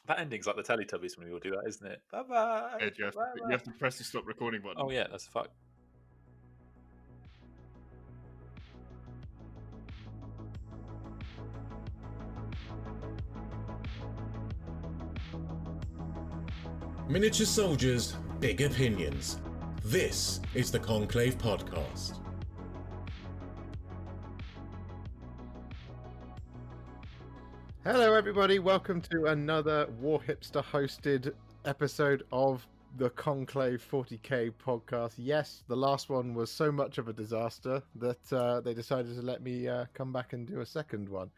That ending's like the Teletubbies when we all do that, isn't it? Bye-bye. Ed, you have to press the stop recording button. Oh, yeah, that's fuck. Miniature soldiers, big opinions. This is the Conclave Podcast. Hello everybody, welcome to another Warhipster hosted episode of the Conclave 40k podcast. Yes, the last one was so much of a disaster that they decided to let me come back and do a second one.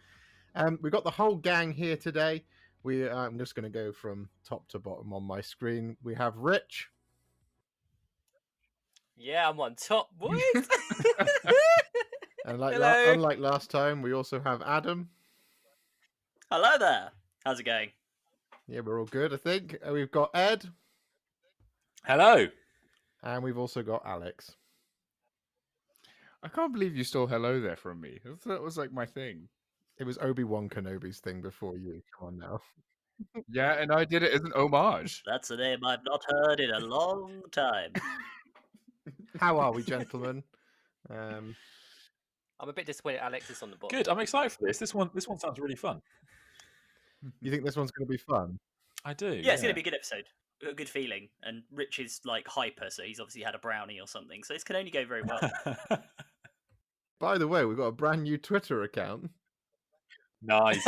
We've got the whole gang here today. I'm just going to go from top to bottom on my screen. We have Rich. Yeah, I'm on top, boys. And Hello. unlike last time, we also have Adam. Hello there. How's it going? Yeah, we're all good, I think. We've got Ed. Hello. And we've also got Alex. I can't believe you stole hello there from me. That was like my thing. It was Obi-Wan Kenobi's thing before you. Come on now. Yeah, and I did it as an homage. That's a name I've not heard in a long time. How are we, gentlemen? I'm a bit disappointed Alex is on the bottom. Good. I'm excited for this. This one sounds really fun. You think this one's going to be fun? I do. Yeah, it's going to be a good episode. A good feeling. And Rich is like hyper, so he's obviously had a brownie or something. So this can only go very well. By the way, we've got a brand new Twitter account. Nice.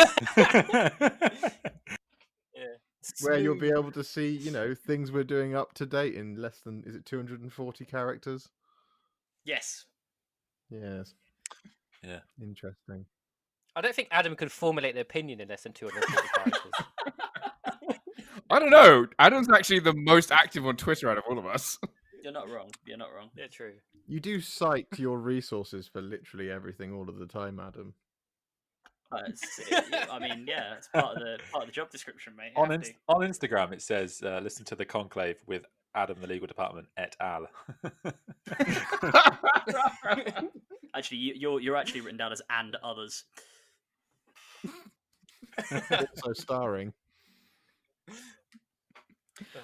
Where you'll be able to see, things we're doing up to date in less than, is it 240 characters? Yes. Yes. Yeah. Interesting. I don't think Adam could formulate an opinion in less than 240 characters. I don't know. Adam's actually the most active on Twitter out of all of us. You're not wrong. You're not wrong. Yeah, true. You do cite your resources for literally everything all of the time, Adam. I mean, yeah, it's part of the job description, mate. On Instagram, it says, "Listen to the Conclave with Adam, the legal department, et al." Actually, you're actually written down as "and others." Also starring.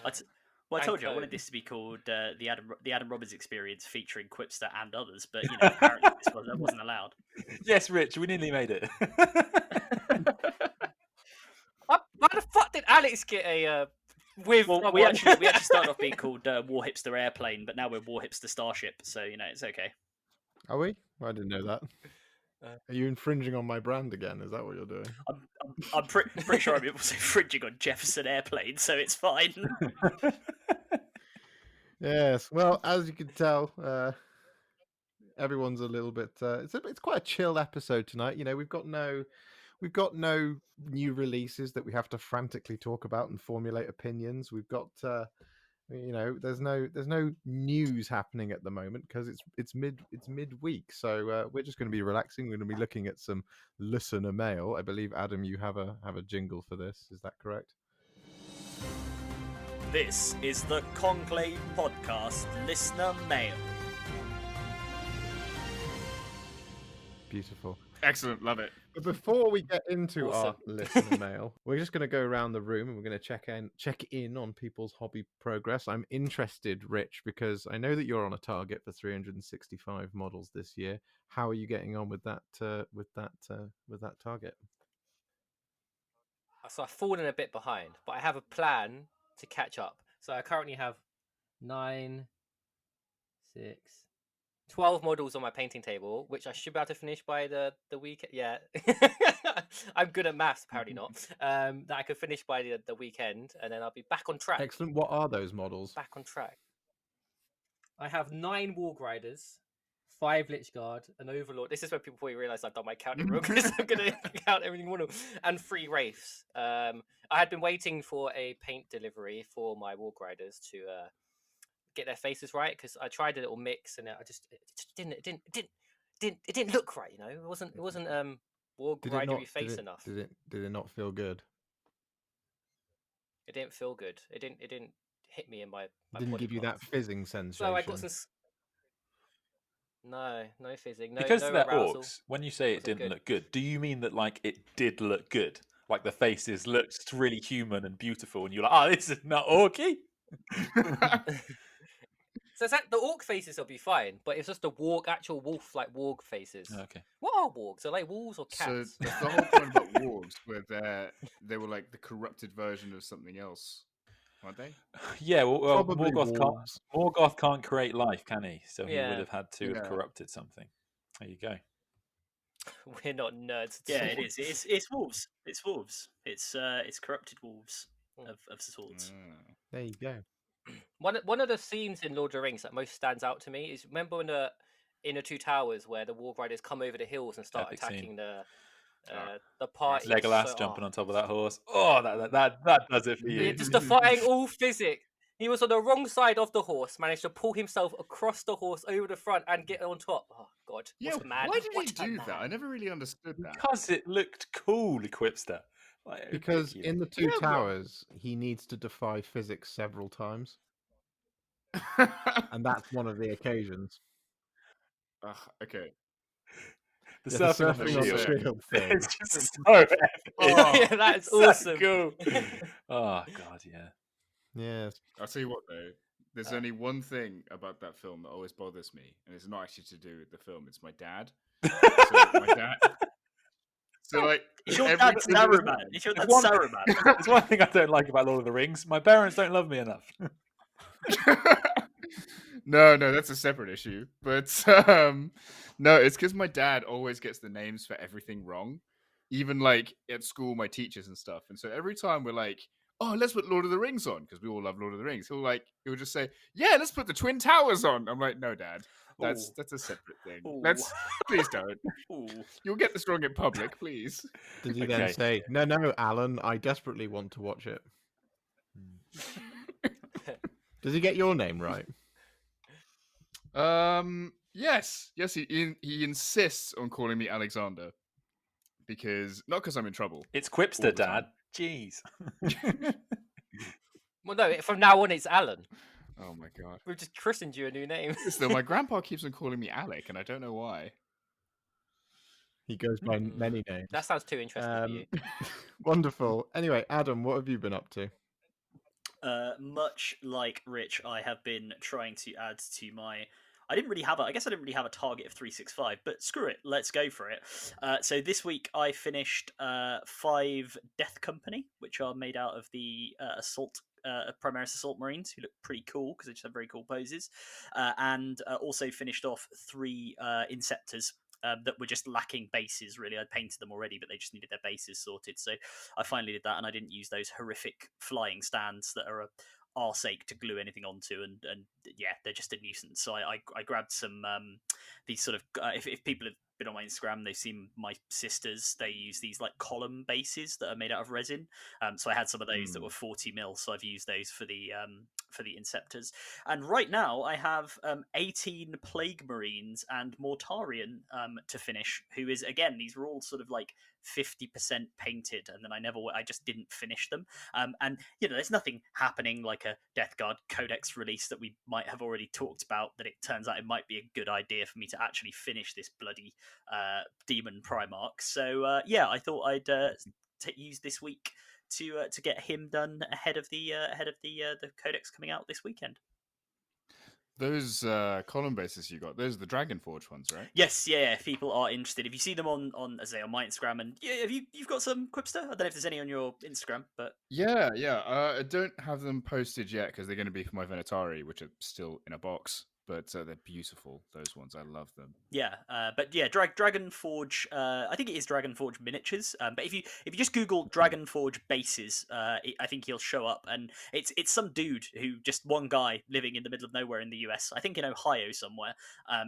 I told you I wanted this to be called the Adam Roberts Experience featuring Quipster and others, but apparently that wasn't allowed. Yes, Rich, we nearly made it. Why the fuck did Alex get a with? Well, we actually started off being called Warhipster Airplane, but now we're Warhipster Starship, so it's okay. Are we? I didn't know that. Are you infringing on my brand again? Is that what you're doing? I'm pretty sure I'm also infringing on Jefferson Airplane, so it's fine. Yes. Well, as you can tell, everyone's a little bit. It's quite a chill episode tonight. We've got no new releases that we have to frantically talk about and formulate opinions. We've got. There's no news happening at the moment because it's midweek, so we're just going to be relaxing. We're going to be looking at some listener mail. I believe, Adam, you have a jingle for this. Is that correct? This is the Conclave Podcast Listener Mail. Beautiful. Excellent, love it. But before we get into our listener mail, we're just going to go around the room and we're going to check in on people's hobby progress. I'm interested, Rich, because I know that you're on a target for 365 models this year. How are you getting on with that target? So I've fallen a bit behind, but I have a plan to catch up. So I currently have 12 models on my painting table, which I should be able to finish by the weekend. Yeah, I'm good at maths, apparently not. That I could finish by the weekend, and then I'll be back on track. Excellent. What are those models? Back on track. I have 9 Warg Riders, 5 Lich Guard, an Overlord. This is when people probably realise I've done my counting wrong, because I'm going to count everything one of, and 3 Wraiths. I had been waiting for a paint delivery for my Warg Riders to get their faces right, because I tried a little mix and it didn't look right. It wasn't Warg Ridery face enough. Did it not feel good? It didn't feel good. It didn't hit me in my. It didn't give you that fizzing sensation. So I got some. No fizzing. No, because no they're arousal. orcs. When you say it didn't look good, do you mean that it did look good, Like the faces looked really human and beautiful, and you're like, oh, this is not orky. So it's like the orc faces will be fine, but it's just the actual wolf like warg faces. Okay. What are wargs? Are they wolves or So cats? that's the whole point about wargs, where they were like the corrupted version of something else, weren't they? Yeah, well Probably Morgoth can't create life, can he? So he would Yeah. have had to have Yeah. corrupted something. There you go. We're not nerds. at Yeah, all. it is. It's wolves. It's wolves. It's corrupted wolves of sorts. There you go. One of the scenes in Lord of the Rings that most stands out to me is remember in the Two Towers where the Warg Riders come over the hills and start Epic attacking scene. the party. Legolas jumping on top of that horse. Oh, that does it for Yeah, you. just defying all physics. He was on the wrong side of the horse, managed to pull himself across the horse over the front and get on top. Oh God! Yeah, what a man. why did What he a do man. that? I never really understood that. Because it looked cool, Quipster. Like, Because in the Two Yeah, but- Towers, he needs to defy physics several times, and that's one of the occasions. Okay. the Yeah, surfing on the surfing on the shield. shield thing. It's just so epic. Oh, Yeah, that's so awesome. cool. Oh God, yeah. Yes. I'll tell you what though. There's only one thing about that film that always bothers me, and it's not actually to do with the film. It's my dad. So my dad. So like, It's your every- dad's Saruman. It's your There's dad's one- Saruman. There's one thing I don't like about Lord of the Rings. My parents don't love me enough. No, that's a separate issue. But no, it's because my dad always gets the names for everything wrong. Even like at school, my teachers and stuff. And so every time we're like, oh, let's put Lord of the Rings on, because we all love Lord of the Rings. He'll just say, yeah, let's put the Twin Towers on. I'm like, no, Dad. That's a separate thing. Ooh. Please don't. Ooh. You'll get this wrong in public, please. Did he Okay. then say, no, Alan, I desperately want to watch it? Does he get your name right? Yes, he insists on calling me Alexander not because I'm in trouble. It's All the Quipster, time. Dad. Jeez. Well, no, from now on it's Alan. Oh my god. We've just christened you a new name. Still, my grandpa keeps on calling me Alec, and I don't know why. He goes by many names. That sounds too interesting for you. Wonderful. Anyway, Adam, what have you been up to? Much like Rich, I have been trying to add to my. I didn't really have a target of 365, but screw it, let's go for it. So this week I finished 5 Death Company, which are made out of the Primaris Assault Marines, who look pretty cool because they just have very cool poses, and also finished off 3 Inceptors. That were just lacking bases, really. I'd painted them already, but they just needed their bases sorted. So I finally did that, and I didn't use those horrific flying stands that are a arseache to glue anything onto, and yeah, they're just a nuisance. So I grabbed some these sort of if people have been on my Instagram, they've seen my sisters. They use these like column bases that are made out of resin. So I had some of those that were 40 mil. So I've used those for the Inceptors. And right now I have 18 Plague Marines and Mortarion to finish. Who is again, these were all sort of like 50% painted, and then I just didn't finish them. And there's nothing happening like a Death Guard Codex release that we might have already talked about, that it turns out it might be a good idea for me to actually finish this bloody demon Primark. So I thought I'd use this week to get him done ahead of the Codex coming out this weekend. Those column bases you got, those are the Dragonforge ones, right? Yes, yeah. If people are interested, if you see them on my Instagram, and yeah, you've got some Quipster. I don't know if there's any on your Instagram, but Yeah. I don't have them posted yet because they're going to be for my Venatari, which are still in a box. But they're beautiful. Those ones, I love them. yeah, Dragonforge. I think it is Dragonforge miniatures. But if you just Google Dragonforge bases, I think he'll show up. And it's some dude one guy living in the middle of nowhere in the US. I think in Ohio somewhere.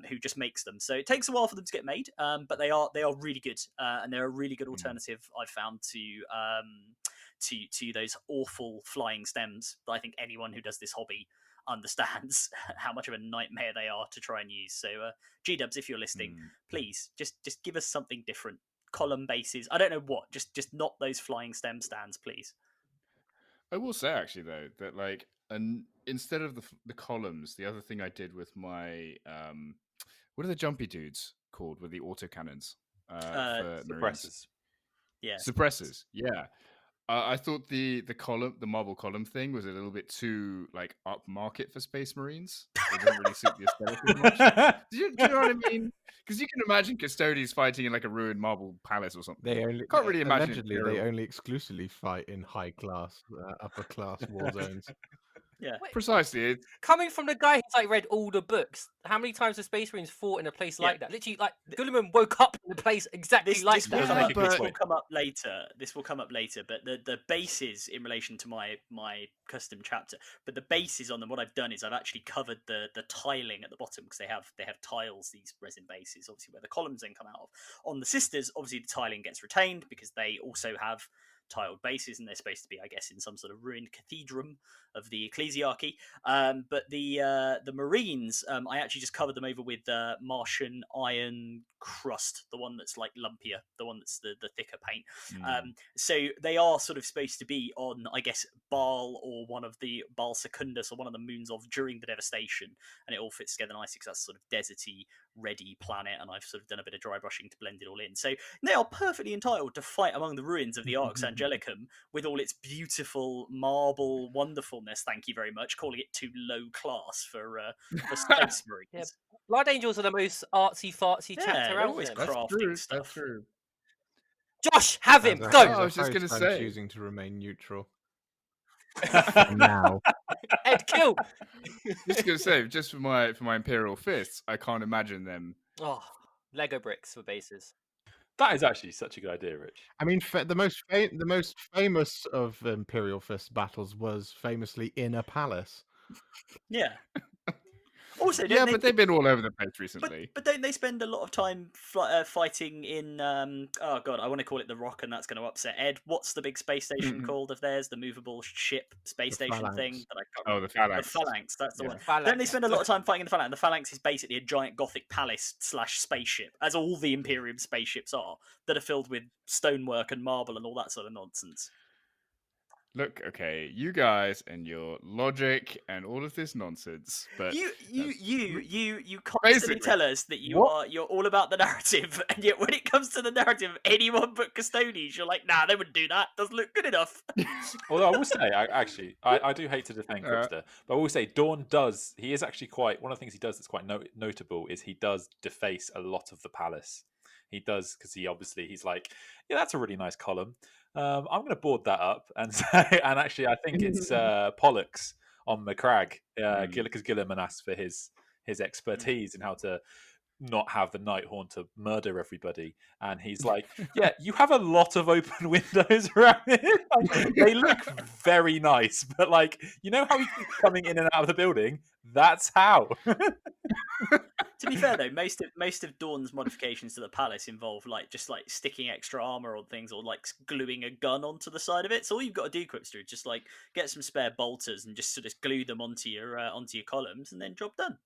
Who just makes them. So it takes a while for them to get made. But they are really good. And they're a really good alternative I've found to those awful flying stems that I think anyone who does this hobby understands how much of a nightmare they are to try and use. So G-dubs, if you're listening, please just give us something different. Column bases, I don't know what, just not those flying stem stands, please. I will say actually though that like, and instead of the columns, the other thing I did with my what are the jumpy dudes called with the autocannons? For Marines? Suppressors. Yeah. Suppressors, yeah. I thought the marble column thing was a little bit too like upmarket for Space Marines. It didn't really suit the aesthetic as much. Do you know what I mean? Because you can imagine custodians fighting in like a ruined marble palace or something. Can't really imagine. Allegedly, they only exclusively fight in high class, upper class war zones. Yeah. Precisely. Coming from the guy who's like read all the books, how many times have Space Marines fought in a place like that? Literally, like Gulliman woke up in a place exactly This like will that. come up later. This will come up later. But the bases in relation to my custom chapter, but the bases on them, what I've done is I've actually covered the tiling at the bottom because they have tiles. These resin bases, obviously, where the columns then come out of. On the sisters, obviously the tiling gets retained because they also have tiled bases, and they're supposed to be, I guess, in some sort of ruined cathedrum of the ecclesiarchy. But the Marines, I actually just covered them over with Martian iron crust, the one that's like lumpier, the one that's the thicker paint. So they are sort of supposed to be on, I guess, Baal or one of the Baal Secundus or one of the moons of during the devastation, and it all fits together nicely because that's sort of deserty, ready planet, and I've sort of done a bit of dry brushing to blend it all in. So they are perfectly entitled to fight among the ruins of the Arx Angelicum with all its beautiful marble wonderfulness. Thank you very much. Calling it too low class for Space Marines. Yeah. Blood Angels are the most artsy fartsy chapter they're out always there. crafting stuff. That's true. Josh, have him. As a- Go. as a I was just host, gonna I'm say. choosing to remain neutral now. Ed, kill. Just gonna say, just for my Imperial fists, I can't imagine them. Oh, Lego bricks for bases. That is actually such a good idea, Rich. I mean, the most famous of Imperial Fist battles was famously in a palace. Yeah. Also, Yeah, but they've been all over the place recently. But don't they spend a lot of time fighting in? Oh god, I want to call it the Rock, and that's going to upset Ed. What's the big space station called of theirs? The movable ship space station Phalanx. thing that I can't Oh, remember. the Phalanx. The Phalanx, that's the Yeah. one. Phalanx. Don't they spend a lot of time fighting in the Phalanx? The Phalanx is basically a giant Gothic palace / spaceship, as all the Imperium spaceships are, that are filled with stonework and marble and all that sort of nonsense. Look, okay, you guys and your logic and all of this nonsense, but You constantly Basically. tell us that you're all about the narrative, and yet when it comes to the narrative of anyone but custodians, you're like, nah, they wouldn't do that. Doesn't look good enough. Although I will say, I do hate to defend Quipster, but I will say Dawn does. He is actually quite. One of the things he does that's quite notable is he does deface a lot of the palace. He does because he's like, yeah, that's a really nice column. I'm going to board that up and say, and actually, I think it's Pollux on McCrag, because Gilliman asked for his expertise in how to not have the Nighthorn to murder everybody, and he's like, yeah, you have a lot of open windows around here. Like, they look very nice, but like, you know how he keeps coming in and out of the building? That's how. To be fair though, most of Dawn's modifications to the palace involve like just like sticking extra armor on things or like gluing a gun onto the side of it. So all you've got to do, Quipster, is just like get some spare bolters and just sort of glue them onto your columns, and then job done.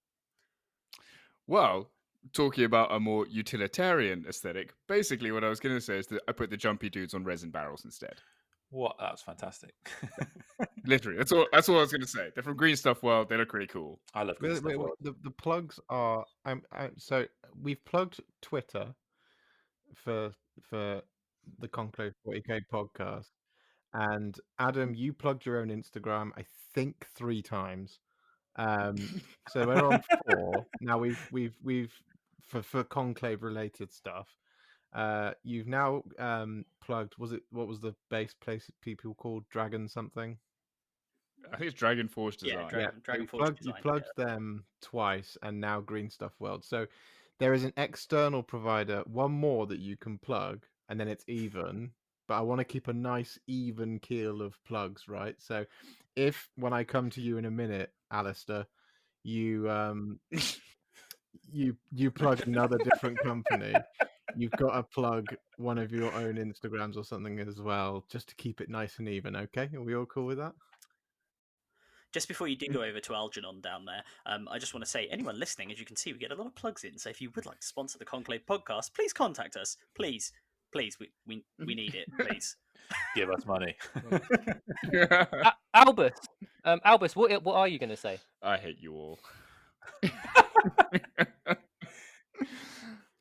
well, talking about a more utilitarian aesthetic, basically what I was going to say is that I put the jumpy dudes on resin barrels instead. What? That was fantastic. Literally, that's all I was going to say. They're from Green Stuff World. They look really cool. I love Green Stuff World. The plugs are. So we've plugged Twitter for the Conclave 40k podcast, and Adam, you plugged your own Instagram, I think 3 times. So we're on 4 now. We've for conclave related stuff. You've now plugged. What was the base place people called Dragon something? I think it's Dragon Forge Design. Dragon you Forge Design, plugged them twice, and now Green Stuff World. So there is an external provider, one more that you can plug, and then it's even. But I want to keep a nice even keel of plugs, right? So if when I come to you in a minute, Alistair, you you plug another different company, you've got to plug one of your own Instagrams or something as well, just to keep it nice and even. Okay, are we all cool with that? Just before you do go over to Algernon down there, I just want to say, anyone listening, as you can see, we get a lot of plugs in. So if you would like to sponsor the Conclave podcast, please contact us. Please, we need it. Please Give us money. Albus, what are you going to say? I hate you all.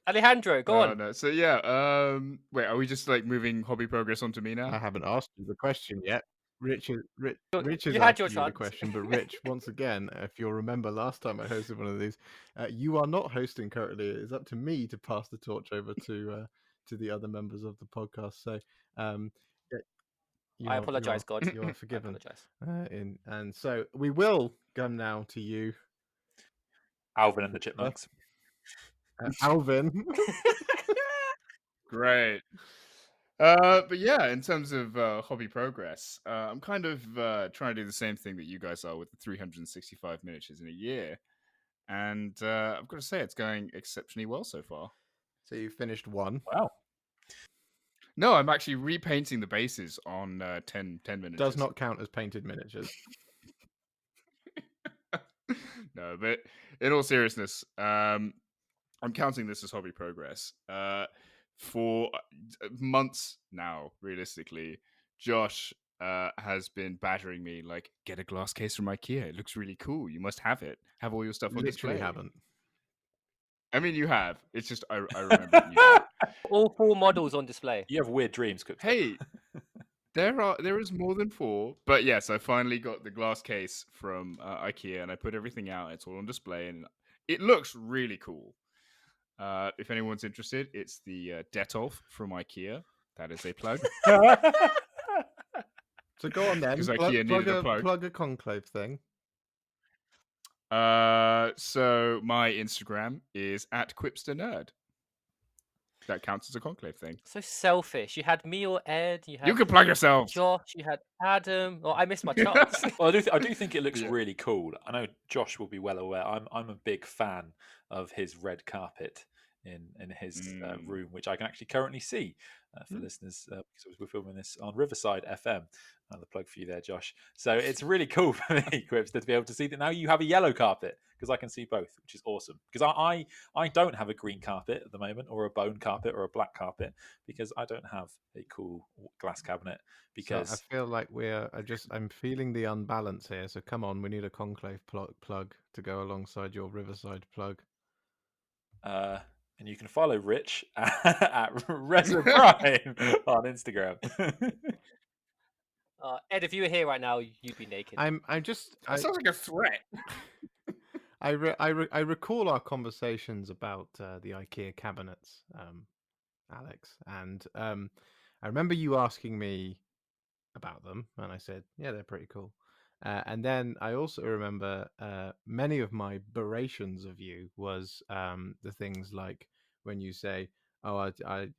Alejandro, go on. No. So yeah, wait, are we just like moving hobby progress onto me now? I haven't asked you the question yet. Rich is You had your asking you the chance. question, but Rich, once again, if you'll remember last time I hosted one of these, you are not hosting currently. It's up to me to pass the torch over to the other members of the podcast. So, yeah, I apologize, God. You are I forgiven. apologize. And so we will come now to you, Alvin and the Chipmunks. Alvin. Great. But yeah, in terms of hobby progress, I'm kind of trying to do the same thing that you guys are with the 365 miniatures in a year, and I've got to say it's going exceptionally well so far. So you finished one. Wow. No, I'm actually repainting the bases on 10 miniatures. Does not count as painted miniatures. No, but in all seriousness, I'm counting this as hobby progress. For months now, realistically, Josh has been battering me like, get a glass case from IKEA. It looks really cool. You must have it. Have all your stuff on Literally display. haven't. I mean, you have. It's just I remember you have. All 4 models on display. You have weird dreams, Quipster. Hey, there is more than 4, but yes, I finally got the glass case from IKEA, and I put everything out. It's all on display, and it looks really cool. If anyone's interested, it's the Detolf from IKEA. That is a plug. So go on then. 'Cause IKEA needed a plug. Plug a conclave thing. So my Instagram is @QuipsterNerd. That counts as a conclave thing. So selfish. You had me or Ed. You You can plug yourselves. Josh. You had Adam. Oh, I missed my chance. Well, I do think it looks Yeah. really cool. I know Josh will be well aware. I'm a big fan of his red carpet in his room, which I can actually currently see for listeners, because we're filming this on Riverside FM. Another plug for you there, Josh. So it's really cool for me, Quipster, to be able to see that now you have a yellow carpet, because I can see both, which is awesome. Because I don't have a green carpet at the moment, or a bone carpet, or a black carpet, because I don't have a cool glass cabinet. Because so I feel like I'm feeling the unbalance here. So come on, we need a conclave plug to go alongside your Riverside plug. and you can follow Rich at RezzaPrime on Instagram. Ed, if you were here right now, you'd be naked. That sounds like a threat. I recall our conversations about the IKEA cabinets, Alex, and I remember you asking me about them, and I said, "Yeah, they're pretty cool." And then I also remember many of my berations of you was the things like when you say, "Oh, I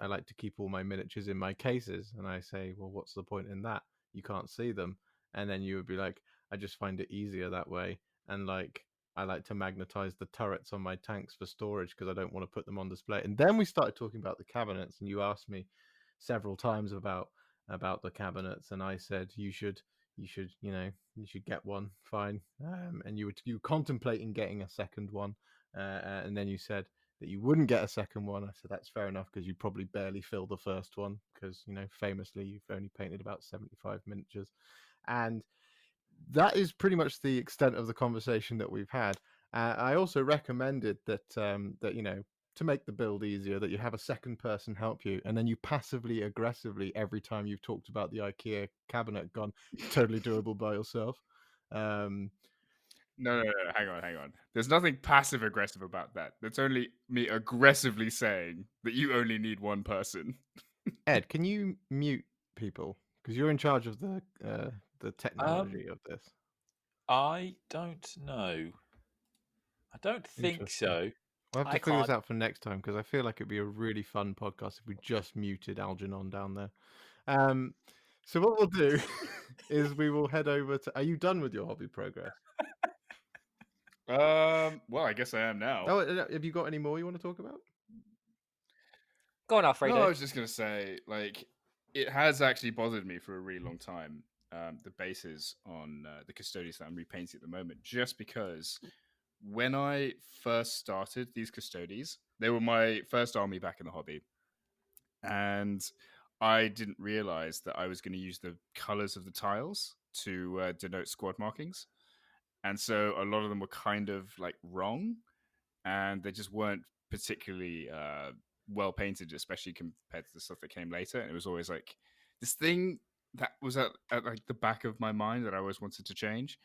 like to keep all my miniatures in my cases," and I say, "Well, what's the point in that? You can't see them." And then you would be like, "I just find it easier that way," and like, I like to magnetize the turrets on my tanks for storage because I don't want to put them on display. And then we started talking about the cabinets, and you asked me several times about the cabinets, and I said you should get one, fine. And you were contemplating getting a second one, and then you said that you wouldn't get a second one. I said that's fair enough because you probably barely fill the first one because famously you've only painted about 75 miniatures, and that is pretty much the extent of the conversation that we've had. I also recommended that to make the build easier, that you have a second person help you, and then you passively aggressively every time you've talked about the IKEA cabinet gone totally doable by yourself. No, hang on. There's nothing passive aggressive about that. That's only me aggressively saying that you only need one person. Ed, can you mute people because you're in charge of the technology of this? I don't know. I don't think so. We'll have to figure this out for next time because I feel like it'd be a really fun podcast if we just muted Algernon down there. So what we'll do is we will head over to. Are you done with your hobby progress? Well, I guess I am now. Oh, have you got any more you want to talk about? Go on, Alfredo. No, I was just gonna say, like, it has actually bothered me for a really long time. The bases on the custodians that I'm repainting at the moment, just because when I first started these custodians, they were my first army back in the hobby, and I didn't realize that I was going to use the colors of the tiles to denote squad markings, and so a lot of them were kind of like wrong, and they just weren't particularly well painted, especially compared to the stuff that came later. And it was always like this thing that was at like the back of my mind that I always wanted to change.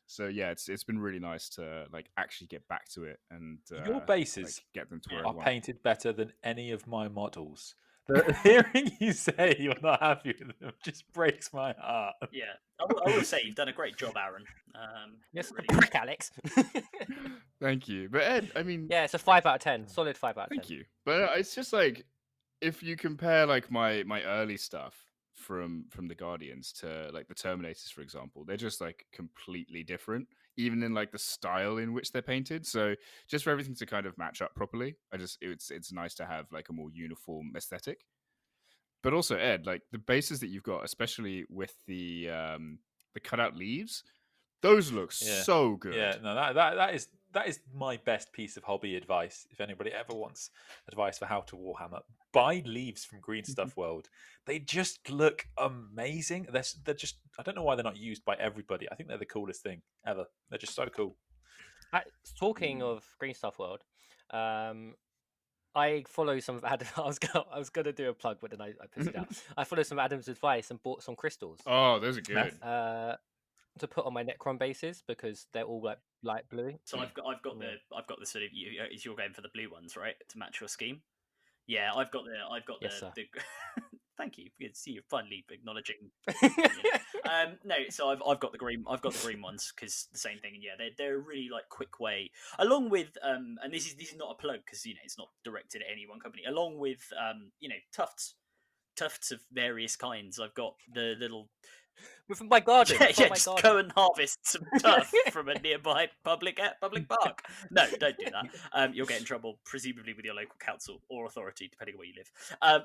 So yeah, it's been really nice to like actually get back to it and Your bases like, get them to where I are want. painted better than any of my models. Hearing you say you're not happy with them just breaks my heart. Yeah, I will say you've done a great job, Aaron. Yes, really. prick, Alex. Thank you. But Ed, I mean, Yeah, it's a 5 out of 10. Solid 5 out of 10. thank you. But it's just like if you compare like my early stuff from the Guardians to like the Terminators, for example, they're just like completely different, even in like the style in which they're painted. So just for everything to kind of match up properly, it's nice to have like a more uniform aesthetic. But also, Ed, like the bases that you've got, especially with the cutout leaves, those look so good. Yeah, no, that is my best piece of hobby advice. If anybody ever wants advice for how to Warhammer, buy leaves from Green Stuff World. They just look amazing. They're just, I don't know why they're not used by everybody. I think they're the coolest thing ever. They're just so cool. Talking of Green Stuff World, I follow some of Adam. I was gonna do a plug, but then I pissed it out. I follow some of Adam's advice and bought some crystals. Oh, those are good. To put on my Necron bases because they're all like light blue. So I've got the sort of you're going for the blue ones, right, to match your scheme. Yeah, I've got Yes, the Thank you. Good to see you finally acknowledging. No, so I've got the green ones because the same thing. And yeah, they're a really like quick way. Along with and this is not a plug because it's not directed at any one company. Along with tufts of various kinds. I've got the little. With my garden. Just go and harvest some tuff from a nearby public park. No, don't do that. You'll get in trouble, presumably with your local council or authority, depending on where you live.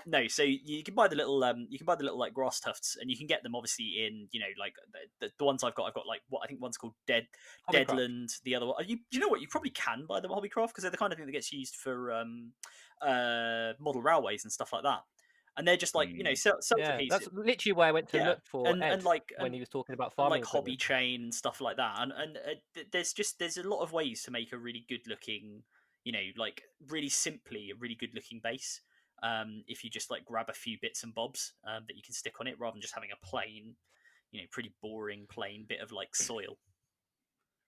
No, so you can buy the little like grass tufts, and you can get them obviously in like the ones I've got like what I think one's called Deadland. The other one, you know what? You probably can buy them at Hobbycraft because they're the kind of thing that gets used for model railways and stuff like that. And they're just like self-adhesive. That's literally where I went to look for Ed and like when he was talking about farming, like hobby chain and stuff like that. And there's a lot of ways to make a really good looking, like really simply a really good looking base. If you just like grab a few bits and bobs that you can stick on it, rather than just having a plain, pretty boring plain bit of like soil.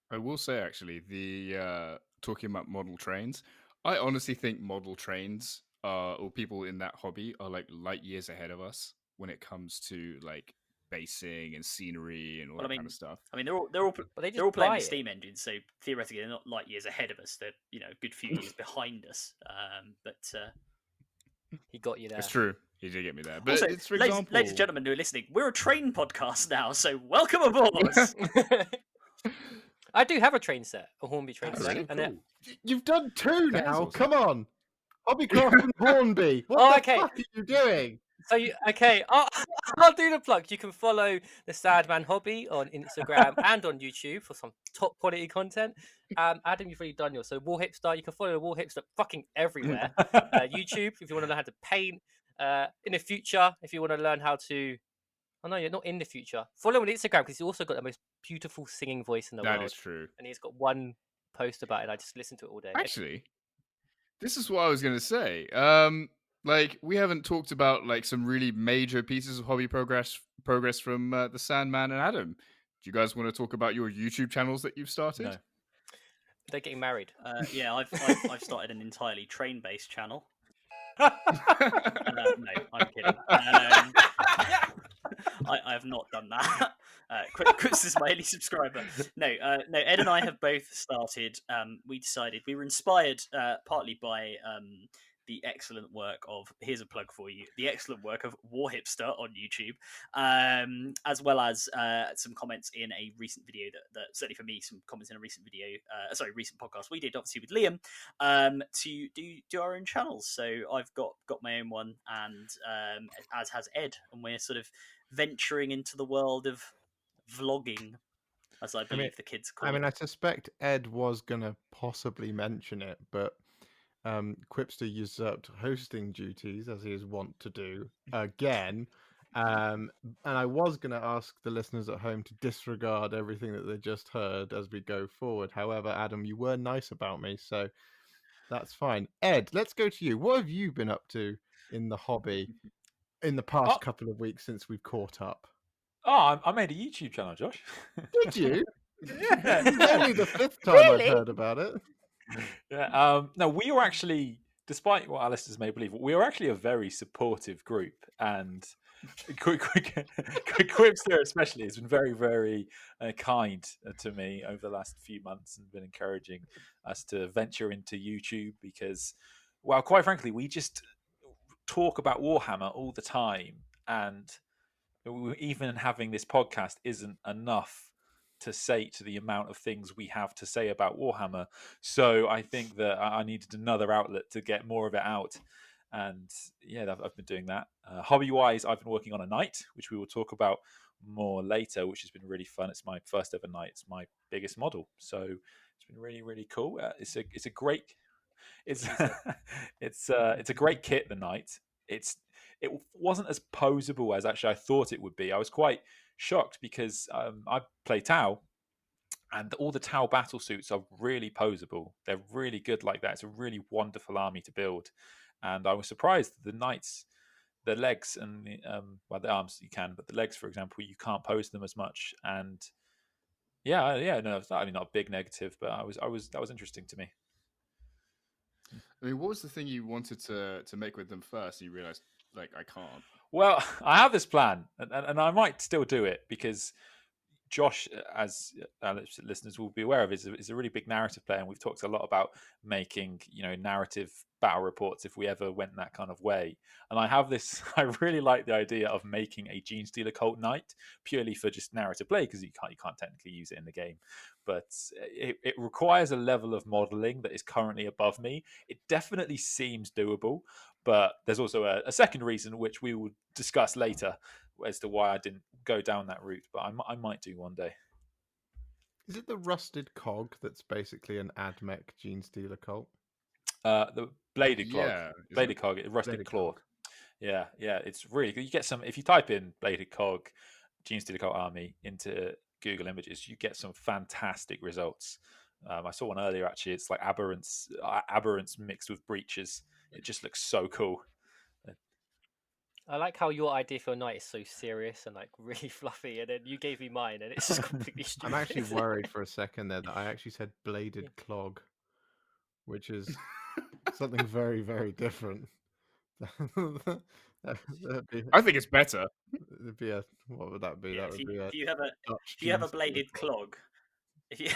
I will say actually, the talking about model trains, I honestly think model trains or people in that hobby are like light years ahead of us when it comes to like basing and scenery and all that kind of stuff. I mean, they're all playing with Steam engines, so theoretically they're not light years ahead of us. They're a good few years behind us. But he got you there. It's true. He did get me there. But also, it's, for example, ladies and gentlemen who are listening, we're a train podcast now, so welcome aboard. I do have a train set, a Hornby train set. Cool. And You've done two now. Awesome. Come on. Hobbycraft and Hornby. What the fuck are you doing? So I'll do the plug. You can follow the Sandman Hobby on Instagram and on YouTube for some top quality content. Adam, you've already done yours. So Warhipster, you can follow the Warhipster fucking everywhere. YouTube, if you want to learn how to paint. In the future, if you want to learn how to. Oh no, you're not in the future. Follow him on Instagram because he's also got the most beautiful singing voice in the world. That is true. And he's got one post about it. I just listen to it all day. Actually, this is what I was going to say. Like we haven't talked about like some really major pieces of hobby progress from the Sandman and Adam. Do you guys want to talk about your YouTube channels that you've started? No. They're getting married. Yeah, I've started an entirely train-based channel. No, I'm kidding. I have not done that. Chris is my only subscriber. No, Ed and I have both started. We decided we were inspired partly by the excellent work of, here's a plug for you, the excellent work of Warhipster on YouTube, as well as some comments in a recent video that certainly for me, some comments in a recent video, recent podcast we did obviously with Liam, to do our own channels. So I've got my own one, and as has Ed, and we're sort of venturing into the world of vlogging, as I believe the kids call it. I suspect Ed was going to possibly mention it, but Quipster usurped hosting duties, as he is wont to do, again. And I was going to ask the listeners at home to disregard everything that they just heard as we go forward. However, Adam, you were nice about me, so That's fine. Ed, let's go to you. What have you been up to in the hobby in the past couple of weeks since we've caught up? Oh, I made a YouTube channel, Josh. Did you? Yeah. This is only the 5th time I've heard about it. Yeah. No, we were actually, despite what Alistair's made believe, we were actually a very supportive group, and Quipster especially has been very, very kind to me over the last few months and been encouraging us to venture into YouTube because, well, quite frankly, we just talk about Warhammer all the time, and even having this podcast isn't enough to say to the amount of things we have to say about Warhammer. So I think that I needed another outlet to get more of it out. And yeah, I've been doing that. Hobby-wise, I've been working on a knight, which we will talk about more later, which has been really fun. It's my first ever knight. It's my biggest model. So it's been really, really cool. It's a great... It's it's a great kit, the knight. It wasn't as posable as actually I thought it would be. I was quite shocked because I play Tau, and all the Tau battle suits are really posable. They're really good like that. It's a really wonderful army to build, and I was surprised that the knights, the legs and the arms you can, but the legs, for example, you can't pose them as much. And no, it's not, not a big negative, but that was interesting to me. I mean, what was the thing you wanted to make with them first? You realized, like, I can't. Well, I have this plan, and I might still do it because Josh, as listeners will be aware of, is a really big narrative player, and we've talked a lot about making narrative battle reports if we ever went that kind of way. And I have this. I really like the idea of making a Genestealer Cult Knight purely for just narrative play because you can't technically use it in the game, but it requires a level of modeling that is currently above me. It definitely seems doable, but there's also a second reason which we will discuss later as to why I didn't go down that route, but I might do one day. Is it the Rusted Cog that's basically an AdMech Genestealer cult? The Bladed Cog. Yeah, Bladed Cog, Rusted Bladed Claw. Cog. Yeah, it's really good. You get some, if you type in Bladed Cog, Genestealer Cult Army into Google Images, you get some fantastic results. I saw one earlier, actually. It's like aberrants mixed with breaches. It just looks so cool. I like how your idea for a knight is so serious and like really fluffy, and then you gave me mine, and it's just completely stupid. I'm actually worried for a second there that I actually said Bladed Clog, which is something very, very different. I think it's better. It'd be what would that be? Yeah, that would if be you have a bladed clog. If you...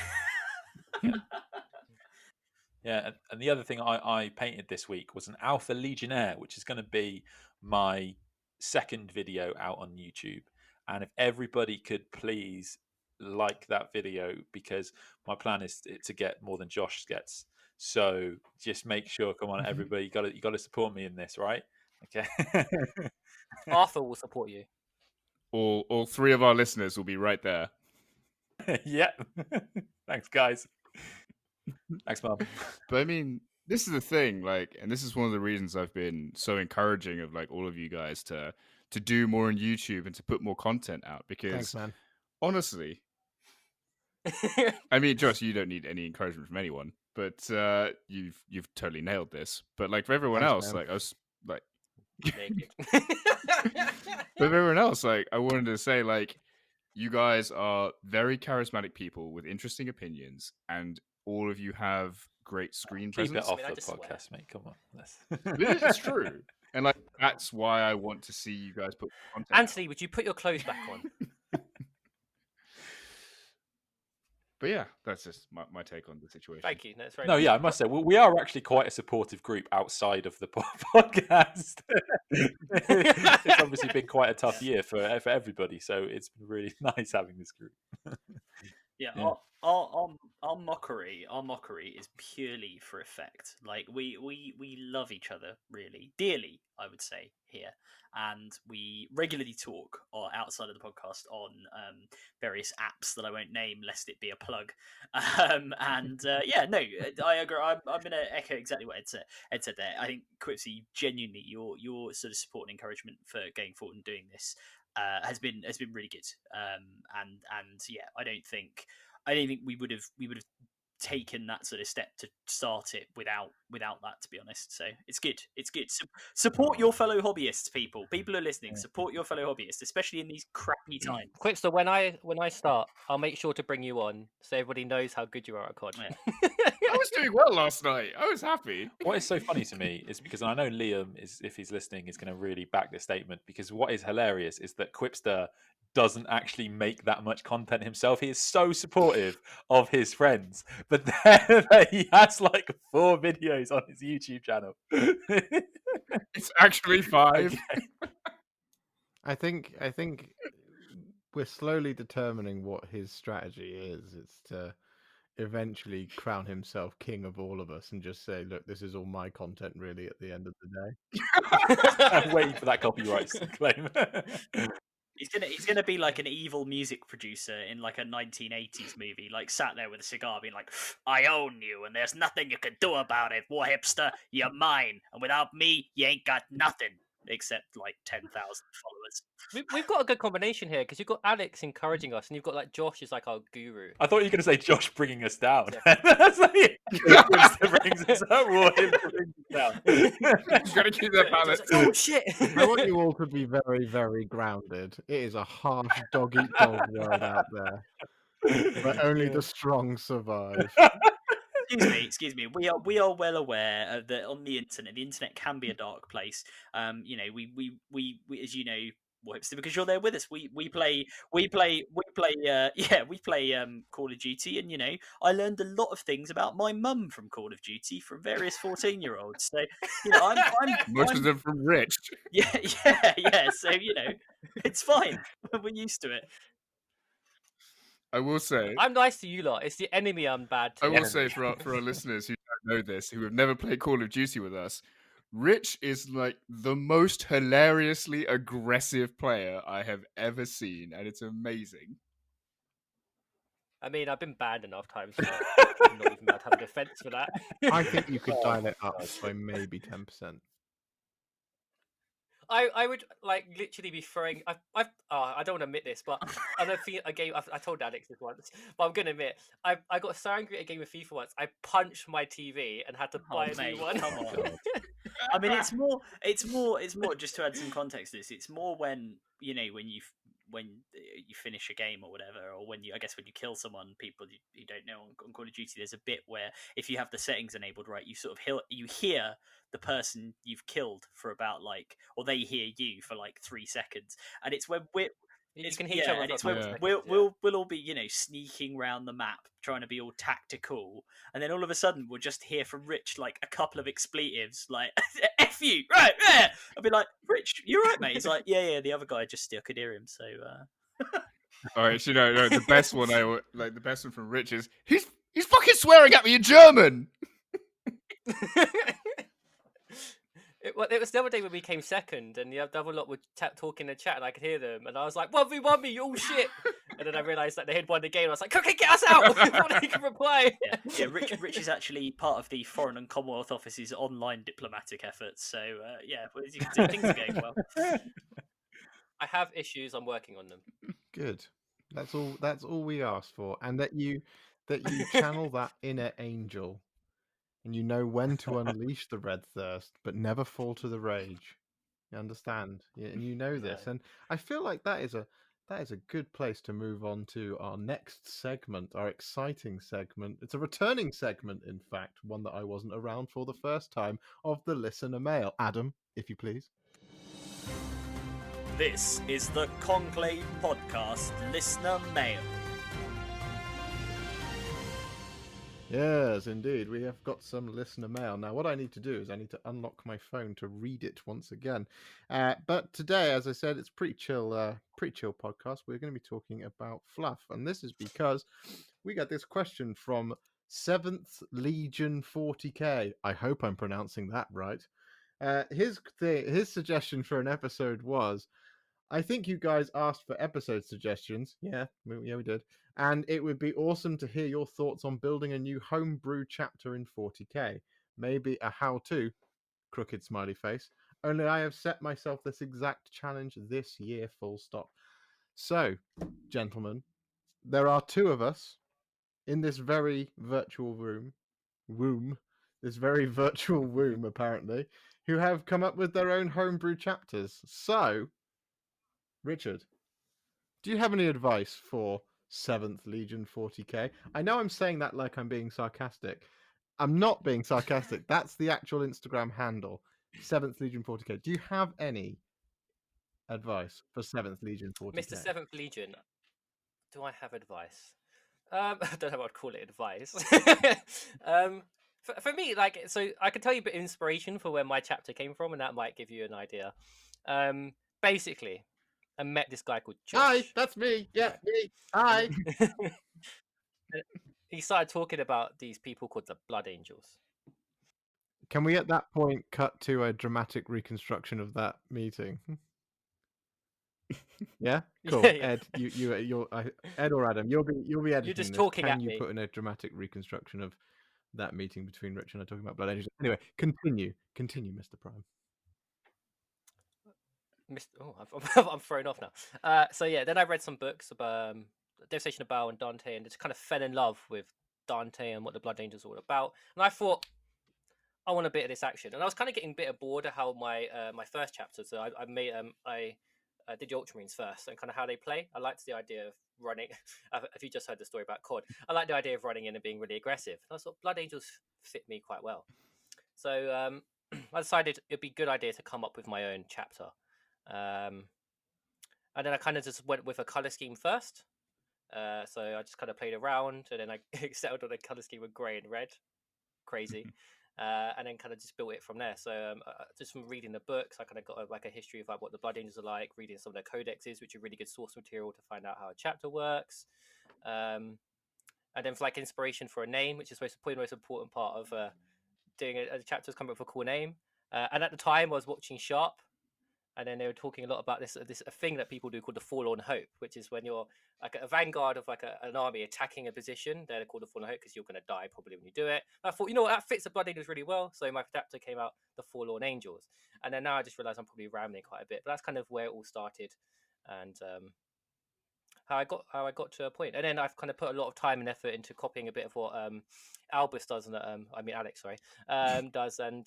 Yeah, and the other thing I painted this week was an Alpha Legionnaire, which is going to be my second video out on YouTube. And if everybody could please like that video, because my plan is to get more than Josh gets. So just make sure, come on, everybody, you got to support me in this, right? Okay. Arthur will support you. All three of our listeners will be right there. Yeah. Thanks, guys. Thanks, Mom. But I mean, this is the thing, like, and this is one of the reasons I've been so encouraging of like all of you guys to do more on YouTube and to put more content out, because Thanks, man. honestly, I mean, Josh, you don't need any encouragement from anyone, but you've totally nailed this. But like for everyone else, man. like I was like, Naked. but everyone else, like I wanted to say, like, you guys are very charismatic people with interesting opinions, and all of you have great screen Keep presence. it off I the just swear. podcast, mate. Come on. It's true, and like that's why I want to see you guys put content out. Anthony, would you put your clothes back on? But yeah, that's just my take on the situation. Thank you. That's very No, nice. yeah, I must say, we are actually quite a supportive group outside of the podcast. It's obviously been quite a tough year for everybody, so it's been really nice having this group. Yeah, Yeah. Our mockery is purely for effect. Like we love each other really dearly, I would say here, and we regularly talk or outside of the podcast on various apps that I won't name lest it be a plug. Yeah, no, I agree. I'm going to echo exactly what Ed said there. I think Quipsy, genuinely, your sort of support and encouragement for going forward and doing this has been really good. And yeah, I don't think we would have taken that sort of step to start it without that, to be honest. So it's good. It's good. Support your fellow hobbyists, people who are listening. Support your fellow hobbyists, especially in these crappy times. Quipster, when I start, I'll make sure to bring you on so everybody knows how good you are at COD. Yeah. I was doing well last night. I was happy. What is so funny to me is because I know Liam is, if he's listening, is going to really back this statement, because what is hilarious is that Quipster doesn't actually make that much content himself. He is so supportive of his friends, but then he has like 4 videos on his YouTube channel. It's actually 5. Okay. I think we're slowly determining what his strategy is. It's to eventually crown himself king of all of us and just say, look, this is all my content really at the end of the day. I'm waiting for that copyright claim. He's gonna be like an evil music producer in like a 1980s movie, like sat there with a cigar, being like, "I own you, and there's nothing you can do about it, Warhipster. You're mine, and without me, you ain't got nothing except like 10,000 followers." We've got a good combination here because you've got Alex encouraging us, and you've got like Josh is like our guru. I thought you were going to say Josh bringing us down. That's like it. Quipster brings us up, Warhipster brings us down. You've got to keep that balance. Oh shit! I want you all to be very, very grounded. It is a harsh dog-eat-dog world out there, where only the strong survive. Excuse me. We are well aware that on the internet can be a dark place. You know, we as you know, Warhipster, because you're there with us. We play Call of Duty, and you know, I learned a lot of things about my mum from Call of Duty from various 14-year-olds. So you know, Most of them from Rich. Yeah. So you know, it's fine. We're used to it. I will say, I'm nice to you lot. It's the enemy I'm bad to. I will say for our listeners who don't know this, who have never played Call of Duty with us, Rich is like the most hilariously aggressive player I have ever seen, and it's amazing. I mean, I've been banned enough times. So I'm not even about to have a defense for that. I think you could dial it up by maybe 10%. I would like literally be throwing. I don't want to admit this, but I don't think a game. I told Alex this once, but I'm gonna admit I got so angry at a game of FIFA once. I punched my TV and had to buy a new one. Come on. I mean, it's more. Just to add some context to this, it's more when you know when you finish a game or whatever, or when you kill someone, people you don't know on Call of Duty, there's a bit where if you have the settings enabled right, you sort of hear the person you've killed for about like, or they hear you for like 3 seconds, and it's when You can hear each other. and it's when we'll all be, you know, sneaking around the map trying to be all tactical, and then all of a sudden we'll just hear from Rich like a couple of expletives like "F you," right? Yeah, I'll be like, "Rich, you right, mate?" He's like, "Yeah." The other guy just still could hear him. So, All right, you know, the best one the best one from Rich is he's fucking swearing at me in German. It was the other day when we came second, and the other lot were talking in the chat, and I could hear them, and I was like, "1v1 me, you all shit!" And then I realised that they had won the game, and I was like, "Okay, get us out!" Before they can reply. Yeah. Rich is actually part of the Foreign and Commonwealth Office's online diplomatic efforts. So, yeah, as you can see, things are going well. I have issues. I'm working on them. Good. That's all we asked for, and that you channel that inner angel. And you know when to unleash the red thirst, but never fall to the rage. You understand? And you know this. And I feel like that is a good place to move on to our next segment, our exciting segment. It's a returning segment, in fact, one that I wasn't around for the first time, of the listener mail. Adam, if you please. This is the Conclave Podcast Listener Mail. Yes, indeed. We have got some listener mail. Now, what I need to do is I need to unlock my phone to read it once again. But today, as I said, it's pretty chill podcast. We're going to be talking about fluff. And this is because we got this question from 7th Legion 40k. I hope I'm pronouncing that right. His suggestion for an episode was, I think you guys asked for episode suggestions. Yeah, we did. And it would be awesome to hear your thoughts on building a new homebrew chapter in 40k. Maybe a how-to, crooked smiley face. Only I have set myself this exact challenge this year, full stop. So, gentlemen, there are 2 of us. in this very virtual womb, this very virtual womb, apparently, who have come up with their own homebrew chapters. So, Richard, do you have any advice for 7th Legion 40k? I know I'm saying that like I'm being sarcastic. I'm not being sarcastic. That's the actual Instagram handle, 7th Legion 40k. Do you have any advice for 7th Legion 40k? Mr. 7th Legion, do I have advice? I don't know what I'd call it advice. For me, like, so I can tell you a bit of inspiration for where my chapter came from, and that might give you an idea. Basically, I met this guy called Josh. Hi, that's me. Yeah, me. Hi. He started talking about these people called the Blood Angels. Can we at that point cut to a dramatic reconstruction of that meeting? Yeah, cool. Yeah, yeah. Ed, you're Ed or Adam, you'll be editing. You're just this. talking Can at you me. put in a dramatic reconstruction of that meeting between Rich and I talking about Blood Angels? Anyway, continue, Mr. Prime. I'm thrown off now. So yeah, then I read some books about Devastation of Baal and Dante, and just kind of fell in love with Dante and what the Blood Angels are all about. And I thought, I want a bit of this action. And I was kind of getting a bit bored of how my first chapter. So I did the Ultramarines first, and kind of how they play. I liked the idea of running. If you just heard the story about COD, I like the idea of running in and being really aggressive. And I thought Blood Angels fit me quite well. So I decided it'd be a good idea to come up with my own chapter. And then I kind of just went with a color scheme first. So I just kind of played around, and then I settled on a color scheme with grey and red. Crazy. And then kind of just built it from there. So just from reading the books, I kind of got a history of what the Blood Angels are like, reading some of their codexes, which are really good source material to find out how a chapter works. And then for inspiration for a name, which is probably the most important part of doing a chapter, is coming up with a cool name. And at the time, I was watching Sharp, and then they were talking a lot about this thing that people do called the Forlorn Hope, which is when you're like a vanguard of an army attacking a position. They're called the Forlorn Hope because you're going to die probably when you do it. And I thought, that fits the Blood Angels really well. So my chapter came out the Forlorn Angels, and then now I just realised I'm probably rambling quite a bit, but that's kind of where it all started, and how I got to a point. And then I've kind of put a lot of time and effort into copying a bit of what Albus does, and Alex, sorry, does, and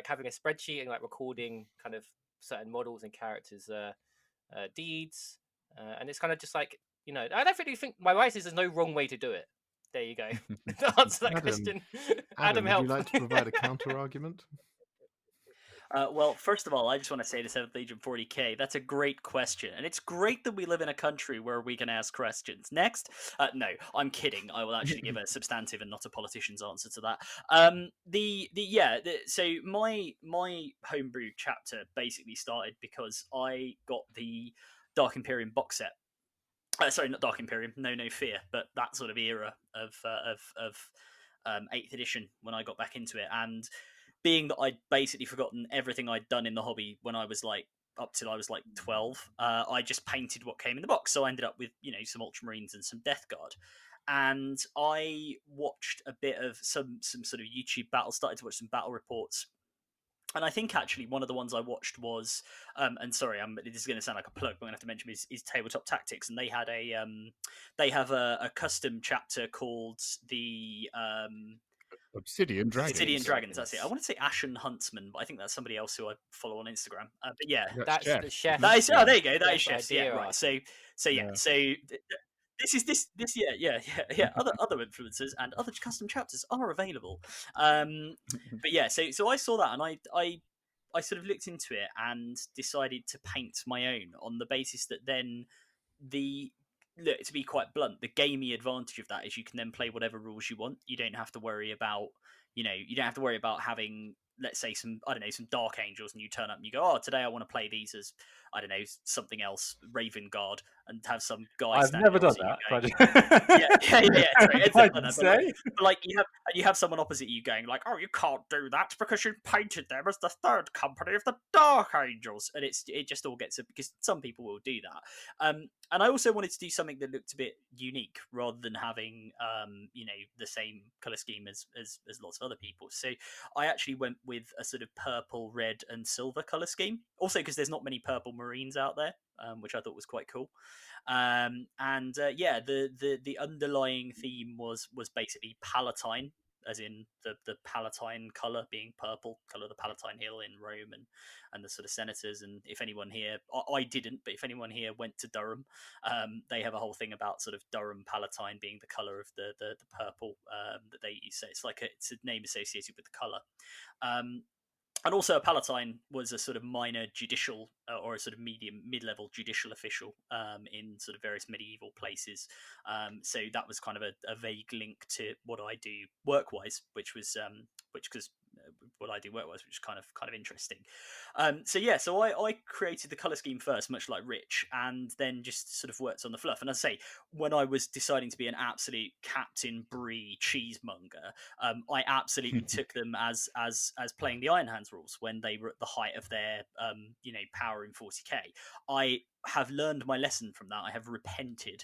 having a spreadsheet and recording kind of certain models and characters deeds, and it's kind of just I don't really think my advice is there's no wrong way to do it. There you go. To answer that question. Adam, help. Would you like to provide a counter argument? Well, first of all, I just want to say to 7th Legion 40k, that's a great question. And it's great that we live in a country where we can ask questions. Next? No, I'm kidding. I will actually give a substantive and not a politician's answer to that. So my homebrew chapter basically started because I got the Dark Imperium box set. Sorry, not Dark Imperium, No Fear, but that sort of era of 8th edition when I got back into it. And being that I'd basically forgotten everything I'd done in the hobby when I was up till I was 12, I just painted what came in the box. So I ended up with, some Ultramarines and some Death Guard. And I watched a bit of some sort of YouTube battles, started to watch some battle reports. And I think actually one of the ones I watched was, and sorry, this is going to sound like a plug, but I'm going to have to mention is Tabletop Tactics, and they had they have a custom chapter called the Obsidian Dragons. That's it. I want to say Ashen Huntsman, but I think that's somebody else who I follow on Instagram. But yeah, that's the chef. That is, there you go. That is Chef's chefs. Yeah, right. So this other influences and other custom chapters are available. But yeah, so I saw that, and I sort of looked into it and decided to paint my own on the basis that then to be quite blunt, the gamey advantage of that is you can then play whatever rules you want. You don't have to worry about having, let's say, some Dark Angels, and you turn up and you go, oh, today I want to play these as, something else, Raven Guard, and have some guy. I've never done that. Sorry, but you have someone opposite you going oh, you can't do that because you painted them as the third company of the Dark Angels, and it just all gets because some people will do that. And I also wanted to do something that looked a bit unique rather than having the same color scheme as lots of other people. So I actually went with a sort of purple, red, and silver color scheme. Also, because there's not many purple Marines out there, which I thought was quite cool. The underlying theme was basically Palatine, as in the Palatine color being purple, color of the Palatine Hill in Rome, and the sort of senators. And if anyone here, I didn't, but if anyone here went to Durham, they have a whole thing about sort of Durham Palatine being the color of the purple that they use. So it's a name associated with the color. And also, a palatine was a sort of minor judicial or a sort of mid-level judicial official in sort of various medieval places. So that was kind of a vague link to what I do work-wise, which was what I do work-wise, which is kind of interesting. So I created the color scheme first, much like Rich, and then just sort of worked on the fluff. And as I say, when I was deciding to be an absolute Captain Brie cheesemonger, I absolutely took them as playing the Iron Hands rules when they were at the height of their power in 40k. I have learned my lesson from that. I have repented.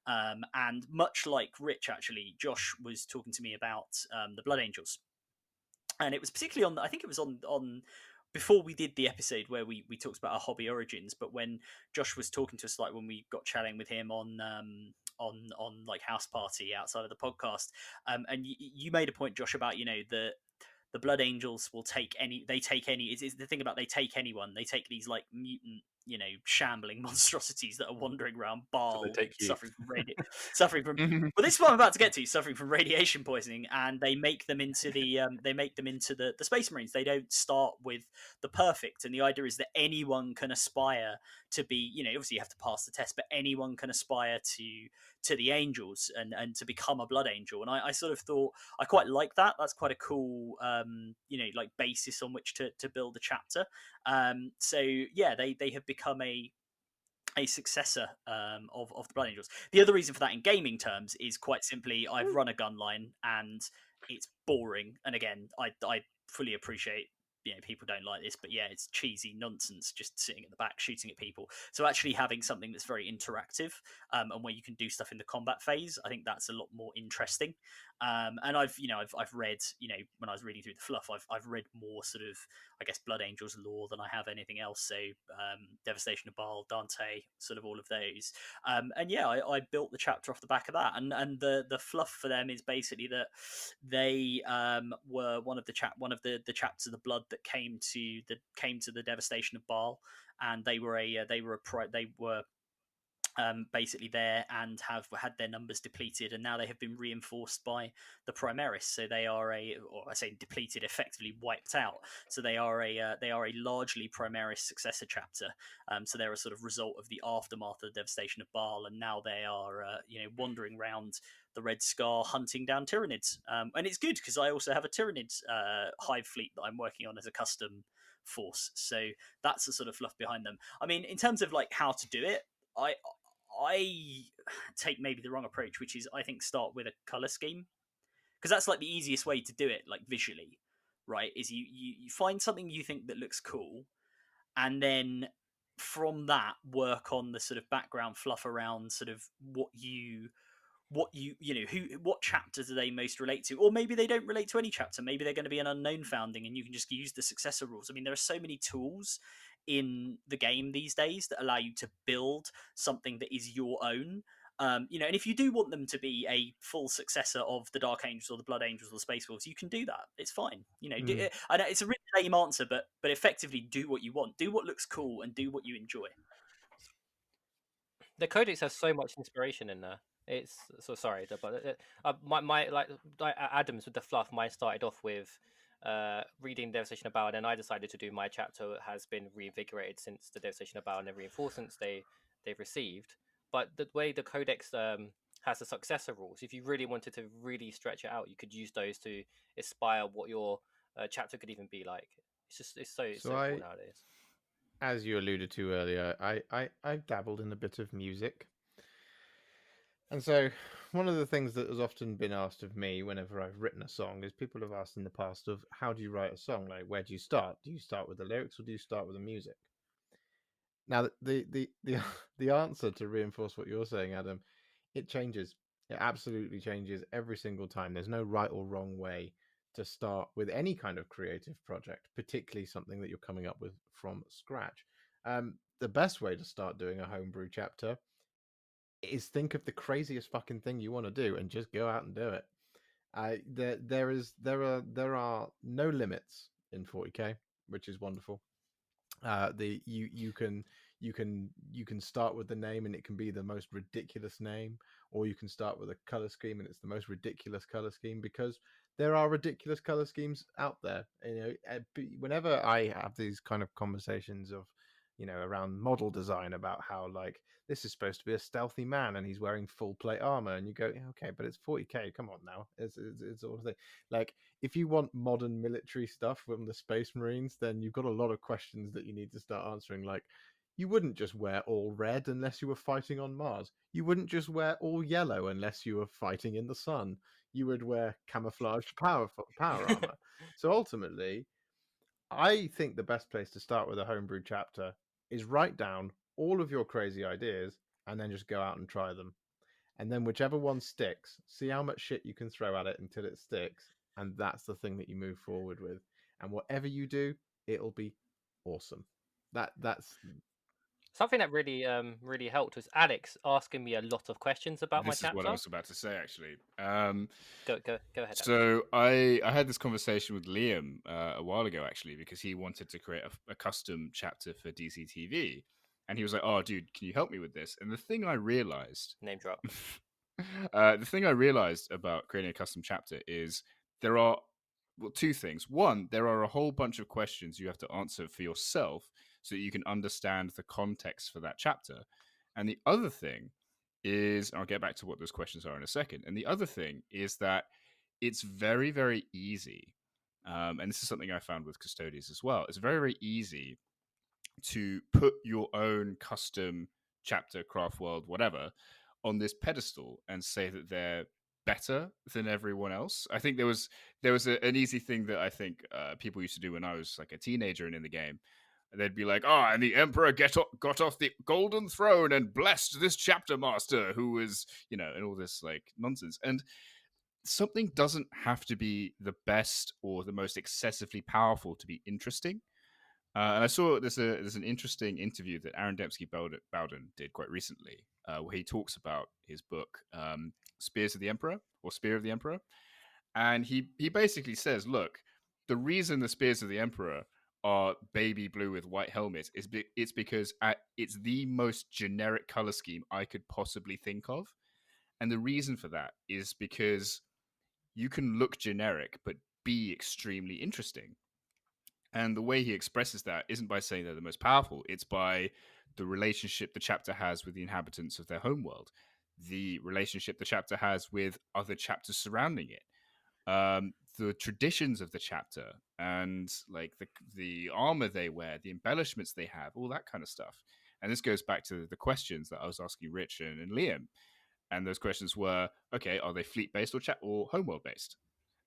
And much like Rich, actually, Josh was talking to me about the Blood Angels. And it was particularly on, I think it was on before we did the episode where we talked about our hobby origins, but when Josh was talking to us, like when we got chatting with him on like House Party outside of the podcast, and you made a point, Josh, about the Blood Angels will take any. It's the thing about they take anyone. They take these like mutant, shambling monstrosities that are wandering around Baal, suffering from. Well, this is what I'm about to get to. Suffering from radiation poisoning, and they make them into the Space Marines. They don't start with the perfect, and the idea is that anyone can aspire to be. Obviously you have to pass the test, but anyone can aspire to the Angels and to become a Blood Angel. And I sort of thought I quite like that. That's quite a cool, like basis on which to build a chapter. They have become a successor of the Blood Angels. The other reason for that in gaming terms is quite simply I've run a gun line and it's boring. And again, I fully appreciate people don't like this, but it's cheesy nonsense just sitting at the back shooting at people. So actually having something that's very interactive and where you can do stuff in the combat phase, I think that's a lot more interesting. And I've read, when I was reading through the fluff, I've read more sort of, I guess, Blood Angels lore than I have anything else. So Devastation of Baal, Dante, sort of all of those. I built the chapter off the back of that. And the fluff for them is basically that they were one of the chapters of the blood that came to the Devastation of Baal, and they were basically there and have had their numbers depleted, and now they have been reinforced by the Primaris. So they are depleted, effectively wiped out. So they are a largely Primaris successor chapter. So they're a sort of result of the aftermath of the Devastation of Baal, and now they are wandering around the Red Scar hunting down Tyranids. And it's good because I also have a Tyranid hive fleet that I'm working on as a custom force. So that's the sort of fluff behind them. I mean, in terms of like how to do it, I take maybe the wrong approach, which is I think start with a color scheme, because that's like the easiest way to do it, like visually, right? Is you find something you think that looks cool, and then from that work on the sort of background fluff around sort of what chapters do they most relate to, or maybe they don't relate to any chapter. Maybe they're going to be an unknown founding, and you can just use the successor rules. I mean, there are so many tools in the game these days that allow you to build something that is your own. And if you do want them to be a full successor of the Dark Angels or the Blood Angels or the Space Wolves, you can do that. It's fine. I know it's a really lame answer, but effectively do what you want, do what looks cool, and do what you enjoy. The codex has so much inspiration in there. It's so sorry, but my like Adams with the fluff. Mine started off with reading Devastation of Baal, and I decided to do my chapter has been reinvigorated since the Devastation of Baal and the reinforcements they've received. But the way the codex has the successor rules, if you really wanted to really stretch it out, you could use those to inspire what your chapter could even be like. It's so cool nowadays. As you alluded to earlier, I've dabbled in a bit of music. And so one of the things that has often been asked of me whenever I've written a song is people have asked in the past of how do you write a song? Like, where do you start? Do you start with the lyrics or do you start with the music? Now, the answer to reinforce what you're saying, Adam, it changes. It absolutely changes every single time. There's no right or wrong way to start with any kind of creative project, particularly something that you're coming up with from scratch. the best way to start doing a homebrew chapter is think of the craziest fucking thing you want to do and just go out and do it. There are no limits in 40k, which is wonderful. You can start with the name and it can be the most ridiculous name, or you can start with a color scheme and it's the most ridiculous color scheme, because there are ridiculous color schemes out there. Whenever I have these kind of conversations of, around model design, about how like this is supposed to be a stealthy man and he's wearing full plate armor, and you go, okay, but it's 40k. Come on now, it's all the thing. Like, if you want modern military stuff from the Space Marines, then you've got a lot of questions that you need to start answering. Like, you wouldn't just wear all red unless you were fighting on Mars. You wouldn't just wear all yellow unless you were fighting in the sun. You would wear camouflaged power armor. So ultimately, I think the best place to start with a homebrew chapter is write down all of your crazy ideas and then just go out and try them. And then whichever one sticks, see how much shit you can throw at it until it sticks. And that's the thing that you move forward with. And whatever you do, it'll be awesome. That's something that really really helped was Alex asking me a lot of questions about my This is chapter. what I was about to say, actually. Go ahead. Alex. So I had this conversation with Liam a while ago, actually, because he wanted to create a custom chapter for DCTV, and he was like, "Oh, dude, can you help me with this?" And the thing I realized, Name drop. the thing I realized about creating a custom chapter is there are two things. One, there are a whole bunch of questions you have to answer for yourself so that you can understand the context for that chapter. And the other thing is, and I'll get back to what those questions are in a second. And the other thing is that it's very, very easy. And this is something I found with Custodians as well. It's very, very easy to put your own custom chapter, craft world, whatever, on this pedestal and say that they're better than everyone else. I think there was an easy thing that I think people used to do when I was like a teenager and in the game. They'd be like, "Oh, and the Emperor got off the golden throne and blessed this chapter master who was, and all this like nonsense." And something doesn't have to be the best or the most excessively powerful to be interesting. And I saw there's an interesting interview that Aaron Dembski Bowden did quite recently, where he talks about his book, Spears of the Emperor, or Spear of the Emperor. And he basically says, look, the reason the Spears of the Emperor are baby blue with white helmets is it's because it's the most generic color scheme I could possibly think of. And the reason for that is because you can look generic, but be extremely interesting. And the way he expresses that isn't by saying they're the most powerful. It's by the relationship the chapter has with the inhabitants of their homeworld, the relationship the chapter has with other chapters surrounding it, the traditions of the chapter, and like the armor they wear, the embellishments they have, all that kind of stuff. And this goes back to the questions that I was asking Rich and Liam. And those questions were, okay, are they fleet-based or homeworld-based?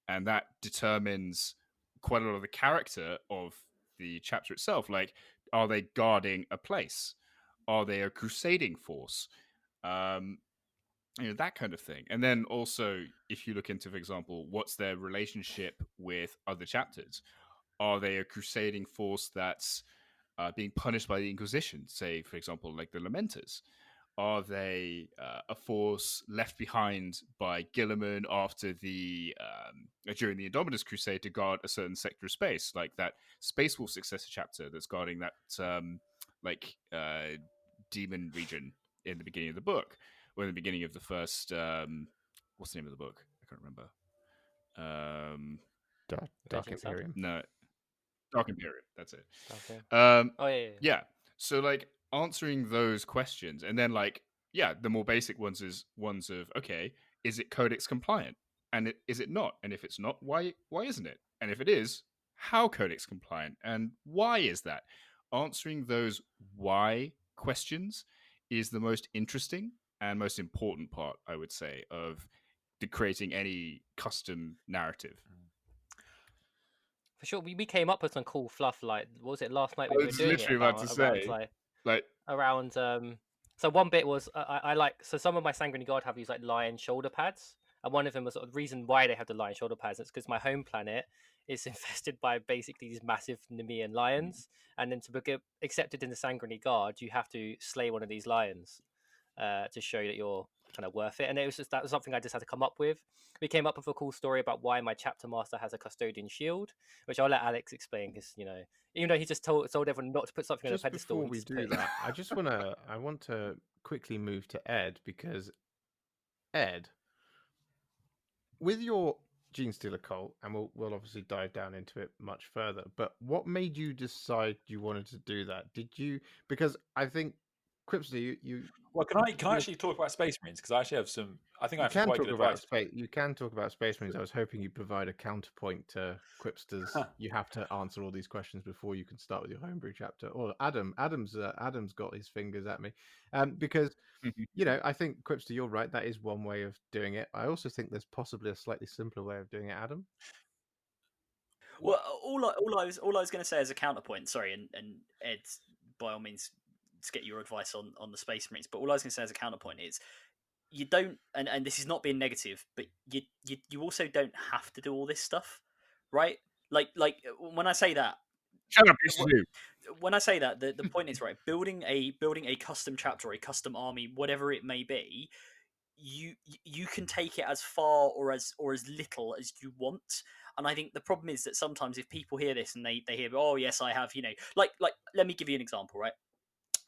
And that determines quite a lot of the character of the chapter itself. Like, are they guarding a place? Are they a crusading force? That kind of thing. And then also, if you look into, for example, what's their relationship with other chapters? Are they a crusading force that's being punished by the Inquisition? Say, for example, like the Lamenters. Are they a force left behind by Gilliman after during the Indominus Crusade to guard a certain sector of space, like that Space Wolf successor chapter that's guarding that demon region in the beginning of the book, or in the beginning of the first what's the name of the book? I can't remember. Dark Imperium. No, Dark Imperium. That's it. Okay. Yeah. So like answering those questions, and then like the more basic ones is ones of, okay, is it codex compliant, and is it not, and if it's not, why isn't it, and if it is, how codex compliant, and why is that? Answering those why questions is the most interesting and most important part, I would say, of creating any custom narrative. For sure, we came up with some cool fluff. Like, what was it last night? I We were was doing literally it about to say, around. So one bit was I like. So some of my Sanguinary Guard have these like lion shoulder pads, And one of them was sort of the reason why they have the lion shoulder pads. It's because my home planet is infested by basically these massive Nemean lions, and then to get accepted in the Sanguinary Guard, you have to slay one of these lions to show that you're kind of worth it. And it was just that was something I just had to come up with. We came up with a cool story about why my chapter master has a custodian shield, which I'll let Alex explain because even though he just told everyone not to put something on a pedestal. Before we do that, I want to quickly move to Ed, because Ed, with your Gene Stealer cult, and we'll obviously dive down into it much further, but what made you decide you wanted to do that? Did you, because I think Quipster, you well, can I actually talk about Space Marines? Because I actually have some. I think I have some quite good advice. You can talk about Space Marines. I was hoping you'd provide a counterpoint to Quipster's. You have to answer all these questions before you can start with your homebrew chapter. Or Adam's got his fingers at me, because I think Quipster, you're right. That is one way of doing it. I also think there's possibly a slightly simpler way of doing it, Adam. Well, all I was going to say as a counterpoint. Sorry, and Ed, by all means, to get your advice on the Space Marines. But all I was going to say as a counterpoint is, you don't, and this is not being negative, but you also don't have to do all this stuff, right? Like when I say that, shut up, you. When I say that, the point is, right, building a custom chapter or a custom army, whatever it may be, you can take it as far or as little as you want. And I think the problem is that sometimes if people hear this and they hear, oh yes, I have, like let me give you an example, right?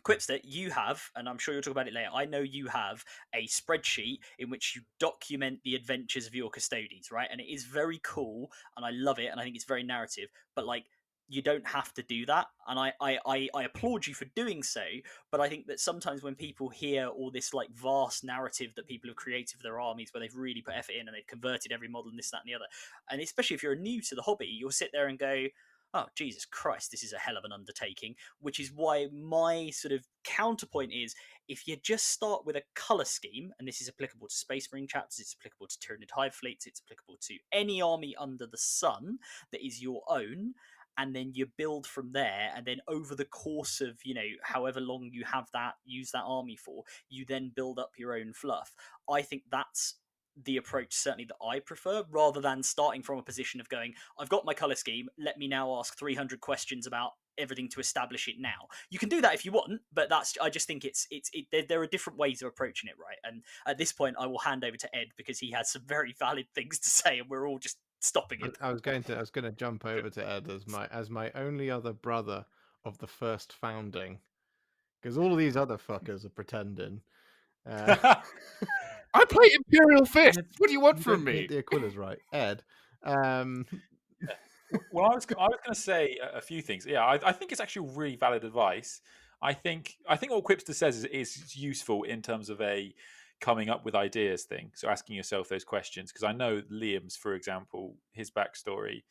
Quipster, you have, and I'm sure you'll talk about it later, I know you have a spreadsheet in which you document the adventures of your custodians, right? And it is very cool, and I love it, and I think it's very narrative, but you don't have to do that, and I applaud you for doing so, but I think that sometimes when people hear all this vast narrative that people have created for their armies, where they've really put effort in and they've converted every model and this, that, and the other, and especially if you're new to the hobby, you'll sit there and go, oh, Jesus Christ, this is a hell of an undertaking, which is why my sort of counterpoint is, if you just start with a colour scheme, and this is applicable to Space Marine chapters, it's applicable to Tyranid Hive fleets, it's applicable to any army under the sun that is your own, and then you build from there, and then over the course of, however long you have that, use that army for, you then build up your own fluff. I think that's the approach certainly that I prefer, rather than starting from a position of going, I've got my colour scheme, let me now ask 300 questions about everything to establish it now. You can do that if you want, but I just think there are different ways of approaching it, right? And at this point I will hand over to Ed, because he has some very valid things to say and we're all just stopping it. I was going to jump over to Ed as my only other brother of the first founding, because all of these other fuckers are pretending. I play Imperial Fist. What do you want from me? The Aquila's right, Ed. Well, I was going to say a few things. Yeah, I think it's actually really valid advice. I think what Quipster says is useful in terms of a coming up with ideas thing. So asking yourself those questions, because I know Liam's, for example, his backstory,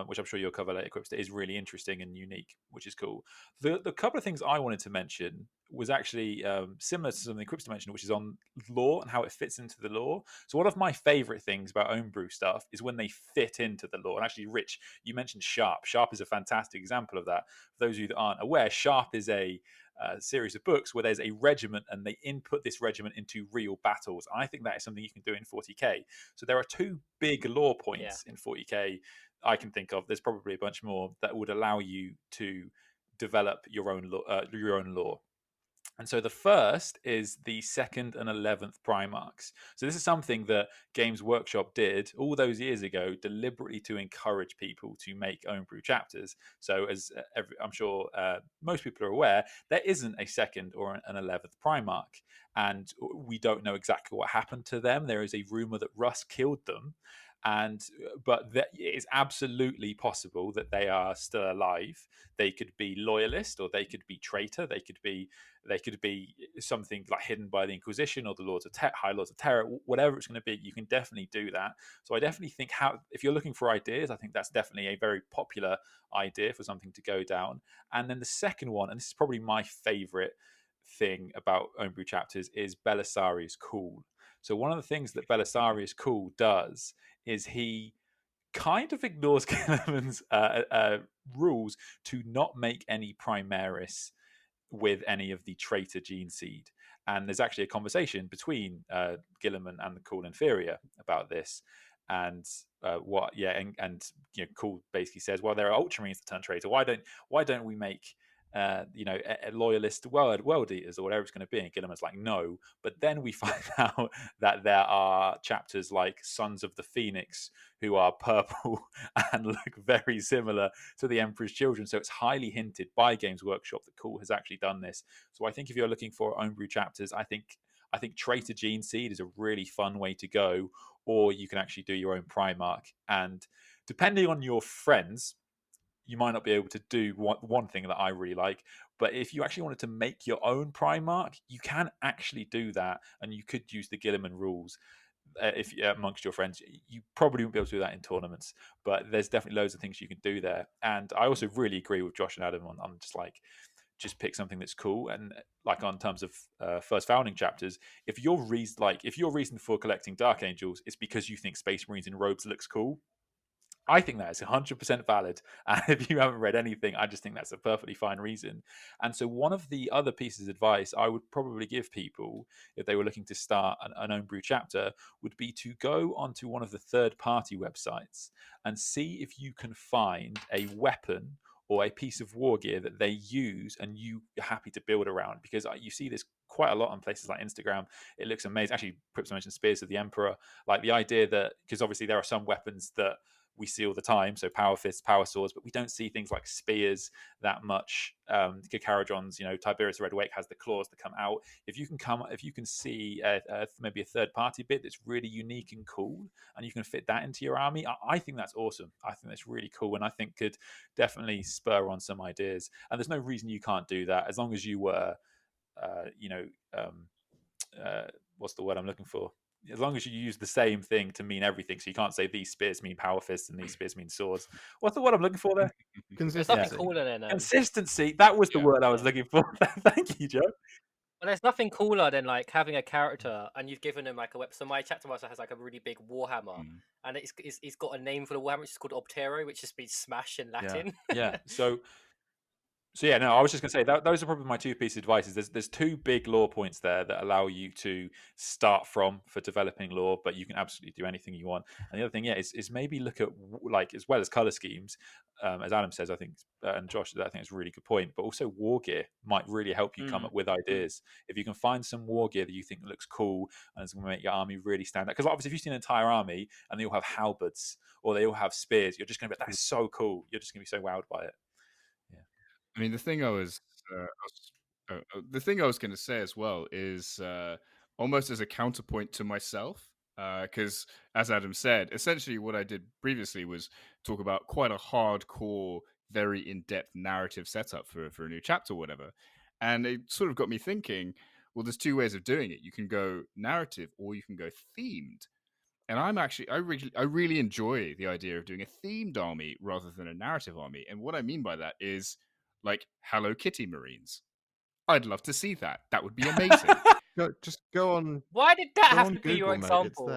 which I'm sure you'll cover later, Quipster, is really interesting and unique, which is cool. The couple of things I wanted to mention was actually similar to something Quipster mentioned, which is on lore and how it fits into the lore. So one of my favorite things about homebrew stuff is when they fit into the lore. And actually, Rich, you mentioned Sharp. Sharp is a fantastic example of that. For those of you that aren't aware, Sharp is a series of books where there's a regiment and they input this regiment into real battles. I think that is something you can do in 40k. So there are two big lore points in 40k I can think of. There's probably a bunch more that would allow you to develop your own lore. And so the first is the 2nd and 11th Primarks. So this is something that Games Workshop did all those years ago, deliberately to encourage people to make homebrew chapters. So as I'm sure most people are aware, there isn't a 2nd or an 11th Primark, and we don't know exactly what happened to them. There is a rumor that Russ killed them. But it is absolutely possible that they are still alive. They could be loyalist, or they could be traitor. They could be something like hidden by the Inquisition or the High Lords of Terror. Whatever it's going to be, you can definitely do that. So I definitely think if you're looking for ideas, I think that's definitely a very popular idea for something to go down. And then the second one, and this is probably my favorite thing about homebrew chapters, is Belisarius Cool. So one of the things that Belisarius Cool does is he kind of ignores Kellerman's rules to not make any Primaris with any of the traitor gene seed. And there's actually a conversation between Gilliman and the Cool Inferior about this. And Cool basically says, well, there are Ultramarines that turn traitor. Why don't we make a loyalist world eaters or whatever it's going to be? And Gilliman's like, no. But then we find out that there are chapters like Sons of the Phoenix who are purple and look very similar to the Emperor's Children. So it's highly hinted by Games Workshop that Cool has actually done this. So I think if you're looking for homebrew chapters, I think Traitor Gene Seed is a really fun way to go. Or you can actually do your own Primark. And depending on your friends, you might not be able to do one thing that I really like. But if you actually wanted to make your own Primark, you can actually do that. And you could use the Gilliman rules if amongst your friends. You probably won't be able to do that in tournaments. But there's definitely loads of things you can do there. And I also really agree with Josh and Adam on just pick something that's cool. And like on terms of first founding chapters, if your reason for collecting Dark Angels is because you think Space Marines in robes looks cool, I think that is 100% valid. And if you haven't read anything, I just think that's a perfectly fine reason. And so one of the other pieces of advice I would probably give people if they were looking to start an homebrew chapter would be to go onto one of the third-party websites and see if you can find a weapon or a piece of war gear that they use and you're happy to build around, because you see this quite a lot on places like Instagram. It looks amazing. Actually, Prips mentioned Spears of the Emperor. Like the idea that, because obviously there are some weapons that we see all the time, so power fists, power swords, but we don't see things like spears that much. Kikarajon's, Tiberius the Red Wake has the claws that come out. If you can see maybe a third party bit that's really unique and cool, and you can fit that into your army, I think that's awesome. I think that's really cool, and I think could definitely spur on some ideas. And there's no reason you can't do that as long as you were, what's the word I'm looking for? As long as you use the same thing to mean everything. So you can't say these spears mean power fists and these spears mean swords. What's the word I'm looking for there? There's nothing cooler than consistency. That was the word I was looking for. Thank you, Joe. Well, there's nothing cooler than like having a character and you've given him like a weapon. So my chapter master has like a really big Warhammer, and it's got a name for the Warhammer, which is called Obtero, which just means smash in Latin. Yeah. So yeah, no, I was just going to say that those are probably my two pieces of advice. There's two big lore points there that allow you to start from for developing lore, but you can absolutely do anything you want. And the other thing, is maybe look at, like, as well as color schemes, as Adam says, I think, and Josh, I think it's a really good point. But also war gear might really help you come up with ideas. If you can find some war gear that you think looks cool and it's going to make your army really stand out, because obviously if you see an entire army and they all have halberds or they all have spears, you're just going to be, that's so cool. You're just going to be so wowed by it. I mean, the thing I was going to say as well is almost as a counterpoint to myself, because as Adam said, essentially what I did previously was talk about quite a hardcore, very in-depth narrative setup for a new chapter or whatever, and it sort of got me thinking, well, there's two ways of doing it. You can go narrative or you can go themed. And I really enjoy the idea of doing a themed army rather than a narrative army. And what I mean by that is, like, Hello Kitty Marines. I'd love to see that. That would be amazing. Just go on. Why did that have to Google, be your example?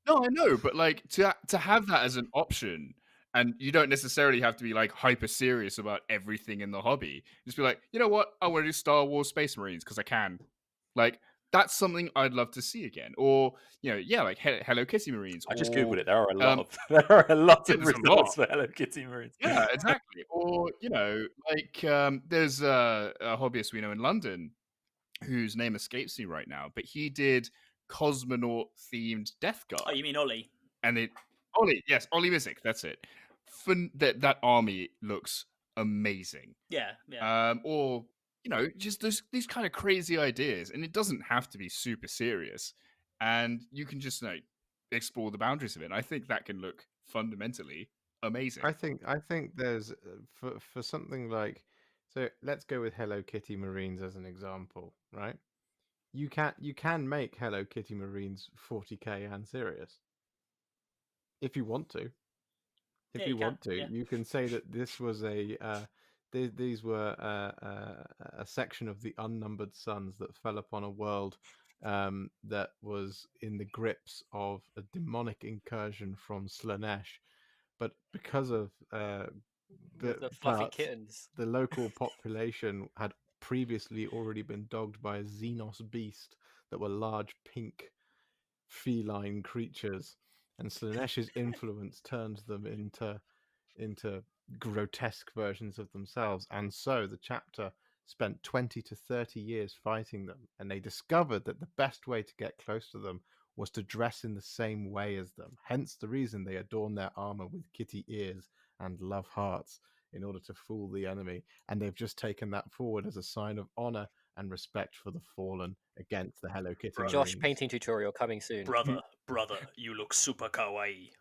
No, I know, but like to have that as an option, and you don't necessarily have to be like hyper serious about everything in the hobby. Just be like, you know what? I want to do Star Wars Space Marines because I can. Like, that's something I'd love to see again. Or, like Hello Kitty Marines. I just googled it. There are a lot of results for Hello Kitty Marines. Yeah, exactly. Or, there's a hobbyist we know in London whose name escapes me right now, but he did cosmonaut themed Death Guard. Oh, you mean Ollie? And Ollie Mizik, that's it. That army looks amazing. Yeah. Or just these kind of crazy ideas, and it doesn't have to be super serious, and you can just explore the boundaries of it. And I think that can look fundamentally amazing. I think there's for something like, so let's go with Hello Kitty Marines as an example, right? You can make Hello Kitty Marines 40k and serious if you want to. You can say that this was these were a section of the unnumbered suns that fell upon a world that was in the grips of a demonic incursion from Slanesh. But because of With the fluffy but kittens. the local population had previously already been dogged by a Xenos beast that were large pink feline creatures, and Slaaneish's influence turned them into grotesque versions of themselves. And so the chapter spent 20 to 30 years fighting them, and they discovered that the best way to get close to them was to dress in the same way as them. Hence the reason they adorn their armor with kitty ears and love hearts in order to fool the enemy. And they've just taken that forward as a sign of honor and respect for the fallen against the Hello Kitty Josh Marines. painting tutorial coming soon. Brother, you look super kawaii.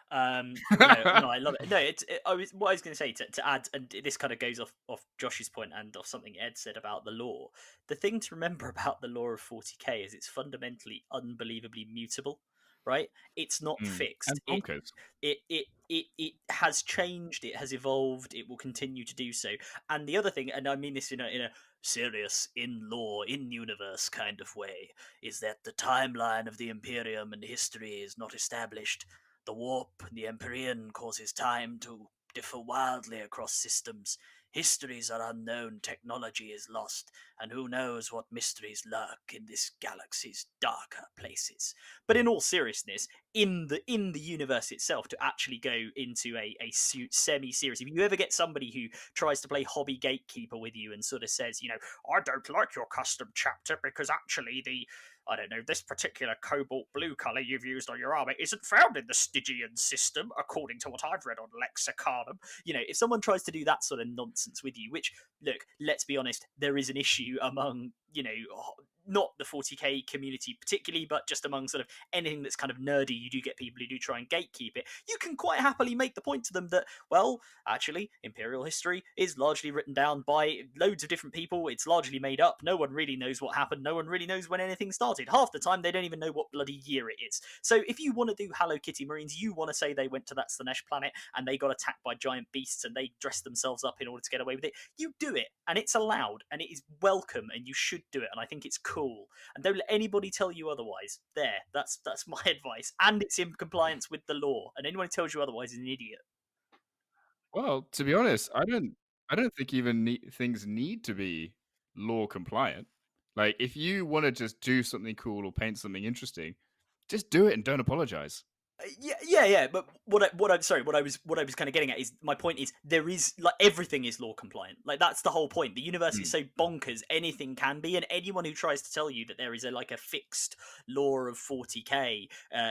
No, I love it. No, what I was going to say to add, and this kind of goes off Josh's point and off something Ed said about the lore. The thing to remember about the lore of 40k is it's fundamentally unbelievably mutable, right? It's not fixed. And bonkers. It has changed. It has evolved. It will continue to do so. And the other thing, and I mean this in a serious, in lore, in universe kind of way, is that the timeline of the Imperium and history is not established. The warp in the Empyrean causes time to differ wildly across systems. Histories are unknown, technology is lost, and who knows what mysteries lurk in this galaxy's darker places. But in all seriousness, in the universe itself, to actually go into a semi-serious, if you ever get somebody who tries to play hobby gatekeeper with you and sort of says, I don't like your custom chapter because actually this particular cobalt blue colour you've used on your armour isn't found in the Stygian system, according to what I've read on Lexicanum. If someone tries to do that sort of nonsense with you, which, look, let's be honest, there is an issue among, not the 40k community particularly, but just among sort of anything that's kind of nerdy, you do get people who do try and gatekeep it. You can quite happily make the point to them that, well, actually, Imperial history is largely written down by loads of different people. It's largely made up. No one really knows what happened. No one really knows when anything started. Half the time, they don't even know what bloody year it is. So if you want to do Hello Kitty Marines, you want to say they went to that Slaanesh planet and they got attacked by giant beasts and they dressed themselves up in order to get away with it, you do it. And it's allowed and it is welcome and you should do it. And I think it's cool. And don't let anybody tell you otherwise. That's my advice. And it's in compliance with the law. And anyone who tells you otherwise is an idiot. Well, to be honest, I don't think even things need to be law compliant. Like, if you want to just do something cool or paint something interesting, just do it and don't apologize. Yeah. But what I was kind of getting at is, my point is, there is, like, everything is law compliant. Like, that's the whole point. The universe is so bonkers, anything can be, and anyone who tries to tell you that there is a fixed law of 40k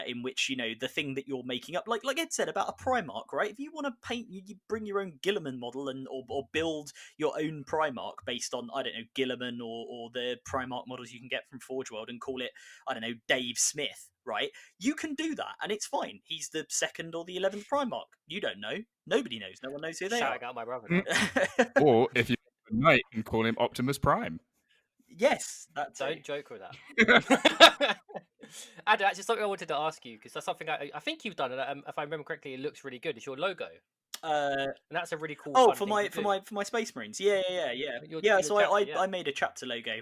in which the thing that you're making up, like Ed said about a Primark, right? If you want to paint, you bring your own Guilliman model or build your own Primark based on, I don't know, Guilliman or the Primark models you can get from Forge World and call it, I don't know, Dave Smith. Right, you can do that, and it's fine. He's the 2nd or the 11th Primark. You don't know. Nobody knows. No one knows who they Shouting are. out my brother. Or if you're a knight and call him Optimus Prime. Yes, don't joke with that. Adam, actually, something I wanted to ask you, because that's something I think you've done, and if I remember correctly, it looks really good. It's your logo. And that's a really cool. Oh, fun for my Space Marines. Yeah. Your So chapter, I made a chapter logo.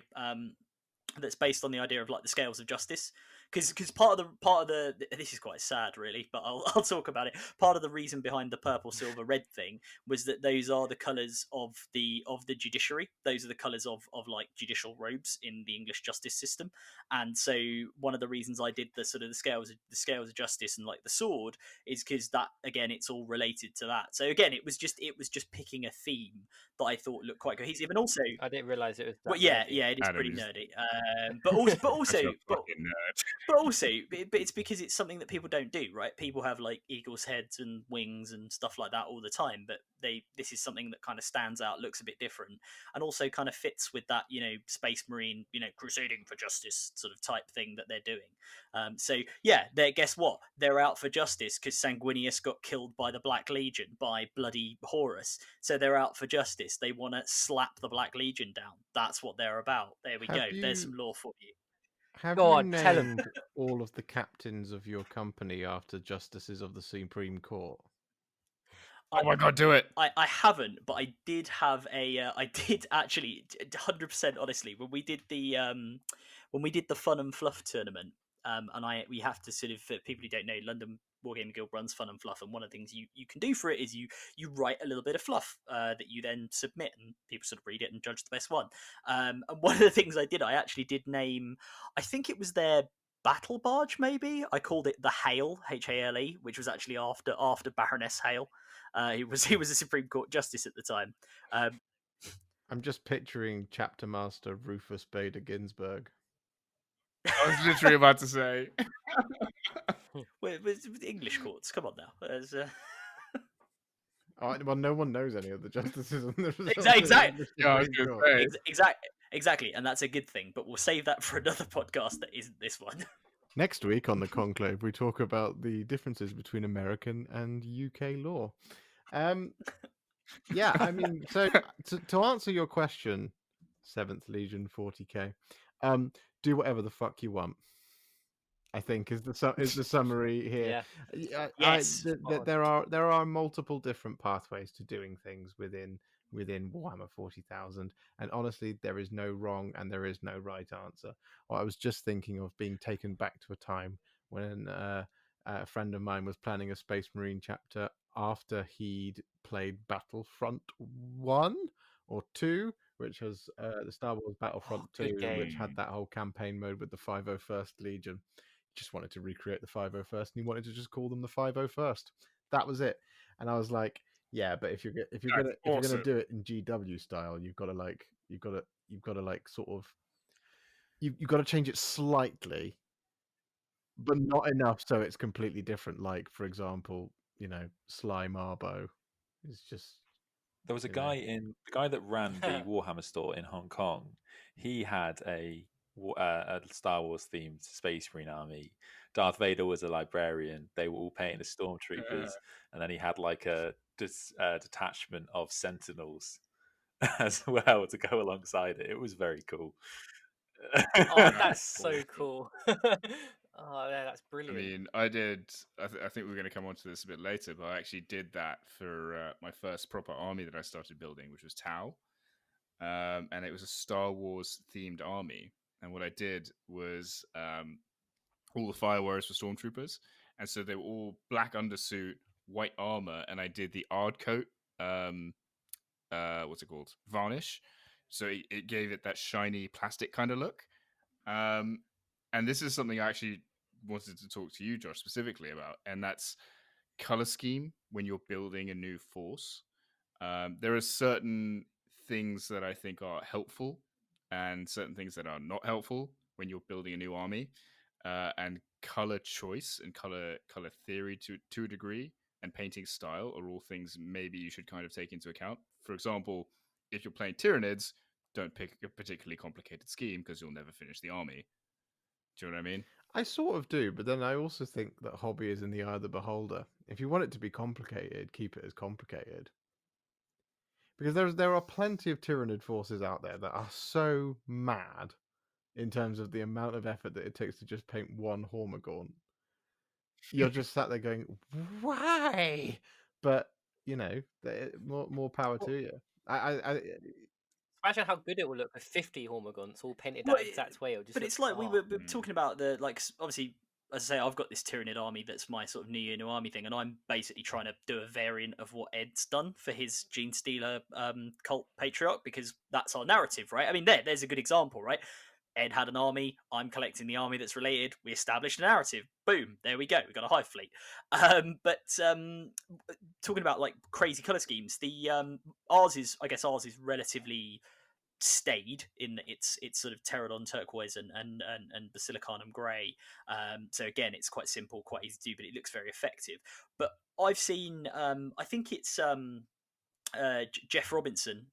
That's based on the idea of, like, the scales of justice. Because part of the this is quite sad, really, but I'll talk about it. Part of the reason behind the purple, silver, red thing was that those are the colours of the judiciary. Those are the colours of like judicial robes in the English justice system. And so one of the reasons I did the scales of justice and, like, the sword is because that, again, it's all related to that. So again, it was just picking a theme that I thought looked quite cohesive, and also I didn't realise it was. But yeah, it is pretty nerdy. But also, it's because it's something that people don't do, right? People have, like, eagles' heads and wings and stuff like that all the time, but this is something that kind of stands out, looks a bit different, and also kind of fits with that, Space Marine, crusading for justice sort of type thing that they're doing. So yeah, guess what? They're out for justice because Sanguinius got killed by the Black Legion, by bloody Horus. So they're out for justice. They want to slap the Black Legion down. That's what they're about. There we go. There's some lore for you. Have Go you on, tell 'em. named all of the captains of your company after justices of the Supreme Court? Oh my god, do it! I haven't, but I did have I did actually, 100% honestly, when we did the Fun and Fluff tournament, and we have to sort of, for people who don't know, London Wargaming Guild runs Fun and Fluff, and one of the things you can do for it is you write a little bit of fluff that you then submit, and people sort of read it and judge the best one. And one of the things I actually did name, I think it was their battle barge, maybe I called it the Hale, Hale, which was actually after Baroness Hale. He was a Supreme Court justice at the time. I'm just picturing Chapter Master Rufus Bader Ginsburg. I was literally about to say. With English courts, come on now. Well, no one knows any of the justices on the Exactly. Yeah, I was gonna say. Exactly, and that's a good thing. But we'll save that for another podcast that isn't this one. Next week on the Conclave, we talk about the differences between American and UK law. Yeah, I mean, so to answer your question, 7th Legion 40k, do whatever the fuck you want, I think is the summary here. Yeah. Yes. There are multiple different pathways to doing things within Warhammer 40,000, and honestly, there is no wrong and there is no right answer. I was just thinking of being taken back to a time when a friend of mine was planning a Space Marine chapter after he'd played Battlefront 1 or 2, which was the Star Wars Battlefront 2, which had that whole campaign mode with the 501st Legion. He just wanted to recreate the 501st, and he wanted to just call them the 501st. That was it. And I was like, yeah, but if you're gonna do it in GW style, you've got to change it slightly, but not enough so it's completely different. Like, for example, Sly Marbo is just. There was a guy the guy that ran the Warhammer store in Hong Kong. He had a Star Wars themed Space Marine army. Darth Vader was a librarian. They were all painted as stormtroopers, and then he had like a detachment of Sentinels as well to go alongside it. It was very cool. Oh, that's so cool. Oh, yeah, that's brilliant. I mean, I did. I think we're going to come on to this a bit later, but I actually did that for my first proper army that I started building, which was Tau, and it was a Star Wars themed army. And what I did was all the fire warriors were stormtroopers, and so they were all black undersuit, white armor, and I did the Ard coat. What's it called? Varnish. So it gave it that shiny plastic kind of look. And this is something I actually wanted to talk to you, Josh, specifically about, and that's color scheme when you're building a new force. There are certain things that I think are helpful and certain things that are not helpful when you're building a new army. And color choice and color theory to a degree and painting style are all things maybe you should kind of take into account. For example, if you're playing Tyranids, don't pick a particularly complicated scheme because you'll never finish the army. Do you know what I mean? I sort of do, but then I also think that hobby is in the eye of the beholder. If you want it to be complicated, keep it as complicated. Because there are plenty of Tyranid forces out there that are so mad in terms of the amount of effort that it takes to just paint one Hormagaunt. You're just sat there going, why? But, more power to you. Imagine how good it will look with 50 Hormagaunts all painted that exact way. But it's like we were talking about obviously, as I say, I've got this Tyranid army that's my sort of New Year, New Army thing, and I'm basically trying to do a variant of what Ed's done for his Gene Stealer cult patriarch, because that's our narrative, right? I mean, there's a good example, right? Ed had an army, I'm collecting the army that's related, we established a narrative. Boom, there we go, we got a hive fleet. But talking about like crazy colour schemes, ours is relatively stayed in its sort of Pterodon turquoise and Basilicanum grey. So again, it's quite simple, quite easy to do, but it looks very effective. But I've seen, I think it's Jeff Robinson.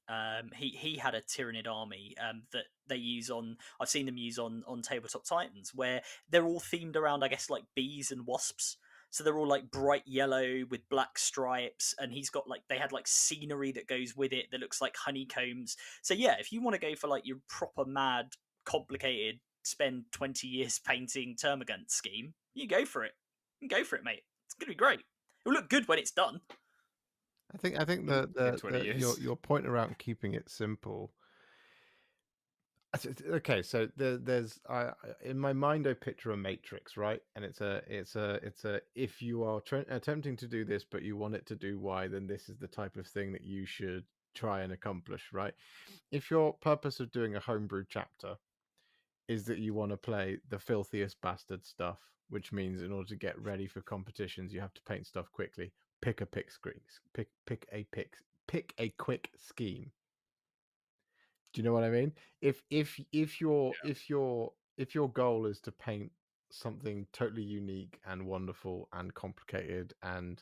He had a Tyranid army that they use on. I've seen them use on Tabletop Titans, where they're all themed around, I guess, like bees and wasps. So they're all like bright yellow with black stripes, and he's got they had like scenery that goes with it that looks like honeycombs. So yeah, if you want to go for like your proper mad, complicated, spend 20 years painting Termagant scheme, you go for it. You can go for it, mate. It's gonna be great. It'll look good when it's done. I think your point around keeping it simple. Okay, so there's in my mind I picture a matrix, right? And it's a if you are attempting to do this but you want it to do Y, then this is the type of thing that you should try and accomplish, right? If your purpose of doing a homebrew chapter is that you want to play the filthiest bastard stuff, which means in order to get ready for competitions you have to paint stuff quickly, pick a quick scheme. Do you know what I mean? If your goal is to paint something totally unique and wonderful and complicated and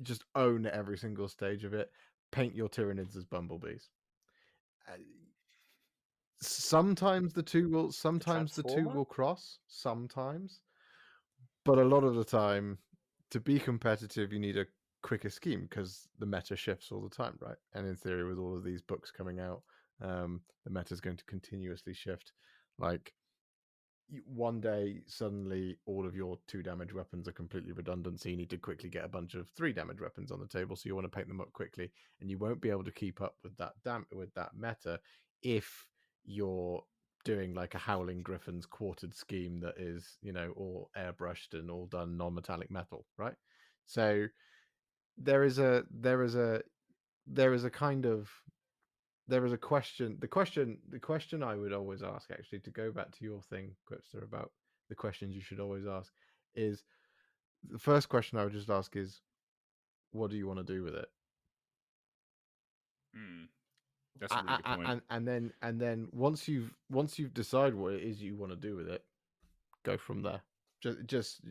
just own every single stage of it, paint your Tyranids as bumblebees. Sometimes the two will cross, sometimes, but a lot of the time, to be competitive, you need a quicker scheme because the meta shifts all the time, right? And in theory, with all of these books coming out, the meta is going to continuously shift. Like one day, suddenly all of your 2 damage weapons are completely redundant, so you need to quickly get a bunch of 3 damage weapons on the table. So you want to paint them up quickly, and you won't be able to keep up with that meta if you're doing like a Howling Griffin's quartered scheme that is, all airbrushed and all done non-metallic metal, right? So there is a question. The question I would always ask, actually, to go back to your thing, Quipster, about the questions you should always ask, is the first question I would just ask is, what do you want to do with it? That's a really good point. And then once you've decided what it is you want to do with it, go from there. Just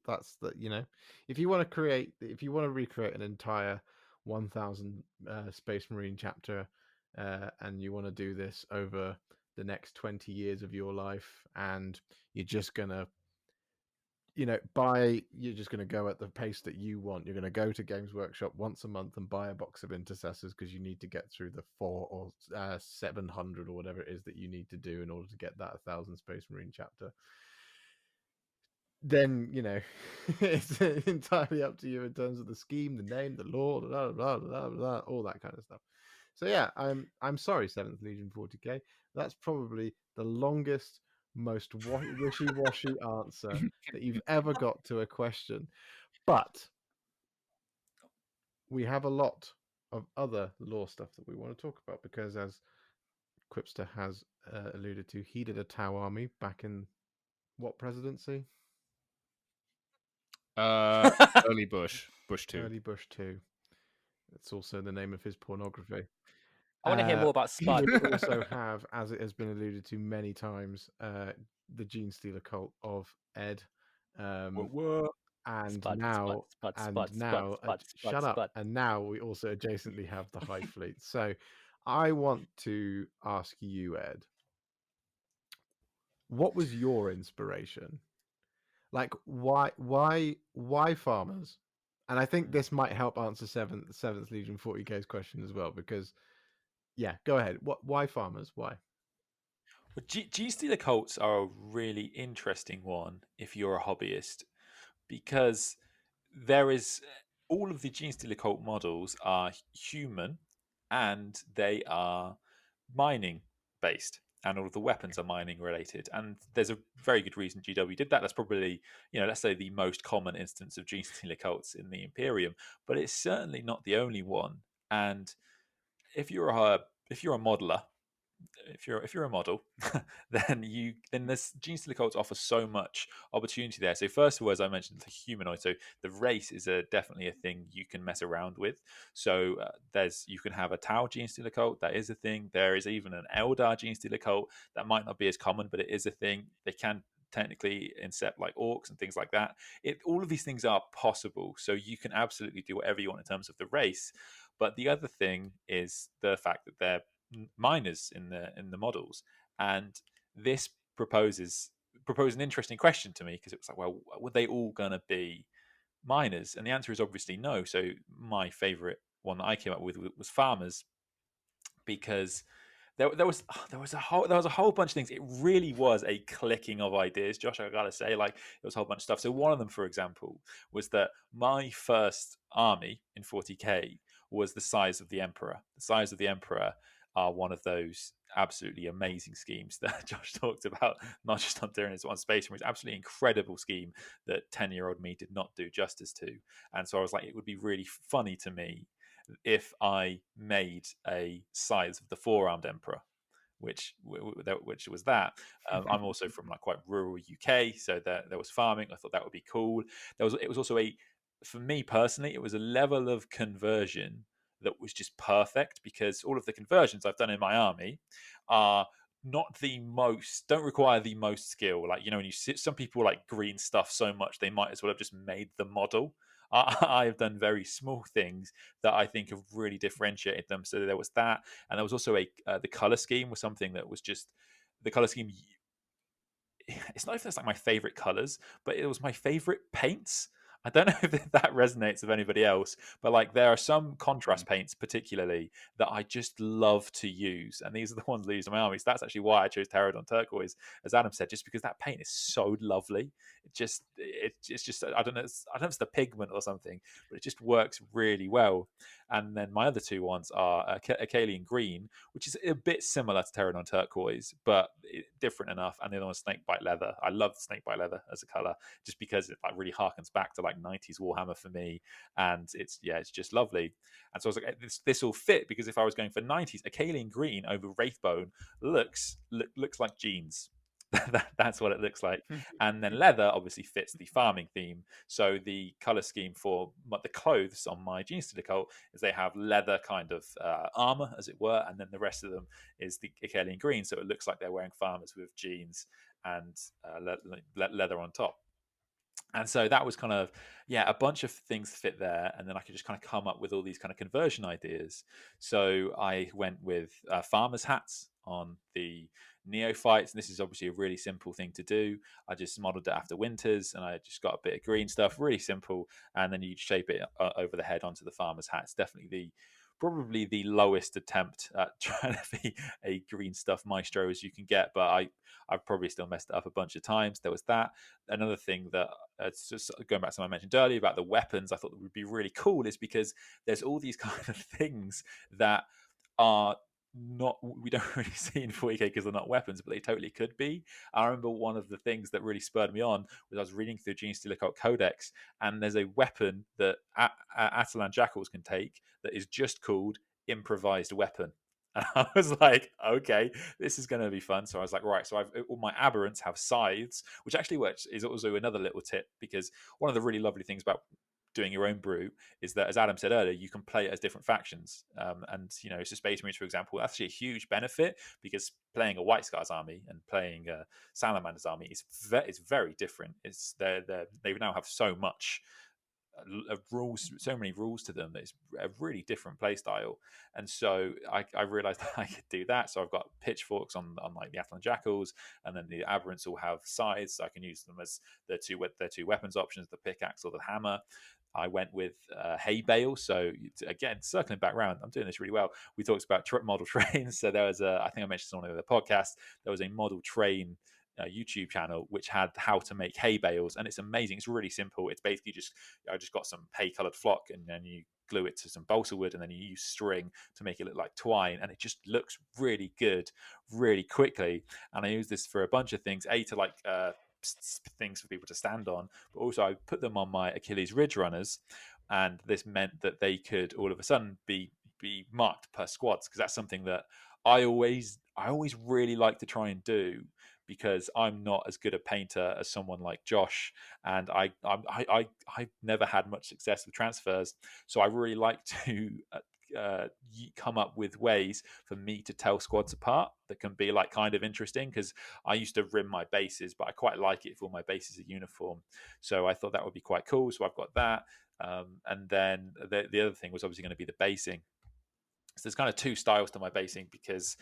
that's the if you want to recreate an entire 1,000 Space Marine chapter, and you want to do this over the next 20 years of your life, and you're just gonna you're just going to go at the pace that you want. You're going to go to Games Workshop once a month and buy a box of intercessors because you need to get through the 400 or 700 or whatever it is that you need to do in order to get that 1,000 Space Marine chapter. Then it's entirely up to you in terms of the scheme, the name, the lore, blah, blah, blah, blah, all that kind of stuff. So yeah, I'm sorry, 7th Legion 40k. That's probably the longest, most wishy-washy answer that you've ever got to a question. But we have a lot of other lore stuff that we want to talk about, because as Quipster has alluded to, he did a Tau army back in what presidency? Early Bush 2. Early Bush 2. It's also the name of his pornography. I want to hear more about Spud. We also have, as it has been alluded to many times, the Gene Stealer cult of Ed. And now, shut up. And now we also adjacently have the High Fleet. So I want to ask you, Ed, what was your inspiration? Like, why farmers? And I think this might help answer 7th Legion 40k's question as well, because, yeah, go ahead. Why farmers? Why? Well, Gene Stealer cults are a really interesting one if you're a hobbyist, because there is all of the Gene Stealer cult models are human and they are mining based, and all of the weapons are mining related. And there's a very good reason GW did that. That's probably, let's say the most common instance of Gene Stealer cults in the Imperium, but it's certainly not the only one. And if you're a modeler, if you're a model, then this Gene Stealer cults offer so much opportunity there. So first of all, as I mentioned, the humanoid. So the race is definitely a thing you can mess around with. So you can have a Tau Gene Stealer cult. That is a thing. There is even an Eldar Gene Stealer cult that might not be as common, but it is a thing. They can technically incept like orcs and things like that. All of these things are possible. So you can absolutely do whatever you want in terms of the race. But the other thing is the fact that they're miners in the models, and this proposed an interesting question to me, because it was like, well, were they all gonna be miners? And the answer is obviously no. So my favorite one that I came up with was farmers, because there was a whole bunch of things. It really was a clicking of ideas, Josh, I gotta say. Like, it was a whole bunch of stuff. So one of them, for example, was that my first army in 40k was the size of the Emperor. The size of the Emperor are one of those absolutely amazing schemes that Josh talked about, not just on Tyranids, but on Space Marines. Absolutely incredible scheme that 10-year-old me did not do justice to. And so I was like, it would be really funny to me if I made a Scythes of the Four-Armed Emperor, which was that. I'm also from like quite rural UK, so there was farming. I thought that would be cool. It was also for me personally, it was a level of conversion that was just perfect, because all of the conversions I've done in my army are not don't require the most skill. Like, when you see some people like green stuff so much they might as well have just made the model. I have done very small things that I think have really differentiated them. So there was that, and there was also the color scheme was something that was just the color scheme. It's not if it's like my favorite colors, but it was my favorite paints. I don't know if that resonates with anybody else, but like there are some contrast paints particularly that I just love to use, and these are the ones I use in my armies. That's actually why I chose Pterodon Turquoise, as Adam said, just because that paint is so lovely. It's just I don't know if it's the pigment or something, but it just works really well. And then my other two ones are Acalian Green, which is a bit similar to Pterodon Turquoise, but different enough. And the other one is Snakebite Leather. I love Snakebite Leather as a color, just because it like really harkens back to like 90s Warhammer for me, and it's just lovely. And so I was like, this will fit, because if I was going for 90s, Acalian Green over Wraithbone looks like jeans. That's what it looks like. And then leather obviously fits the farming theme. So the color scheme for the clothes on my Gene Stealer cult is they have leather kind of armor, as it were, and then the rest of them is the Acalian Green. So it looks like they're wearing farmers with jeans and leather on top. And so that was kind of, a bunch of things fit there. And then I could just kind of come up with all these kind of conversion ideas. So I went with farmers' hats on the neophytes. And this is obviously a really simple thing to do. I just modeled it after winters, and I just got a bit of green stuff, really simple. And then you shape it over the head onto the farmer's hat. It's definitely probably the lowest attempt at trying to be a green stuff maestro as you can get, but I've probably still messed it up a bunch of times. There was that. Another thing that it's just going back to what I mentioned earlier about the weapons, I thought that would be really cool, is because there's all these kind of things that are we don't really see in 40k because they're not weapons, but they totally could be. I remember one of the things that really spurred me on was I was reading through Gene Stealer Cult Codex, and there's a weapon that Atalan Jackals can take that is just called Improvised Weapon. And I was like, okay, this is going to be fun. So I was like, right. So all my aberrants have scythes, which actually works. Is also another little tip, because one of the really lovely things about doing your own brew is that, as Adam said earlier, you can play it as different factions. And so Space Marines, for example, that's actually a huge benefit, because playing a White Scars army and playing a Salamander's army is very different. They now have so much rules, so many rules to them, that it's a really different play style. And so I realized that I could do that. So I've got pitchforks on like the Atalan Jackals, and then the aberrants all have scythes, so I can use them as their two weapons options, the pickaxe or the hammer. I went with hay bale. So again, circling back around, I'm doing this really well. We talked about model trains. So there was I think I mentioned on the podcast, there was a model train YouTube channel which had how to make hay bales, and it's amazing. It's really simple. It's basically I just got some hay colored flock, and then you glue it to some balsa wood, and then you use string to make it look like twine, and it just looks really good really quickly. And I use this for a bunch of things, to like things for people to stand on, but also I put them on my Achilles Ridge runners, and this meant that they could all of a sudden be marked per squads, because that's something that I always really like to try and do, because I'm not as good a painter as someone like Josh, and I've never had much success with transfers. So I really like to come up with ways for me to tell squads apart that can be like kind of interesting, because I used to rim my bases, but I quite like it if all my bases are uniform. So I thought that would be quite cool. So I've got that. And then the other thing was obviously going to be the basing. So there's kind of two styles to my basing, because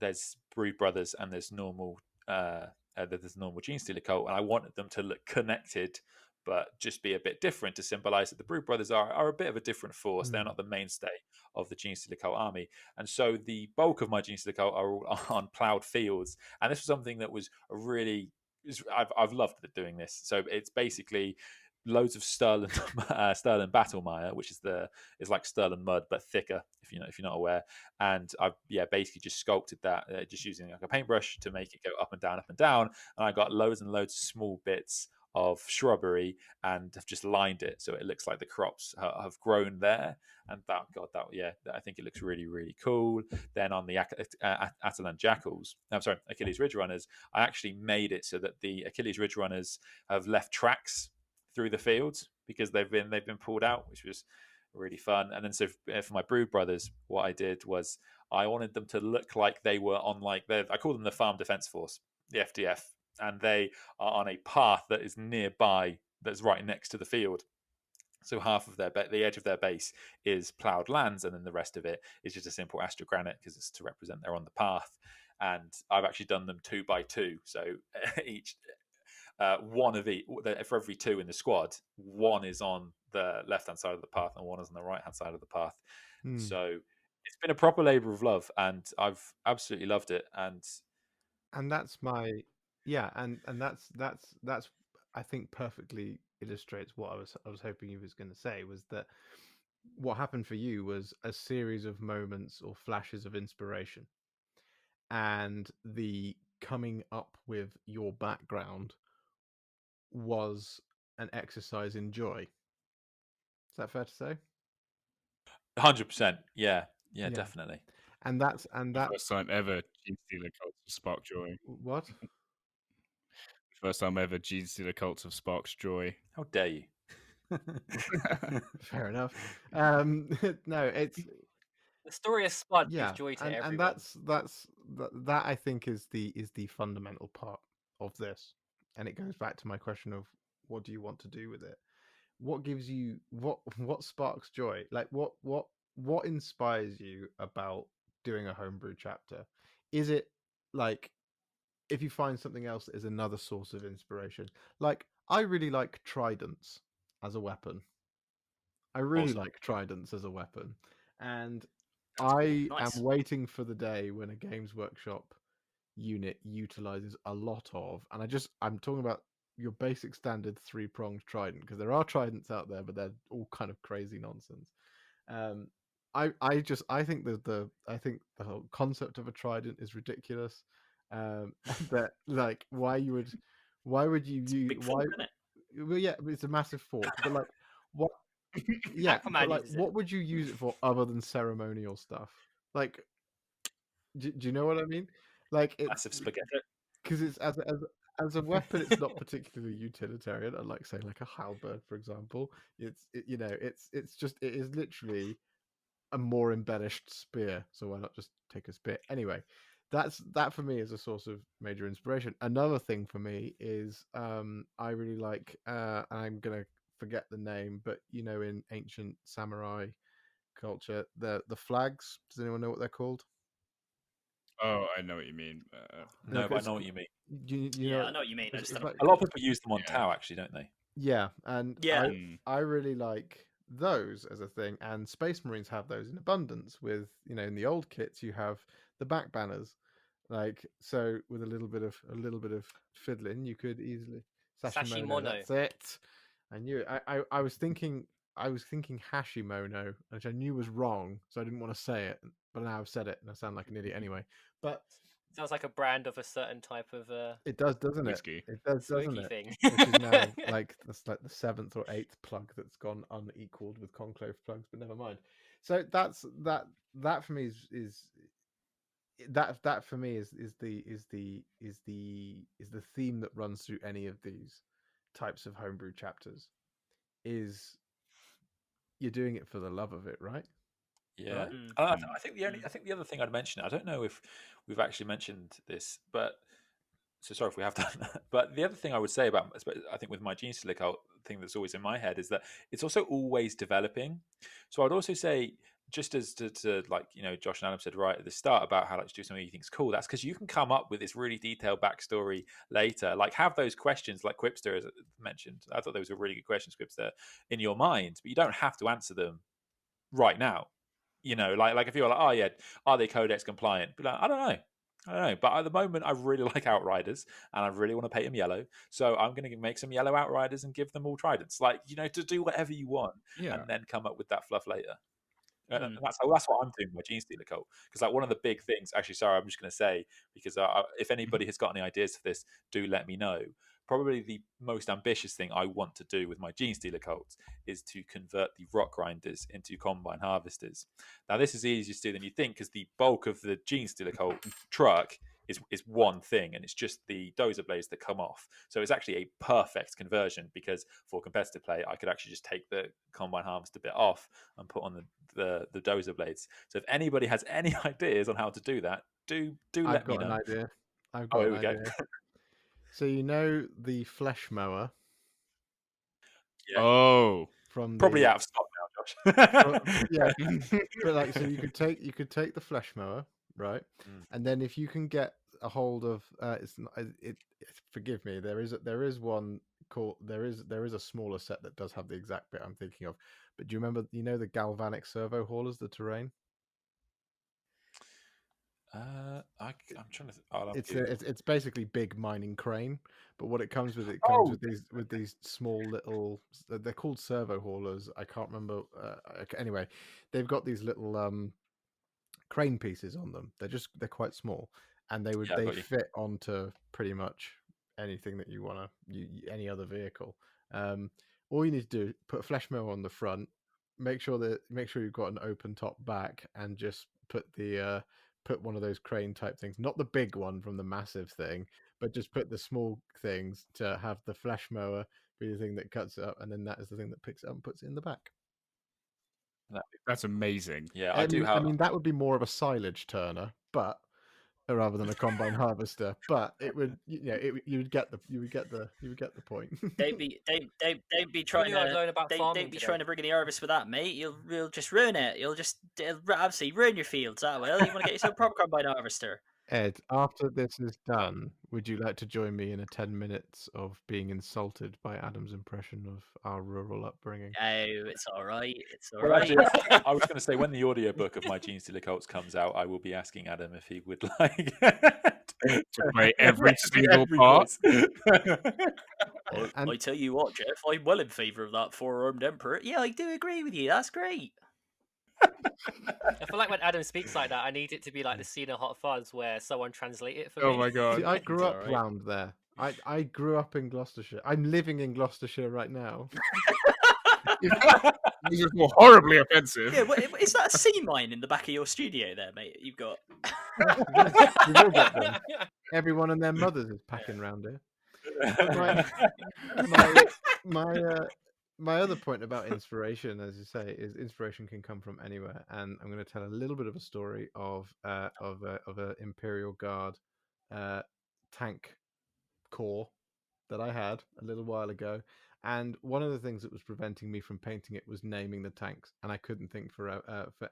there's Brood Brothers and there's normal Gene Stealer cult, and I wanted them to look connected but just be a bit different, to symbolize that the Brood Brothers are a bit of a different force. They're not the mainstay of the Gene Stealer cult army. And so the bulk of my Gene Stealer cult are all on plowed fields, and this was something that was I've loved doing this. So it's basically loads of sterling sterling battlemire, which is like sterling mud but thicker, if you're not aware. And I've basically just sculpted that just using like a paintbrush to make it go up and down, up and down. And I got loads and loads of small bits of shrubbery and have just lined it so it looks like the crops have grown there. And I think it looks really, really cool. Then on the Atalan Jackals, Achilles Ridge Runners, I actually made it so that the Achilles Ridge Runners have left tracks through the fields because they've been pulled out, which was really fun. And then so for my Brood Brothers, what I did was I wanted them to look like they were on I call them the Farm Defence Force, the FDF, and they are on a path that is nearby, that's right next to the field. So half of the edge of their base is ploughed lands, and then the rest of it is just a simple astrogranite because it's to represent they're on the path. And I've actually done them 2 by 2, so each one of each for every 2 in the squad, one is on the left hand side of the path and one is on the right hand side of the path. So it's been a proper labour of love, and I've absolutely loved it. And that's my and that's I think perfectly illustrates what I was hoping you was going to say, was that what happened for you was a series of moments or flashes of inspiration, and the coming up with your background was an exercise in joy. Is that fair to say? 100%, yeah, definitely. And that's First time ever Gene Stealer Cults of Spark Joy. What? First time ever Gene Stealer Cults of Sparks Joy. How dare you? Fair enough. No, it's the story of Spud gives joy to everyone. And that I think is the fundamental part of this, and it goes back to my question of what do you want to do with it? What gives you what sparks joy? Like what inspires you about doing a homebrew chapter? Is it like if you find something else that is another source of inspiration? Like I really like tridents as a weapon. I really like tridents as a weapon, and I am waiting for the day when a Games Workshop unit utilizes a lot of, and I'm talking about your basic standard 3-pronged trident, because there are tridents out there, but they're all kind of crazy nonsense. I think the whole concept of a trident is ridiculous. That like why would you use why? Well, yeah, it's a massive fork, but like what? Yeah, but like what would you use it for other than ceremonial stuff? Like, do you know what I mean? Like it's massive spaghetti. Because it's as a weapon, it's not particularly utilitarian. Unlike say like a halberd, for example, it is literally a more embellished spear. So why not just take a spear? Anyway, that for me is a source of major inspiration. Another thing for me is I really like I'm gonna forget the name, but in ancient samurai culture, the flags. Does anyone know what they're called? Oh, I know what you mean. No, but I know what you mean. I know what you mean. A lot of people use them on Tau, actually, don't they? Yeah, and I really like those as a thing, and Space Marines have those in abundance. With in the old kits, you have the back banners, like so. With a little bit of fiddling, you could easily Sashimono. That's it. I knew it. I was thinking Hashimono, which I knew was wrong, so I didn't want to say it. But now I've said it, and I sound like an idiot anyway. But sounds like a brand of a certain type of it does, doesn't whiskey. It does, doesn't it? Thing. Which is now that's like the 7th or 8th plug that's gone unequaled with Conclave plugs, but never mind. So that for me is that for me is the theme that runs through any of these types of homebrew chapters. Is you're doing it for the love of it, right? Yeah, right? I think the other thing I'd mention, I don't know if we've actually mentioned this, but so sorry if we have done that. But the other thing I would say about, I think with my Gene Stealer Cult thing that's always in my head is that it's also always developing. So I'd also say, just as to like Josh and Adam said right at the start about how to do something you think is cool, that's because you can come up with this really detailed backstory later. Like have those questions, like Quipster as mentioned. I thought those were really good questions, Quipster, in your mind, but you don't have to answer them right now. Like if you're like, oh yeah, are they Codex compliant? But like, I don't know. I don't know, but at the moment, I really like Outriders, and I really want to paint them yellow. So I'm going to make some yellow Outriders and give them all tridents, like to do whatever you want, and then come up with that fluff later. And that's what I'm doing with my Gene Stealer cult. Because like one of the big things, actually, sorry, I'm just going to say, because if anybody has got any ideas for this, do let me know. Probably the most ambitious thing I want to do with my Gene Stealer cults is to convert the rock grinders into combine harvesters. Now, this is easier to do than you think, because the bulk of the Gene Stealer cult truck is one thing, and it's just the dozer blades that come off. So it's actually a perfect conversion, because for competitive play, I could actually just take the combine harvester bit off and put on the dozer blades. So if anybody has any ideas on how to do that, do let me know. I've got an idea. Here we go. So the flesh mower. Yeah. Oh, from probably out of stock now, Josh. Yeah, but like, so you could take the flesh mower, right? And then if you can get a hold of forgive me, there is one called there is a smaller set that does have the exact bit I'm thinking of. But do you remember the galvanic servo haulers, the terrain? I'm trying to. It's basically big mining crane, but what it comes with with these small little. They're called servo haulers. I can't remember. Anyway, they've got these little crane pieces on them. They're quite small, and they fit onto pretty much anything that you want to any other vehicle. All you need to do, put a flesh mower on the front, make sure you've got an open top back, and just put one of those crane type things, not the big one from the massive thing, but just put the small things to have the flesh mower be the thing that cuts it up, and then that is the thing that picks it up and puts it in the back. That's amazing. Yeah, I mean, that would be more of a silage turner, but rather than a combine harvester, but it would, you would get the point. Don't be trying to bring any harvest with that, mate. You'll just ruin it. You'll just absolutely ruin your fields. That will. You want to get yourself a proper combine harvester. Ed, after this is done, would you like to join me in a 10 minutes of being insulted by Adam's impression of our rural upbringing? Oh, it's all right. It's all Well, right. actually, I was going to say, when the audiobook of my Gene Stealer cults comes out, I will be asking Adam if he would like to play every single part. I tell you what, Jeff, I'm well in favour of that four-armed emperor. Yeah, I do agree with you. That's great. I feel like when Adam speaks like that, I need it to be like the scene of Hot Fuzz where someone translate it for me. Oh my god! See, I grew up round there. I grew up in Gloucestershire. I'm living in Gloucestershire right now. This is horribly offensive. Yeah, is that a sea mine in the back of your studio there, mate? You've got. You will get them. Everyone and their mothers is packing round here. My other point about inspiration, as you say, is inspiration can come from anywhere, and I'm going to tell a little bit of a story of a Imperial Guard tank corps that I had a little while ago. And one of the things that was preventing me from painting it was naming the tanks, and I couldn't think for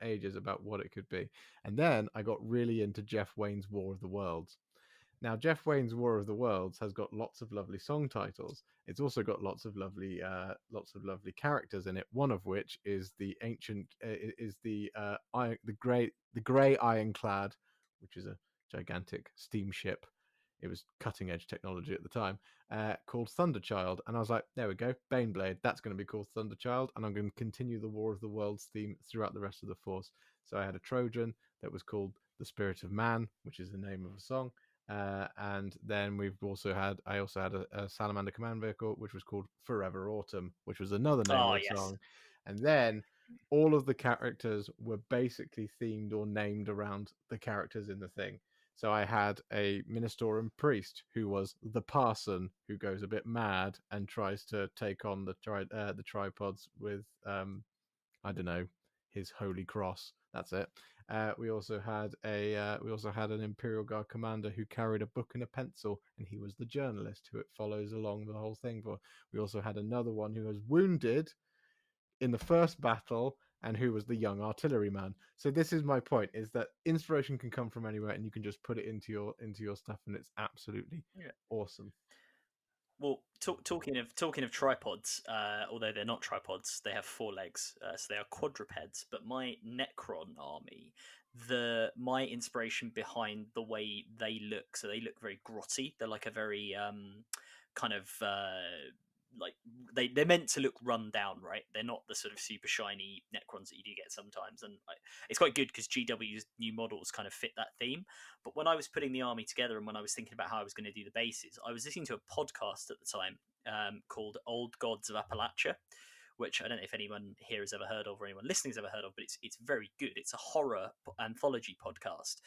ages about what it could be. And then I got really into Jeff Wayne's War of the Worlds. Now, Jeff Wayne's War of the Worlds has got lots of lovely song titles. It's also got lots of lovely characters in it. One of which is the grey ironclad, which is a gigantic steamship. It was cutting edge technology at the time, called Thunderchild. And I was like, there we go, Baneblade. That's going to be called Thunderchild, and I'm going to continue the War of the Worlds theme throughout the rest of the force. So I had a Trojan that was called the Spirit of Man, which is the name of a song. And then I also had a Salamander command vehicle, which was called Forever Autumn, which was another name of a song. And then all of the characters were basically themed or named around the characters in the thing. So I had a Ministorum priest who was the parson, who goes a bit mad and tries to take on the tripods with I don't know, his holy cross. That's it. We also had an Imperial Guard commander who carried a book and a pencil, and he was the journalist who it follows along the whole thing for. We also had another one who was wounded in the first battle and who was the young artilleryman. So this is my point: is that inspiration can come from anywhere, and you can just put it into your stuff, and it's absolutely awesome. Well, talking of tripods, although they're not tripods, they have 4 legs, so they are quadrupeds. But my Necron army, my inspiration behind the way they look, so they look very grotty. They're like a very kind of like they're meant to look run down, right? They're not the sort of super shiny Necrons that you do get sometimes, and it's quite good because GW's new models kind of fit that theme. But when I was putting the army together and when I was thinking about how I was going to do the bases, I was listening to a podcast at the time called Old Gods of Appalachia, which I don't know if anyone here has ever heard of or anyone listening has ever heard of, but it's very good. It's a horror anthology podcast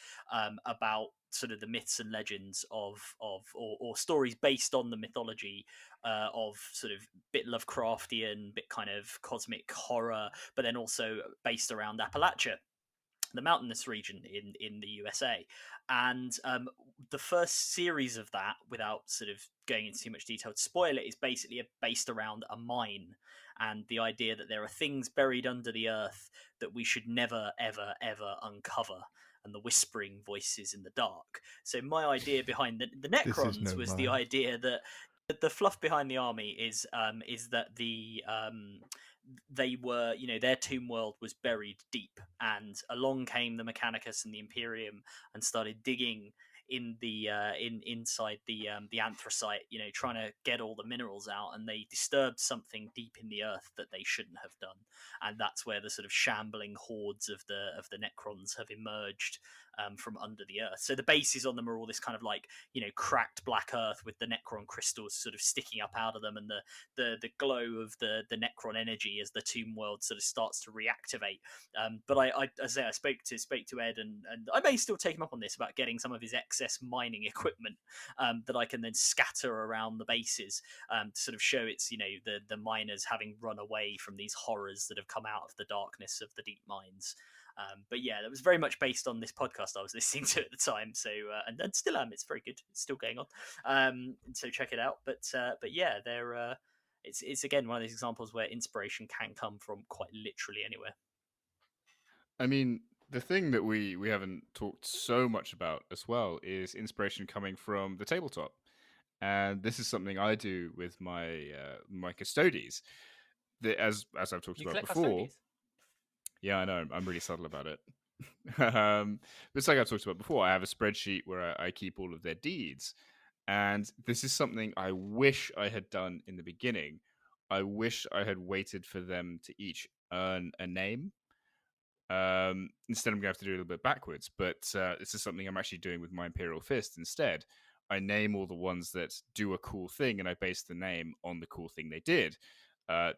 about sort of the myths and legends of or stories based on the mythology of sort of bit Lovecraftian, bit kind of cosmic horror, but then also based around Appalachia, the mountainous region in the USA. And the first series of that, without sort of going into too much detail to spoil it, is basically based around a mine and the idea that there are things buried under the earth that we should never, ever, ever uncover, and the whispering voices in the dark. So my idea behind the Necrons was the idea that the fluff behind the army is that they were, their tomb world was buried deep, and along came the Mechanicus and the Imperium and started digging in the inside the anthracite, trying to get all the minerals out, and they disturbed something deep in the earth that they shouldn't have done, and that's where the sort of shambling hordes of the Necrons have emerged from under the earth. So the bases on them are all this kind of like cracked black earth with the Necron crystals sort of sticking up out of them, and the glow of the Necron energy as the tomb world sort of starts to reactivate. But I spoke to Ed, and I may still take him up on this about getting some of his excess mining equipment that I can then scatter around the bases to sort of show it's the miners having run away from these horrors that have come out of the darkness of the deep mines. But yeah, that was very much based on this podcast I was listening to at the time. So and still am. It's very good. It's still going on. So check it out. But yeah, they're it's again one of these examples where inspiration can come from quite literally anywhere. I mean, the thing that we haven't talked so much about as well is inspiration coming from the tabletop, and this is something I do with my my custodies. As I've talked about before. Custodies? Yeah, I know. I'm really subtle about it. It's like I've talked about before. I have a spreadsheet where I keep all of their deeds. And this is something I wish I had done in the beginning. I wish I had waited for them to each earn a name. Instead, I'm going to have to do a little bit backwards. But this is something I'm actually doing with my Imperial Fist instead. I name all the ones that do a cool thing, and I base the name on the cool thing they did.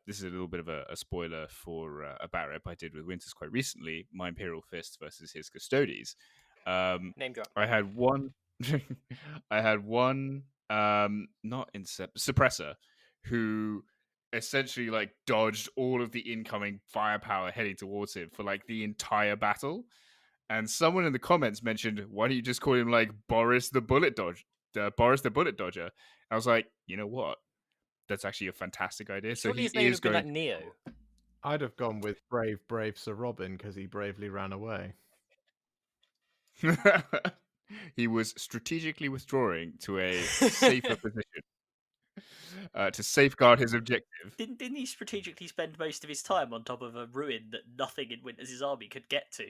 This is a little bit of a spoiler for a bat rep I did with Winters quite recently. My Imperial Fist versus his Custodies. Name drop. I had one. I had one. Not suppressor, who essentially like dodged all of the incoming firepower heading towards him for like the entire battle. And someone in the comments mentioned, "Why don't you just call him like Boris the Bullet Dodge? Boris the Bullet Dodger?" I was like, you know what? That's actually a fantastic idea. Surely so his name would be like Neo. I'd have gone with brave Sir Robin because he bravely ran away. He was strategically withdrawing to a safer position to safeguard his objective. Didn't he strategically spend most of his time on top of a ruin that nothing in Winters' army could get to?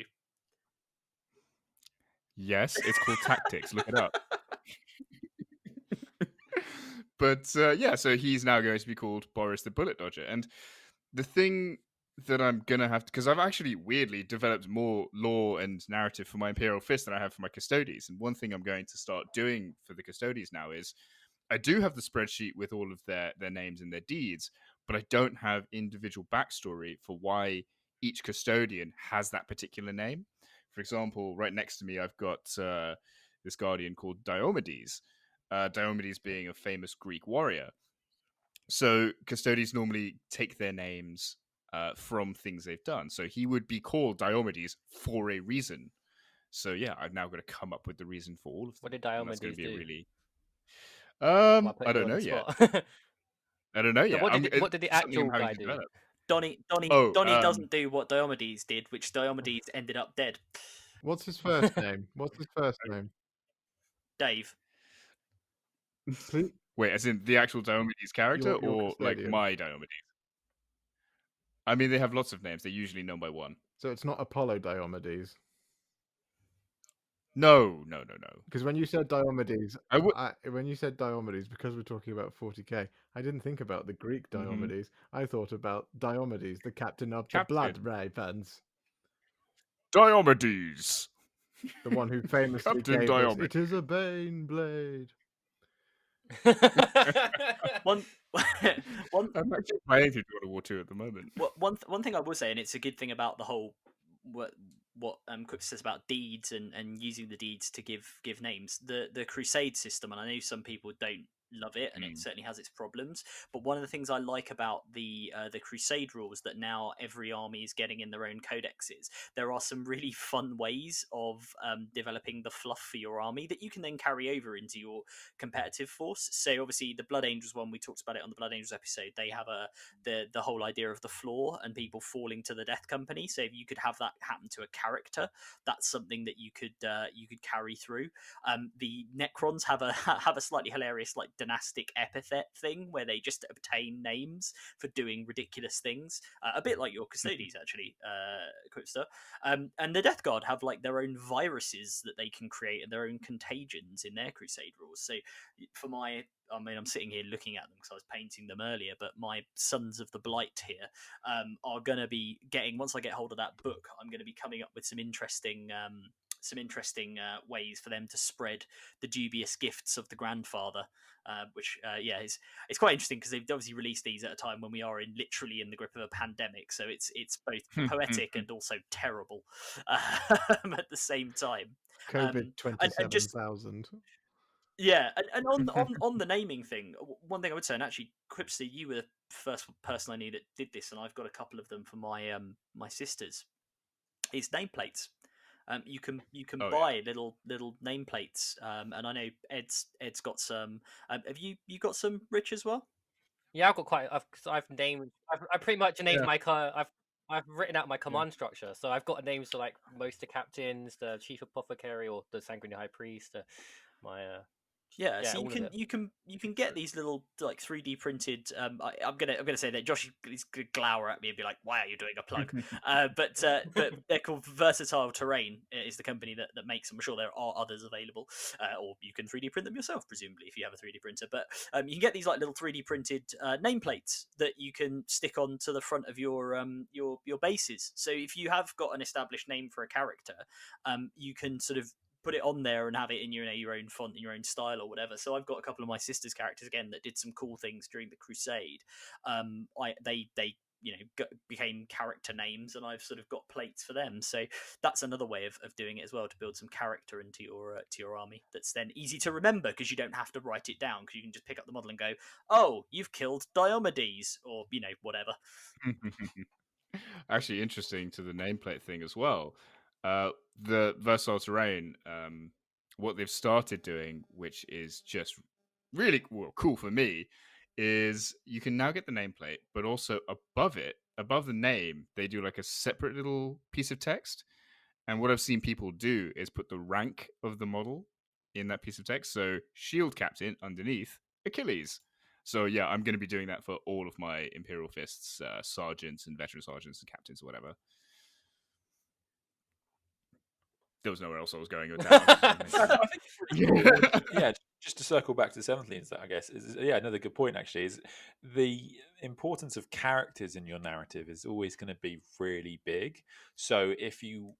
Yes, it's called tactics. Look it up. But yeah, so he's now going to be called Boris the Bullet Dodger. And the thing that I'm going to have to, because I've actually weirdly developed more lore and narrative for my Imperial Fist than I have for my Custodies. And one thing I'm going to start doing for the Custodies now is I do have the spreadsheet with all of their names and their deeds, but I don't have individual backstory for why each custodian has that particular name. For example, right next to me, I've got this guardian called Diomedes. Diomedes being a famous Greek warrior. So custodians normally take their names from things they've done. So he would be called Diomedes for a reason. So yeah, I've now got to come up with the reason for all of them. What did Diomedes do? Really... I don't know yet. I don't know yet. What did the actual guy do? Donnie doesn't do what Diomedes did, which Diomedes ended up dead. What's his first name? Dave. Wait, as in the actual Diomedes character, Your or like custodian. my Diomedes? I mean, they have lots of names. They're usually known by one. So it's not Apollo Diomedes. No. Because when you said Diomedes, I would. because we're talking about 40k, I didn't think about the Greek Mhm. Diomedes. I thought about Diomedes, the captain of the Captain. Blood Ravens, Diomedes. the one who famously Captain gave us, Diomedes. "It is a Bane blade." One, one, I'm actually playing through God of War 2 at the moment. one thing I will say, and it's a good thing about the whole what Quipster says about deeds and using the deeds to give names. The Crusade system, and I know some people don't love it, and it certainly has its problems. But one of the things I like about the Crusade rules that now every army is getting in their own codexes. There are some really fun ways of developing the fluff for your army that you can then carry over into your competitive force. So obviously the Blood Angels one, we talked about it on the Blood Angels episode. They have the whole idea of the floor and people falling to the death company. So if you could have that happen to a character, that's something that you could carry through. The Necrons have a slightly hilarious like dynastic epithet thing where they just obtain names for doing ridiculous things, a bit like your Custodies actually, Quipster. And the Death Guard have like their own viruses that they can create and their own contagions in their Crusade rules. So for I'm sitting here looking at them because I was painting them earlier, but my Sons of the Blight here are going to be getting, once I get hold of that book, I'm going to be coming up with some interesting ways for them to spread the dubious gifts of the grandfather, which it's quite interesting because they've obviously released these at a time when we are literally in the grip of a pandemic, so it's both poetic and also terrible at the same time. COVID 27,000. Yeah, and on the naming thing, one thing I would say, and actually, Quipster, you were the first person I knew that did this, and I've got a couple of them for my my sisters. Is nameplates. You can buy little nameplates, and I know Ed's got some. Have you got some, Rich, as well? Yeah, I've got quite. I've named. I pretty much named my I've written out my command structure, so I've got names for like most of the captains, the chief apothecary, or the sanguinary high priest. My so you can get these little like 3D printed. I'm gonna say that Josh is gonna glower at me and be like, "Why are you doing a plug?" but they're called Versatile Terrain. Is the company that makes them. I'm sure there are others available, or you can 3D print them yourself, presumably if you have a 3D printer. But you can get these like little 3D printed nameplates that you can stick on to the front of your bases. So if you have got an established name for a character, you can sort of put it on there and have it in your own font, in your own style or whatever. So I've got a couple of my sister's characters again that did some cool things during the Crusade. They became character names, and I've sort of got plates for them. So that's another way of doing it as well, to build some character into your army. That's then easy to remember because you don't have to write it down, because you can just pick up the model and go, "Oh, you've killed Diomedes," or whatever. Actually, interesting to the nameplate thing as well. The Versatile Terrain, what they've started doing, which is just really cool for me, is you can now get the nameplate, but also above the name, they do like a separate little piece of text. And what I've seen people do is put the rank of the model in that piece of text. So Shield Captain underneath, Achilles. So yeah, I'm going to be doing that for all of my Imperial Fists, sergeants and veteran sergeants and captains or whatever. There was nowhere else I was going with that. Yeah, just to circle back to the 17th, I guess is another good point. Actually, is the importance of characters in your narrative is always going to be really big. So if you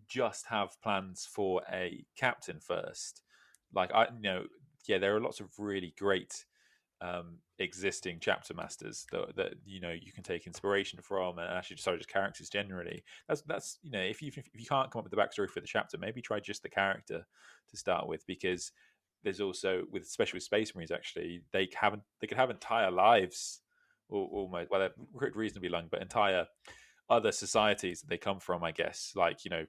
just have plans for a captain first, like there are lots of really great existing chapter masters that you can take inspiration from, and actually just characters generally. That's if you can't come up with the backstory for the chapter, maybe try just the character to start with, because there's also, especially with Space Marines, actually they could have entire lives, or almost, well, they're reasonably long, but entire other societies that they come from, I guess. Like, no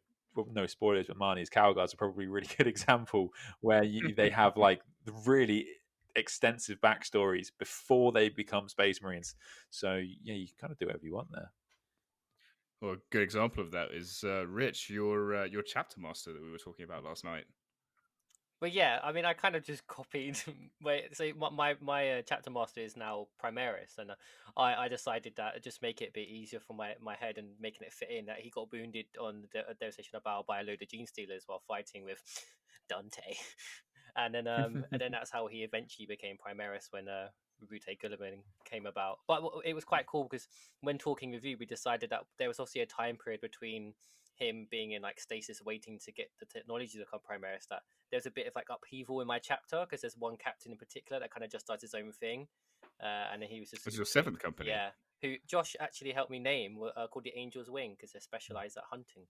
spoilers, but Marnie's Cowguards are probably a really good example where they have like the really extensive backstories before they become Space Marines. So yeah, you can kind of do whatever you want there. Well, a good example of that is Rich, your chapter master that we were talking about last night. But yeah, I mean, I kind of just copied. My chapter master is now Primaris, and I decided that I'd just make it a bit easier for my head and making it fit in. That he got wounded on the devastation of Battle by a load of Gene Stealers while fighting with Dante, and then that's how he eventually became Primaris when Rubute Gulliman came about. But it was quite cool because when talking with you, we decided that there was also a time period between him being in like stasis waiting to get the technology to become Primaris, that there's a bit of like upheaval in my chapter because there's one captain in particular that kind of just does his own thing, and he was just It's your 7th company. Yeah, who Josh actually helped me name, called the Angel's Wing, because they're specialized at hunting.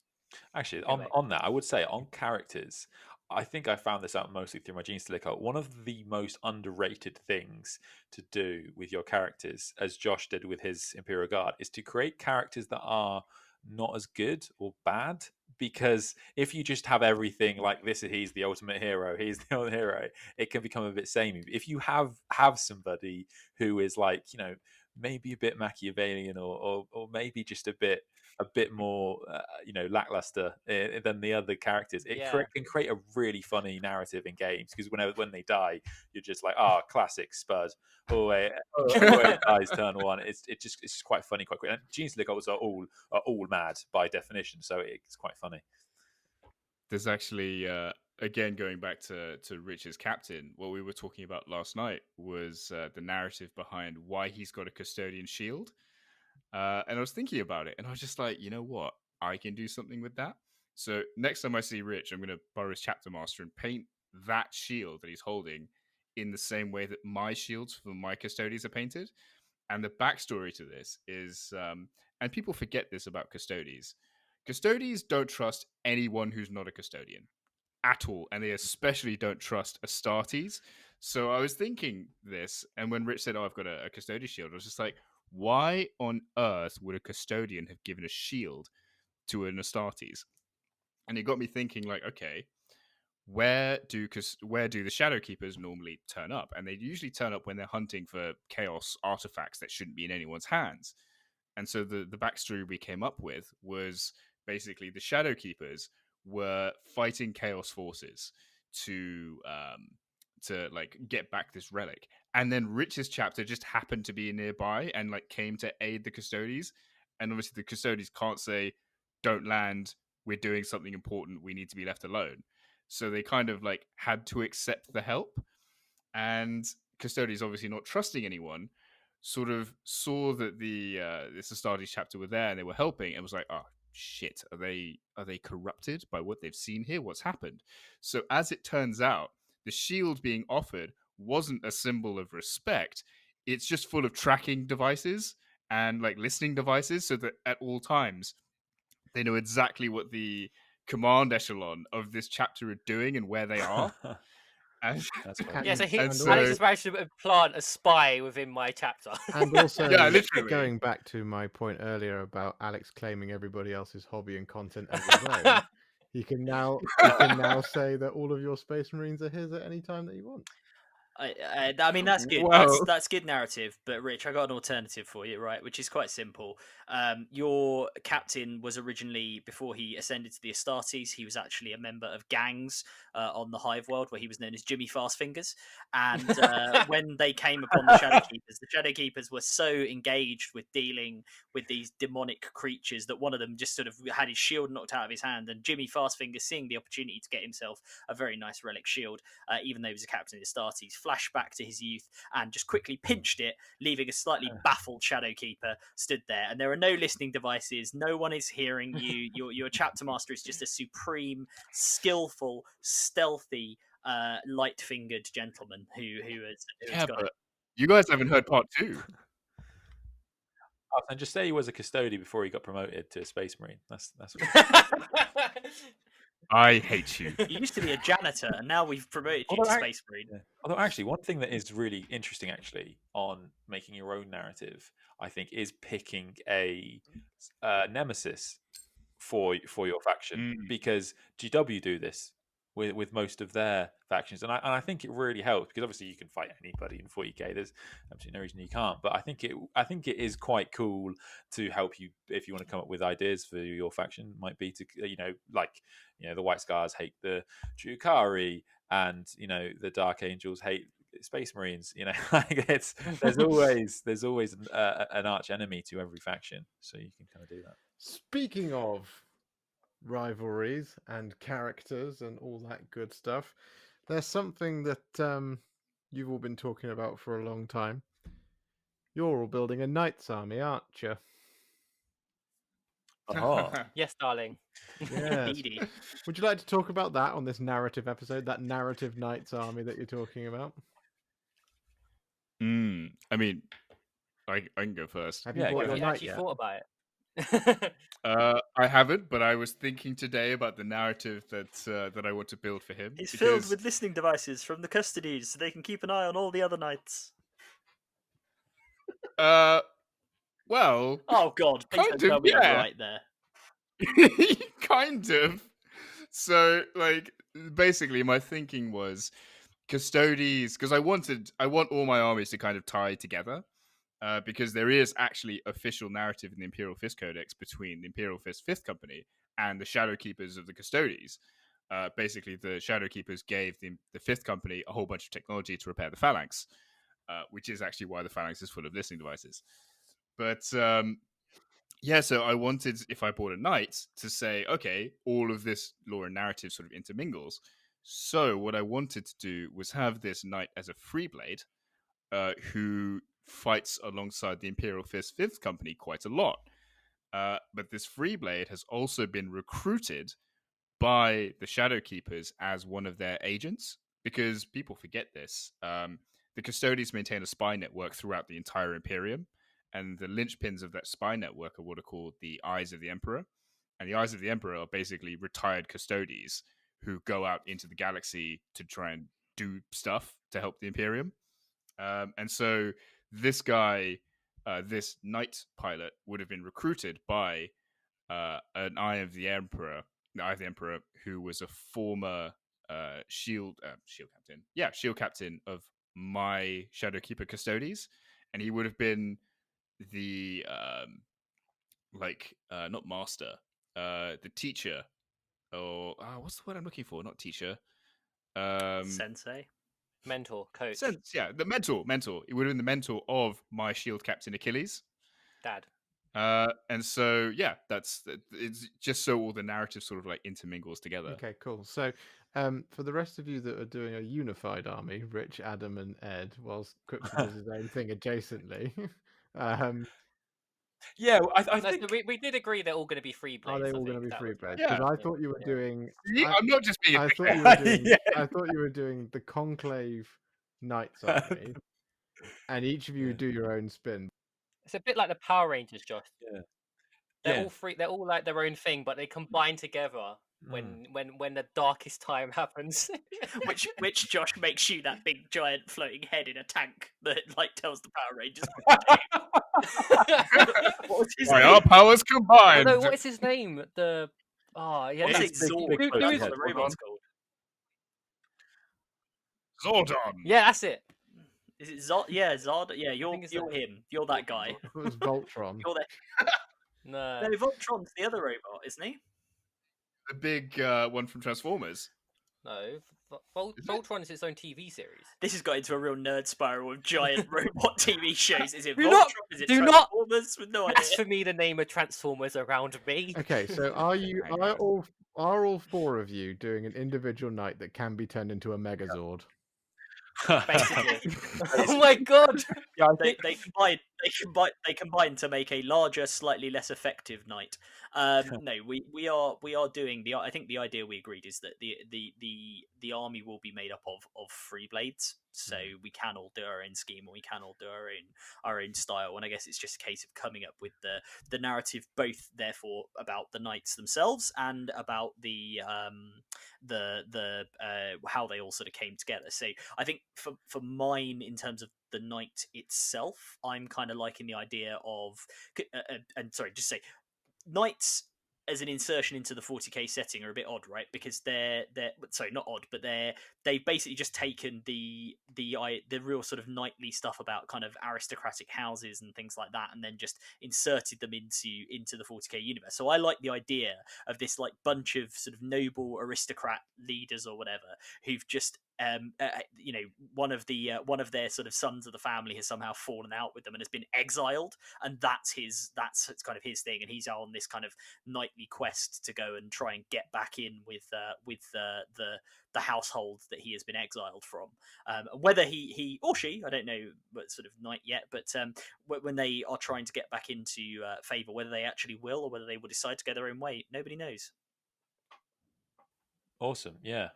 Actually, Anyway. on that, I would say on characters, I think I found this out mostly through my Gene Stealer cult. One of the most underrated things to do with your characters, as Josh did with his Imperial Guard, is to create characters that are not as good or bad. Because if you just have everything like this, he's the ultimate hero, he's the ultimate hero, it can become a bit samey. If you have somebody who is like, maybe a bit Machiavellian or maybe just a bit more lackluster than the other characters, it can create a really funny narrative in games, because when they die, you're just like, classic Spud, it dies turn 1. It's just quite funny quite quick. And Gene Stealer cults are all mad by definition, so it's quite funny. There's actually again, going back to Rich's captain, what we were talking about last night was the narrative behind why he's got a custodian shield. And I was thinking about it, and I was just like, you know what? I can do something with that. So next time I see Rich, I'm going to borrow his chapter master and paint that shield that he's holding in the same way that my shields for my custodians are painted. And the backstory to this is, and people forget this about custodians. Custodians don't trust anyone who's not a custodian at all, and they especially don't trust Astartes. So I was thinking this, and when Rich said, I've got a custodian shield, I was just like, why on earth would a custodian have given a shield to an Astartes? And it got me thinking, like, okay, where do the Shadow Keepers normally turn up? And they usually turn up when they're hunting for chaos artifacts that shouldn't be in anyone's hands. And so the backstory we came up with was basically the Shadow Keepers were fighting chaos forces to like get back this relic. And then Rich's chapter just happened to be nearby and like came to aid the custodians. And obviously the custodians can't say, don't land, we're doing something important, we need to be left alone. So they kind of like had to accept the help. And custodians, obviously not trusting anyone, sort of saw that this Astartes chapter were there and they were helping, and was like, oh shit, are they corrupted by what they've seen here? What's happened? So as it turns out, the shield being offered wasn't a symbol of respect. It's just full of tracking devices and like listening devices, so that at all times they know exactly what the command echelon of this chapter are doing and where they are. That's yeah, so Alex has managed to plant a spy within my chapter. And also, yeah, literally going back to my point earlier about Alex claiming everybody else's hobby and content as his own, he can now say that all of your Space Marines are his at any time that you want. I mean, that's good. Wow. That's good narrative. But Rich, I got an alternative for you, right? Which is quite simple. Your captain was originally, before he ascended to the Astartes, he was actually a member of gangs on the Hive World, where he was known as Jimmy Fastfingers. And when they came upon the Shadow Keepers were so engaged with dealing with these demonic creatures that one of them just sort of had his shield knocked out of his hand. And Jimmy Fastfingers, seeing the opportunity to get himself a very nice relic shield, even though he was a captain of the Astartes, flashed back to his youth and just quickly pinched it, leaving a slightly baffled Shadowkeeper stood there. And there are no listening devices. No one is hearing you. Your chapter master is just a supreme, skillful, stealthy, light-fingered gentleman who has got but you guys haven't heard part 2. And just say he was a custodian before he got promoted to a Space Marine. That's I hate you. You used to be a janitor, and now we've promoted you to Space Marine. Yeah. Although, actually, one thing that is really interesting, actually, on making your own narrative, I think, is picking a nemesis for your faction, because GW do this with most of their factions, and I think it really helps, because obviously you can fight anybody in 40k. There's absolutely no reason you can't, but I think it is quite cool to help you if you want to come up with ideas for your faction. Might be to the White Scars hate the Drukari, and the Dark Angels hate Space Marines. There's always an arch enemy to every faction, so you can kind of do that. Speaking of rivalries and characters and all that good stuff, there's something that you've all been talking about for a long time. You're all building a Knights army, aren't you? Oh, Yes, darling. Yes. Indeedy. Would you like to talk about that on this narrative episode, that narrative Knights army that you're talking about? I mean, I can go first. Have you Yeah, bought go your Have you knight actually yet? thought about it? I haven't, but I was thinking today about the narrative that I want to build for him. It's filled because- with listening devices from the custodies, so they can keep an eye on all the other knights. Well, Oh God! Please Kind don't tell of, me I'm yeah. right there. kind of. So, like, basically, my thinking was custodies, because I want all my armies to kind of tie together, because there is actually official narrative in the Imperial Fist Codex between the Imperial Fist Fifth Company and the Shadowkeepers of the Custodies. Basically, the Shadowkeepers gave the Fifth Company a whole bunch of technology to repair the Phalanx, which is actually why the Phalanx is full of listening devices. But yeah, so I wanted, if I bought a knight, to say, okay, all of this lore and narrative sort of intermingles. So what I wanted to do was have this knight as a freeblade, who fights alongside the Imperial Fist Fifth Company quite a lot. But this freeblade has also been recruited by the Shadowkeepers as one of their agents, because people forget this. The Custodians maintain a spy network throughout the entire Imperium, and the linchpins of that spy network are what are called the Eyes of the Emperor. And the Eyes of the Emperor are basically retired custodies who go out into the galaxy to try and do stuff to help the Imperium. And so this guy, this knight pilot, would have been recruited by an Eye of the Emperor, who was a former shield captain of my Shadowkeeper Custodies, and he would have been the not master, the teacher, or what's the word I'm looking for? Not teacher. Sensei. Mentor, coach, The mentor. It would have been the mentor of my shield captain Achilles. dad. And so it's just so all the narrative sort of like intermingles together. Okay, cool. So, for the rest of you that are doing a unified army, Rich, Adam, and Ed, whilst Quipster does his own thing adjacently, yeah. I No, so think we did agree they're all going to be free blades. are they I all going to think be that free was blades? right. Because Yeah. I thought you were doing. See, I'm not just being. I thought you dickhead. were doing. Yeah. I thought you were doing the Conclave Knights army, and each of you Yeah. do your own spin. It's a bit like the Power Rangers, Josh. Yeah. They're Yeah. all free. They're all like their own thing, but they combine together when the darkest time happens. Which Josh makes you that big giant floating head in a tank that like tells the Power Rangers. What was his By name? our powers Oh, combined. no, what is his name? Yeah, What that's is Big- it? big- Zord. big Who That's is what it? the robot's called. Zordon. yeah, that's it. Is it Zod? Yeah, Zod. Yeah, you're think it's him. You're that guy. It was Voltron. You're the No, no. Voltron's the other robot, isn't he? The big one from Transformers. no. Is it? Voltron is its own TV series. This has got into a real nerd spiral of giant robot TV shows. Is it Do Voltron? not- Is it do not Transformers? With no idea. Blasphemy the name of Transformers around me. Okay, so Hang on. are all four of you doing an individual knight that can be turned into a Megazord? Basically. Oh my god! Yeah, I They, think they combine to make a larger, slightly less effective knight. No, we are doing the. I think the idea we agreed is that the army will be made up of free blades, so we can all do our own scheme and we can all do our own style. And I guess it's just a case of coming up with the narrative, both therefore about the knights themselves and about the how they all sort of came together. So I think for mine, in terms of the knight itself, I'm kind of liking the idea of and sorry, just say knights as an insertion into the 40k setting are a bit odd, right? Because they're sorry, not odd, but they've basically just taken the real sort of knightly stuff about kind of aristocratic houses and things like that, and then just inserted them into the 40k universe. So I like the idea of this like bunch of sort of noble aristocrat leaders or whatever who've just you know, one of their sort of sons of the family has somehow fallen out with them and has been exiled, and that's kind of his thing, and he's on this kind of knightly quest to go and try and get back in with the household that he has been exiled from. Whether he or she, I don't know, what sort of knight yet, but when they are trying to get back into favor, whether they actually will or whether they will decide to go their own way, nobody knows. Awesome. Yeah.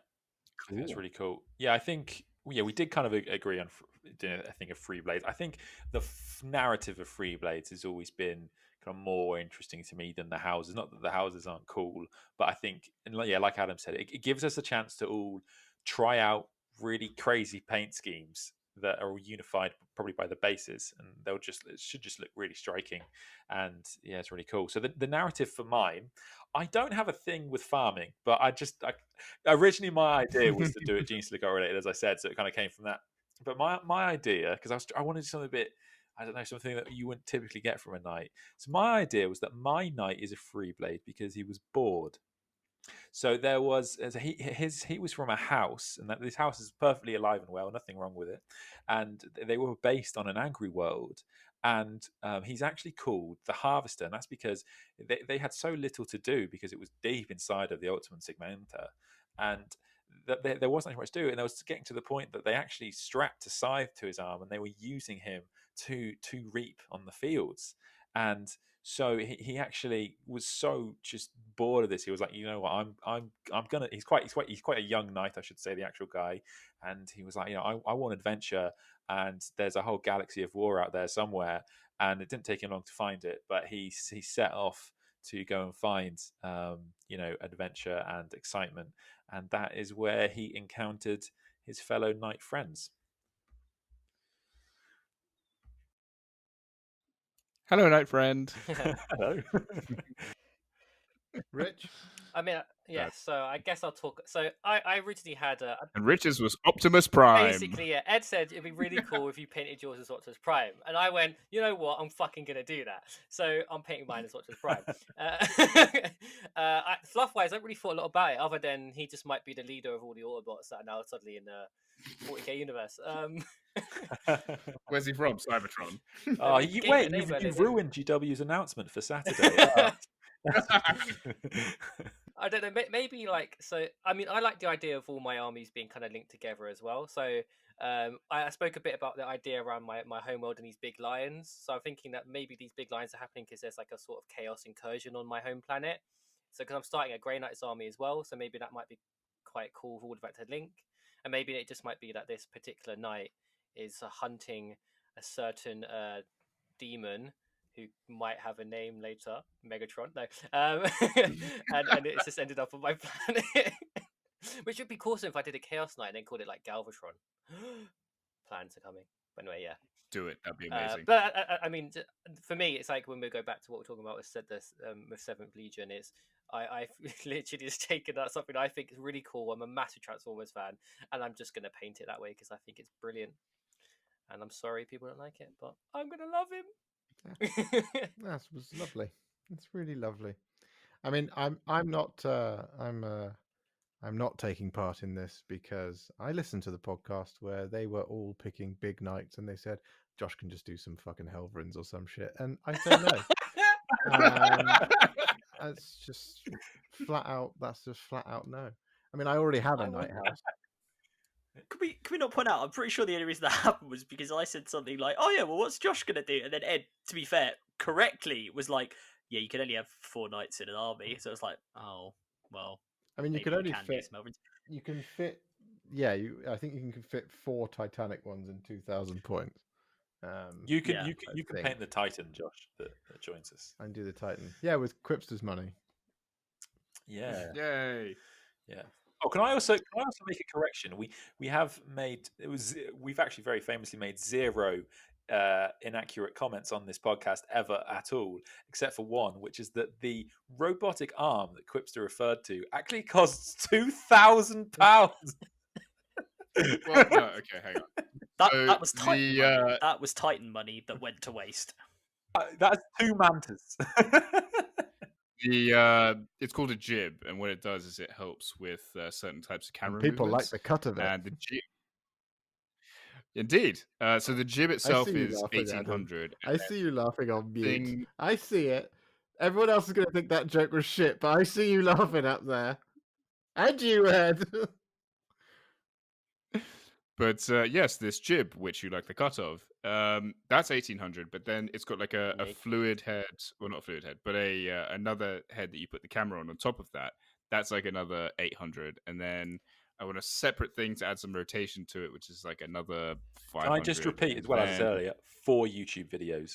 Cool. That's really cool. Yeah, I think we did kind of agree on doing a thing of Free Blades. I think the narrative of Free Blades has always been kind of more interesting to me than the houses. Not that the houses aren't cool, but I think, and yeah, like Adam said, it gives us a chance to all try out really crazy paint schemes that are all unified probably by the bases, and it should just look really striking. And yeah, it's really cool. So the narrative for mine, I don't have a thing with farming, but originally my idea was to do it geniusly related, as I said, so it kind of came from that. But my idea, because I wanted something a bit, I don't know, something that you wouldn't typically get from a knight. So my idea was that my knight is a free blade because he was bored. So there was he was from a house, and this house is perfectly alive and well, nothing wrong with it. And they were based on an angry world, and he's actually called the Harvester, and that's because they had so little to do because it was deep inside of the Ultimate Segmenta, and there wasn't much to do. And they was getting to the point that they actually strapped a scythe to his arm, and they were using him to reap on the fields. And so he actually was so just bored of this. He was like, you know what, I'm gonna. He's quite a young knight, I should say, the actual guy. And he was like, you know, I want adventure, and there's a whole galaxy of war out there somewhere. And it didn't take him long to find it, but he set off to go and find, you know, adventure and excitement, and that is where he encountered his fellow knight friends. Hello, knight friend. Hello. Rich? I mean, yeah. So I guess I'll talk. So I originally had And Rich's was Optimus Prime. basically, yeah. Ed said it'd be really cool if you painted yours as Optimus Prime, and I went, you know what? I'm fucking gonna do that. So I'm painting mine as Optimus Prime. Fluff-wise, I don't really thought a lot about it, other than he just might be the leader of all the Autobots that are now suddenly in the 40k universe. Where's he from? Cybertron. Oh, Gave wait! it a name, You've ruined GW's announcement for Saturday. I don't know. Maybe like so. I mean, I like the idea of all my armies being kind of linked together as well. So I spoke a bit about the idea around my homeworld and these big lions. So I'm thinking that maybe these big lions are happening because there's like a sort of chaos incursion on my home planet. So because I'm starting a Grey Knight's army as well, so maybe that might be quite cool for all of that to link. And maybe it just might be that this particular knight is hunting a certain demon who might have a name later, Megatron. No, and it's just ended up on my planet, which would be cool if I did a Chaos Knight and then called it like Galvatron. Plans are coming, but anyway, yeah. Do it. That'd be amazing. But I mean, for me, it's like when we go back to what we're talking about with Seventh Legion, is I've literally just taken that something I think is really cool. I'm a massive Transformers fan, and I'm just gonna paint it that way because I think it's brilliant. And I'm sorry people don't like it, but I'm gonna love him. That was lovely. It's really lovely. I mean, I'm not taking part in this because I listened to the podcast where they were all picking big knights and they said Josh can just do some fucking Helverins or some shit, and I said no. That's just flat out. That's just flat out no. I mean, I already have a knight house. Can we not point out? I'm pretty sure the only reason that happened was because I said something like, "Oh yeah, well, what's Josh gonna do?" And then Ed, to be fair, correctly was like, "Yeah, you can only have 4 knights in an army." So it's like, "Oh, well." I mean, you could only fit. Do You can fit. Yeah, I think you can fit 4 Titanic ones in 2,000 points. You can paint the Titan, Josh, that joins us. And do the Titan. Yeah, with Quipster's money. Yeah. Yay. Yeah. Oh, can I also make a correction? We've actually very famously made 0 inaccurate comments on this podcast ever at all, except for one, which is that the robotic arm that Quipster referred to actually costs £2,000. Well, no, okay, hang on. That was Titan money. That was Titan money that went to waste. That's 2 mantas. It's called a jib, and what it does is it helps with certain types of camera People like movements. the cut of it. And the jib, indeed. So the jib itself see you is laughing, Adam. 1800. I see you laughing on mute. thing- I see it. Everyone else is going to think that joke was shit, but I see you laughing up there. And you, Ed. But yes, this jib, which you like the cut of, that's 1800. But then it's got like a fluid head, well, not a fluid head, but another head that you put the camera on top of that. That's like another 800. And then I want a separate thing to add some rotation to it, which is like another 500. Can I just repeat as well as earlier? 4 YouTube videos.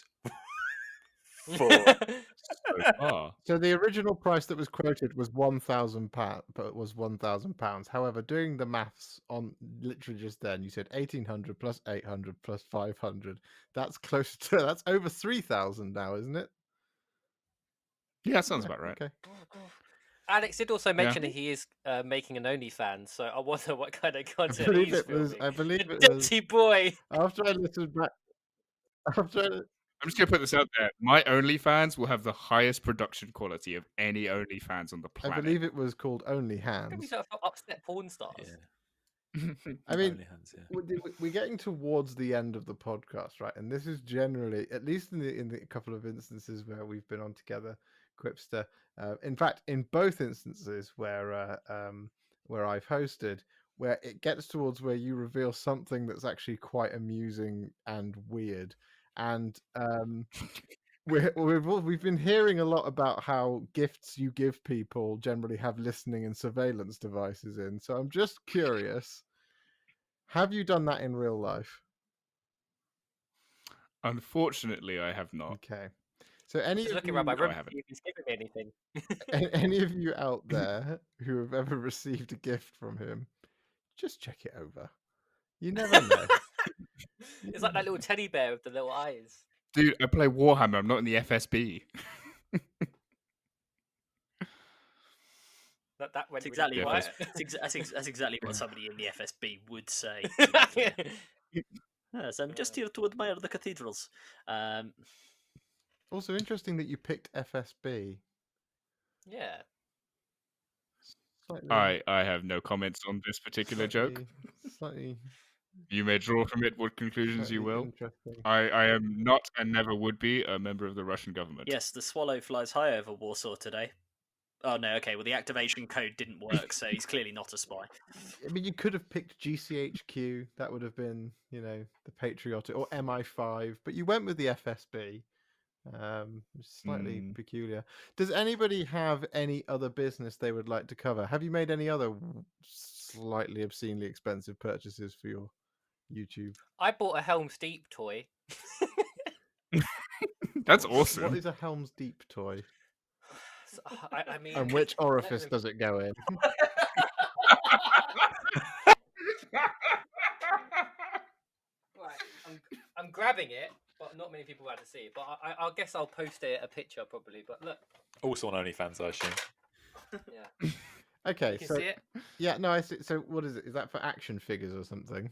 4. So far. So the original price that was quoted was £1,000, but it was £1,000. However, doing the maths on literally just then, you said 1800 plus 800 plus 500. That's close to that's over 3,000 now, isn't it? Yeah, that sounds about right. Okay. Alex did also mention that he is making an OnlyFans, so I wonder what kind of content believe he's it was- filming. I believe The it was- dirty boy. After I listened back, I'm just gonna put this out there. My OnlyFans will have the highest production quality of any OnlyFans on the I planet. believe it was called Only Could be Hands. sort of upset porn stars. I mean, Only hands, yeah. we're getting towards the end of the podcast, right? And this is generally, at least in the couple of instances where we've been on together, Quipster. In fact, in both instances where I've hosted, where it gets towards where you reveal something that's actually quite amusing and weird, and we've been hearing a lot about how gifts you give people generally have listening and surveillance devices in. So I'm just curious, have you done that in real life? Unfortunately, I have not. Okay. So any Just of looking you, around my room, haven't. if he's giving me anything. any of you out there who have ever received a gift from him, just check it over. You never know. It's like that little teddy bear with the little eyes. Dude, I play Warhammer. I'm not in the FSB. That went That's exactly Yeah, what. FSB. That's exactly what somebody in the FSB would say. right. Yes, I'm just here to admire the cathedrals. Also interesting that you picked FSB. Yeah. Slightly, I have no comments on this particular joke. Slightly You may draw from it what conclusions you slightly will. interesting. I am not and never would be a member of the Russian government. Yes, the swallow flies high over Warsaw today. Oh no, okay. Well, the activation code didn't work, so he's clearly not a spy. I mean, you could have picked GCHQ. That would have been, the patriotic, or MI5. But you went with the FSB. Slightly peculiar. Does anybody have any other business they would like to cover? Have you made any other slightly obscenely expensive purchases for your YouTube? I bought a Helm's Deep toy. That's What awesome. is a Helm's Deep toy? So, I mean, And which orifice does it go in? Right, I'm grabbing it, but not many people will have to see it. But I guess I'll post a picture probably. But look, Also on OnlyFans, I assume. yeah, Okay, you can so see it. yeah, no, I see. So what is it? Is that for action figures or something?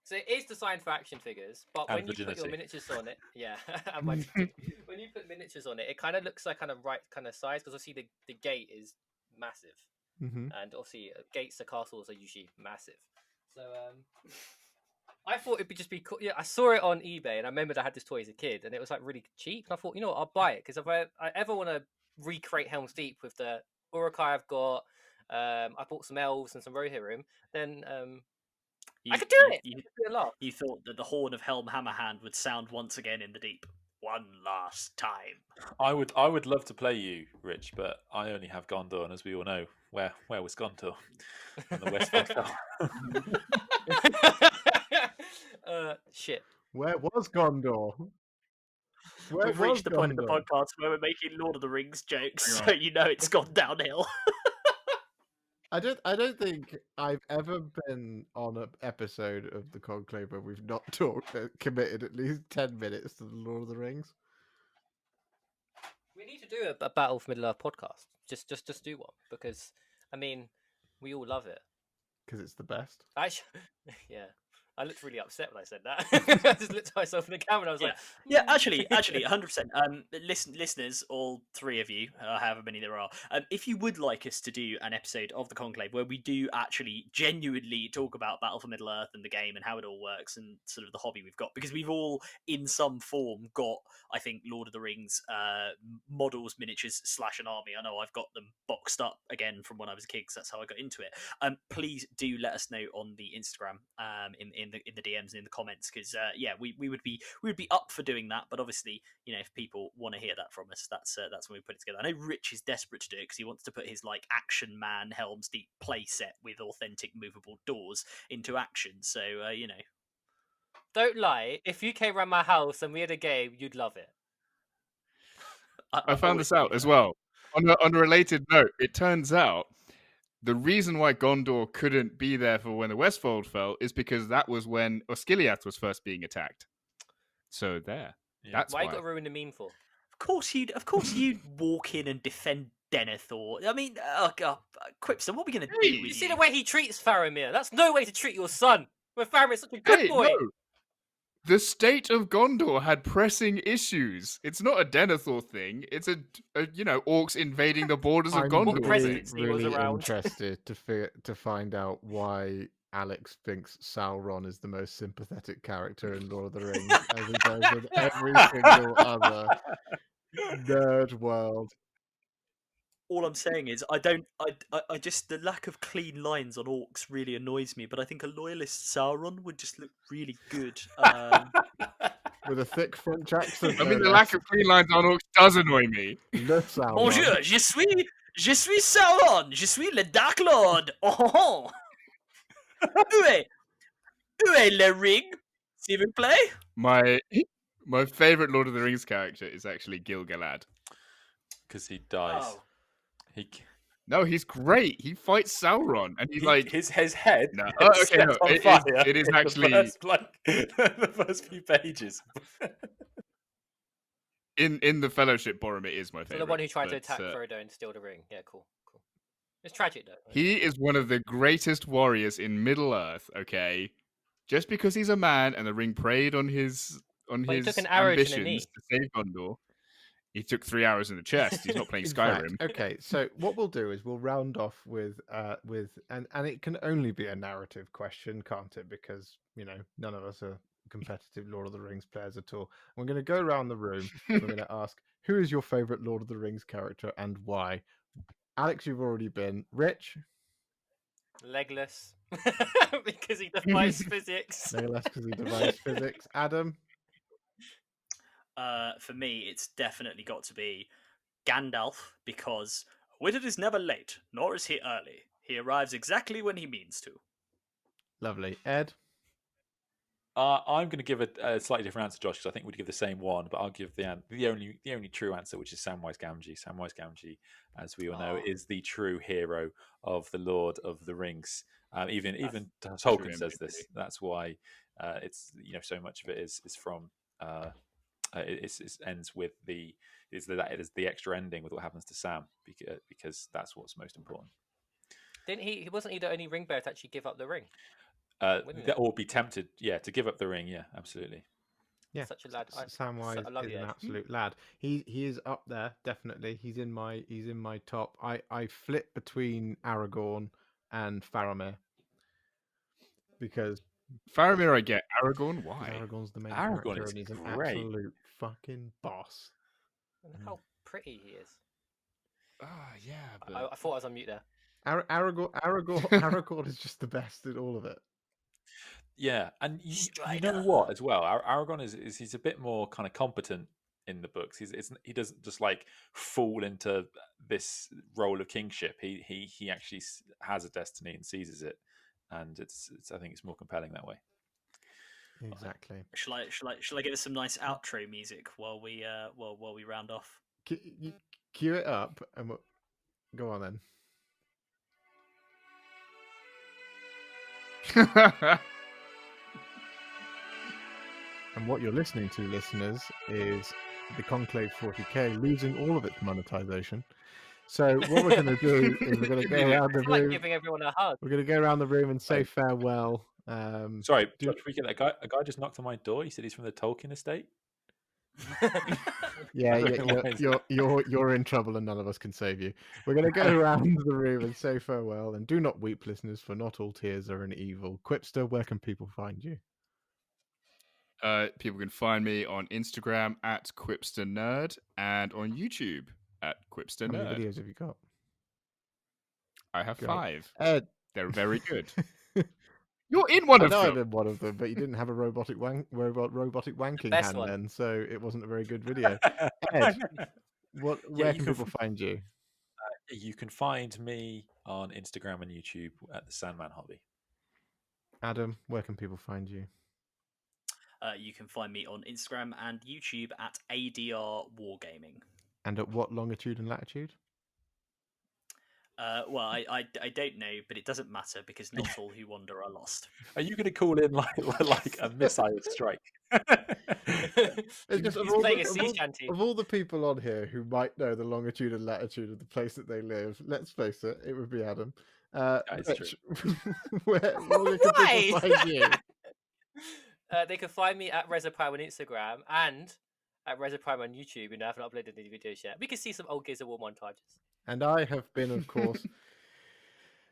So it is designed for action figures, but And when you put your virginity. miniatures on it, yeah, and when you put miniatures on it, it kind of looks like kind of right kind of size because obviously the gate is massive, Mm-hmm. and obviously gates to castles are usually massive. So I thought it'd just be cool. Yeah, I saw it on eBay, and I remembered I had this toy as a kid, and it was like really cheap. And I thought, you know what, I'll buy it because if I ever want to recreate Helm's Deep with the Urukai I've got, I bought some elves and some Rohirrim, then I could do it. You, I could do a lot. you thought that the horn of Helm Hammerhand would sound once again in the deep. One last time. I would love to play you, Rich, but I only have Gondor, and as we all know, where was Gondor? On the West Front. Shit. Where was Gondor? Where We've was reached the point of the Gondor? podcast where we're making Lord of the Rings jokes, Hang so you know it's gone downhill. I don't think I've ever been on an episode of the Conclave where we've not committed at least 10 minutes to the Lord of the Rings. We need to do a Battle for Middle Earth podcast. Just do one because I mean we all love it. Because it's the best. Actually, yeah. I looked really upset when I said that. I just looked at myself in the camera and I was like, Yeah, actually, 100%. Listeners, all three of you, however many there are, if you would like us to do an episode of the Conclave where we do actually genuinely talk about Battle for Middle Earth and the game and how it all works and sort of the hobby we've got, because we've all, in some form, got, I think, Lord of the Rings models, miniatures / an army. I know I've got them boxed up again from when I was a kid because that's how I got into it. Please do let us know on the Instagram, in the DMs and in the comments, because we would be up for doing that. But obviously, if people want to hear that from us, that's when we put it together. I know Rich is desperate to do it because he wants to put his like Action Man Helm's Deep play set with authentic movable doors into action. So don't lie. If you came around my house and we had a game, you'd love it. I found this out as well. On a related note, it turns out the reason why Gondor couldn't be there for when the Westfold fell is because that was when Osgiliath was first being attacked. So there. Yeah. That's why why. you got to ruin the meme for? Of course you'd walk in and defend Denethor. I mean, oh god, Quipster, what are we gonna do? You With see the way he treats Faramir? That's no way to treat your son. When Faramir's such a good Hey, boy. no. The state of Gondor had pressing issues. It's not a Denethor thing. It's a orcs invading the borders of I'm Gondor. presidents he was really around. interested to find out why Alex thinks Sauron is the most sympathetic character in Lord of the Rings, as he does with every single other nerd world. all I'm saying is, I just the lack of clean lines on orcs really annoys me. But I think a loyalist Sauron would just look really good. With a thick French accent. I mean, no the less. lack of clean lines on orcs does annoy me. Le Sauron. Bonjour, je suis Sauron, je suis le Dark Lord. Oh, où est le ring, s'il vous plaît? My favorite Lord of the Rings character is actually Gil-galad. Because he dies. Oh. No, he's great. He fights Sauron, and he's like his head. No. gets Okay, no, set on it is- fire it is in the actually- first, the first few pages. in the Fellowship, Boromir is my For favorite. the one who tried to but, attack Frodo and steal the ring. Yeah, cool. It's tragic though. He is one of the greatest warriors in Middle Earth. Okay, just because he's a man and the ring preyed on his But he took an arrow to the knee. ambitions to save Gondor, he took 3 hours in the chest. He's not playing In Skyrim. fact, okay, so what we'll do is we'll round off with and it can only be a narrative question, can't it? Because none of us are competitive Lord of the Rings players at all. We're going to go around the room. We're going to ask, who is your favorite Lord of the Rings character and why? Alex, you've already been. Rich, Legless. Because he defies physics. Legolas because he devised physics. Adam, For me, it's definitely got to be Gandalf, because wizard is never late, nor is he early. He arrives exactly when he means to. lovely. Ed, I'm going to give a slightly different answer, Josh, because I think we'd give the same one, but I'll give the only true answer, which is Samwise Gamgee. Samwise Gamgee, as we all know, is the true hero of the Lord of the Rings. Even Tolkien says this. That's why it's so much of it is from it ends with the extra ending with what happens to Sam, because that's what's most important. Didn't he wasn't he the only ring bearer to actually give up the ring? Or be tempted, to give up the ring. Yeah, absolutely. yeah, Such a lad. Samwise I love is you, an Ed. absolute lad. He is up there, definitely. He's in my top. I flip between Aragorn and Faramir because Faramir, I get. Aragorn, why? Aragorn's the main Aragorn character is and he's an great. absolute fucking boss. And how pretty he is. Ah, yeah, but I thought I was on mute there. Aragorn is just the best in all of it. Yeah, and you Strider. know what as well? Aragorn is he's a bit more kind of competent in the books. He doesn't just like fall into this role of kingship. He actually has a destiny and seizes it, and it's I think it's more compelling that way. Exactly. Shall I give us some nice outro music while we round off? Cue it up and go on then. And what you're listening to, listeners, is the Conclave 40k losing all of its monetization. So what we're going to do is we're going to go around the I feel like room. giving everyone a hug. We're going to go around the room and say Right. farewell. Sorry, Josh, we get that guy. A guy just knocked on my door. He said he's from the Tolkien estate. Yeah, Why is that? you're in trouble, and none of us can save you. We're going to go around the room and say farewell, and do not weep, listeners, for not all tears are an evil. Quipster, where can people find you? People can find me on Instagram at QuipsterNerd and on YouTube at How QuipsterNerd. many videos have you got? I have Great. 5. Ed, They're very good. You're in one I of know I them. did one of them, but you didn't have a robotic wanking best hand one. then, so it wasn't a very good video. Ed, where you can can people find you? You can find me on Instagram and YouTube at the Sandman Hobby. Adam, where can people find you? You can find me on Instagram and YouTube at ADRWargaming. And at what longitude and latitude? Well, I don't know, but it doesn't matter because not all who wander are lost. Are you going to call in like a missile strike? It's just, He's playing a sea shanty. of all the people on here who might know the longitude and latitude of the place that they live, let's face it, it would be Adam. it's Rich, where can people find you? They can find me at RezzaPrime on Instagram and at RezzaPrime on YouTube. I haven't uploaded any videos yet. We can see some old Gears of War montages. And I have been, of course,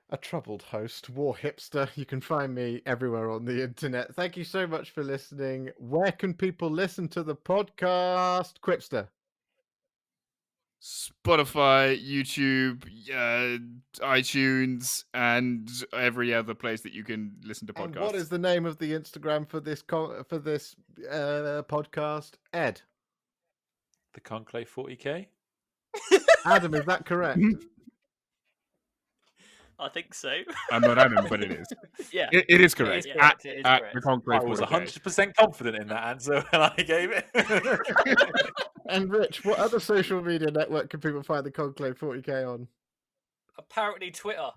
a troubled host, Warhipster. You can find me everywhere on the internet. Thank you so much for listening. Where can people listen to the podcast, Quipster? Spotify, YouTube, iTunes, and every other place that you can listen to podcasts. And what is the name of the Instagram for this podcast? Ed. The Conclave 40k. Adam, is that correct? I think so. I'm not Adam, but it is. Yeah. It is correct. It is correct, it is at correct. the Conclave I was 40K. 100% confident in that answer when I gave it. And Rich, what other social media network can people find the Conclave 40k on? Apparently Twitter.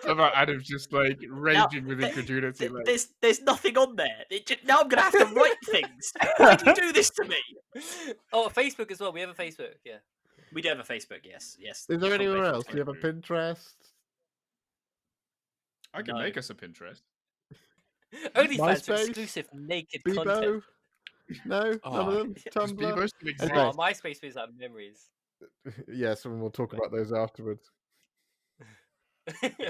About Adam's just like raging with incredulity. Like, There's nothing on there. Now I'm gonna have to write things. Why do you do this to me? Oh, Facebook as well. We have a Facebook. Yeah. We do have a Facebook. Yes. Is there anywhere else? Do you have a Pinterest? I can No. make us a Pinterest. OnlyFans for MySpace? exclusive naked Bebo? content. No, none Oh, of them. Does Tumblr. Bebo still exist? Okay. Oh, MySpace is like memories. Yes, and we'll talk about those afterwards.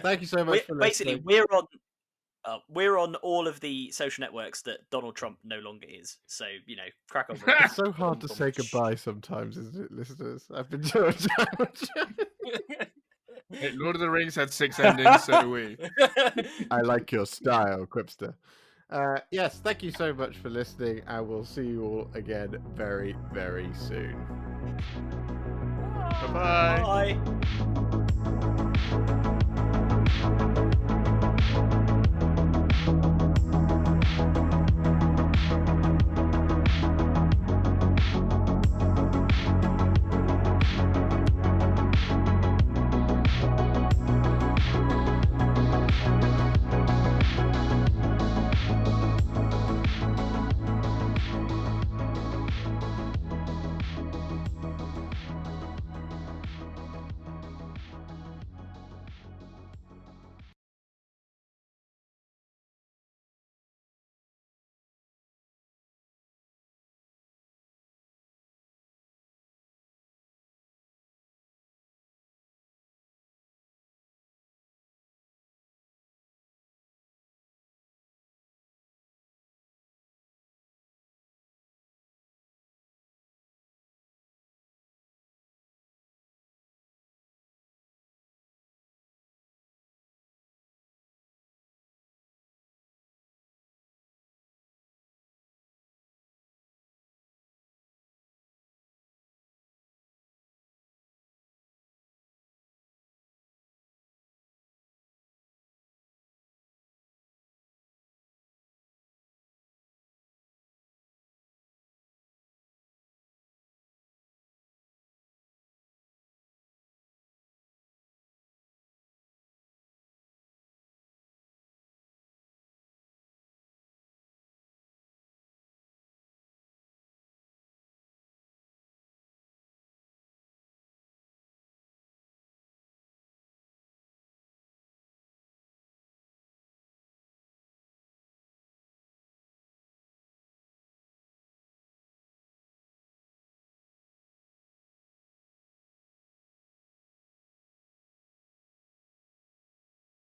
Thank you so much for Basically, listening. we're on all of the social networks that Donald Trump no longer is. So crack on. It's so hard to say goodbye sometimes, isn't it, listeners? I've been George. Hey, Lord of the Rings had 6 endings, so do we. I like your style, Quipster. Yes, thank you so much for listening. I will see you all again very, very soon. Bye-bye. Bye.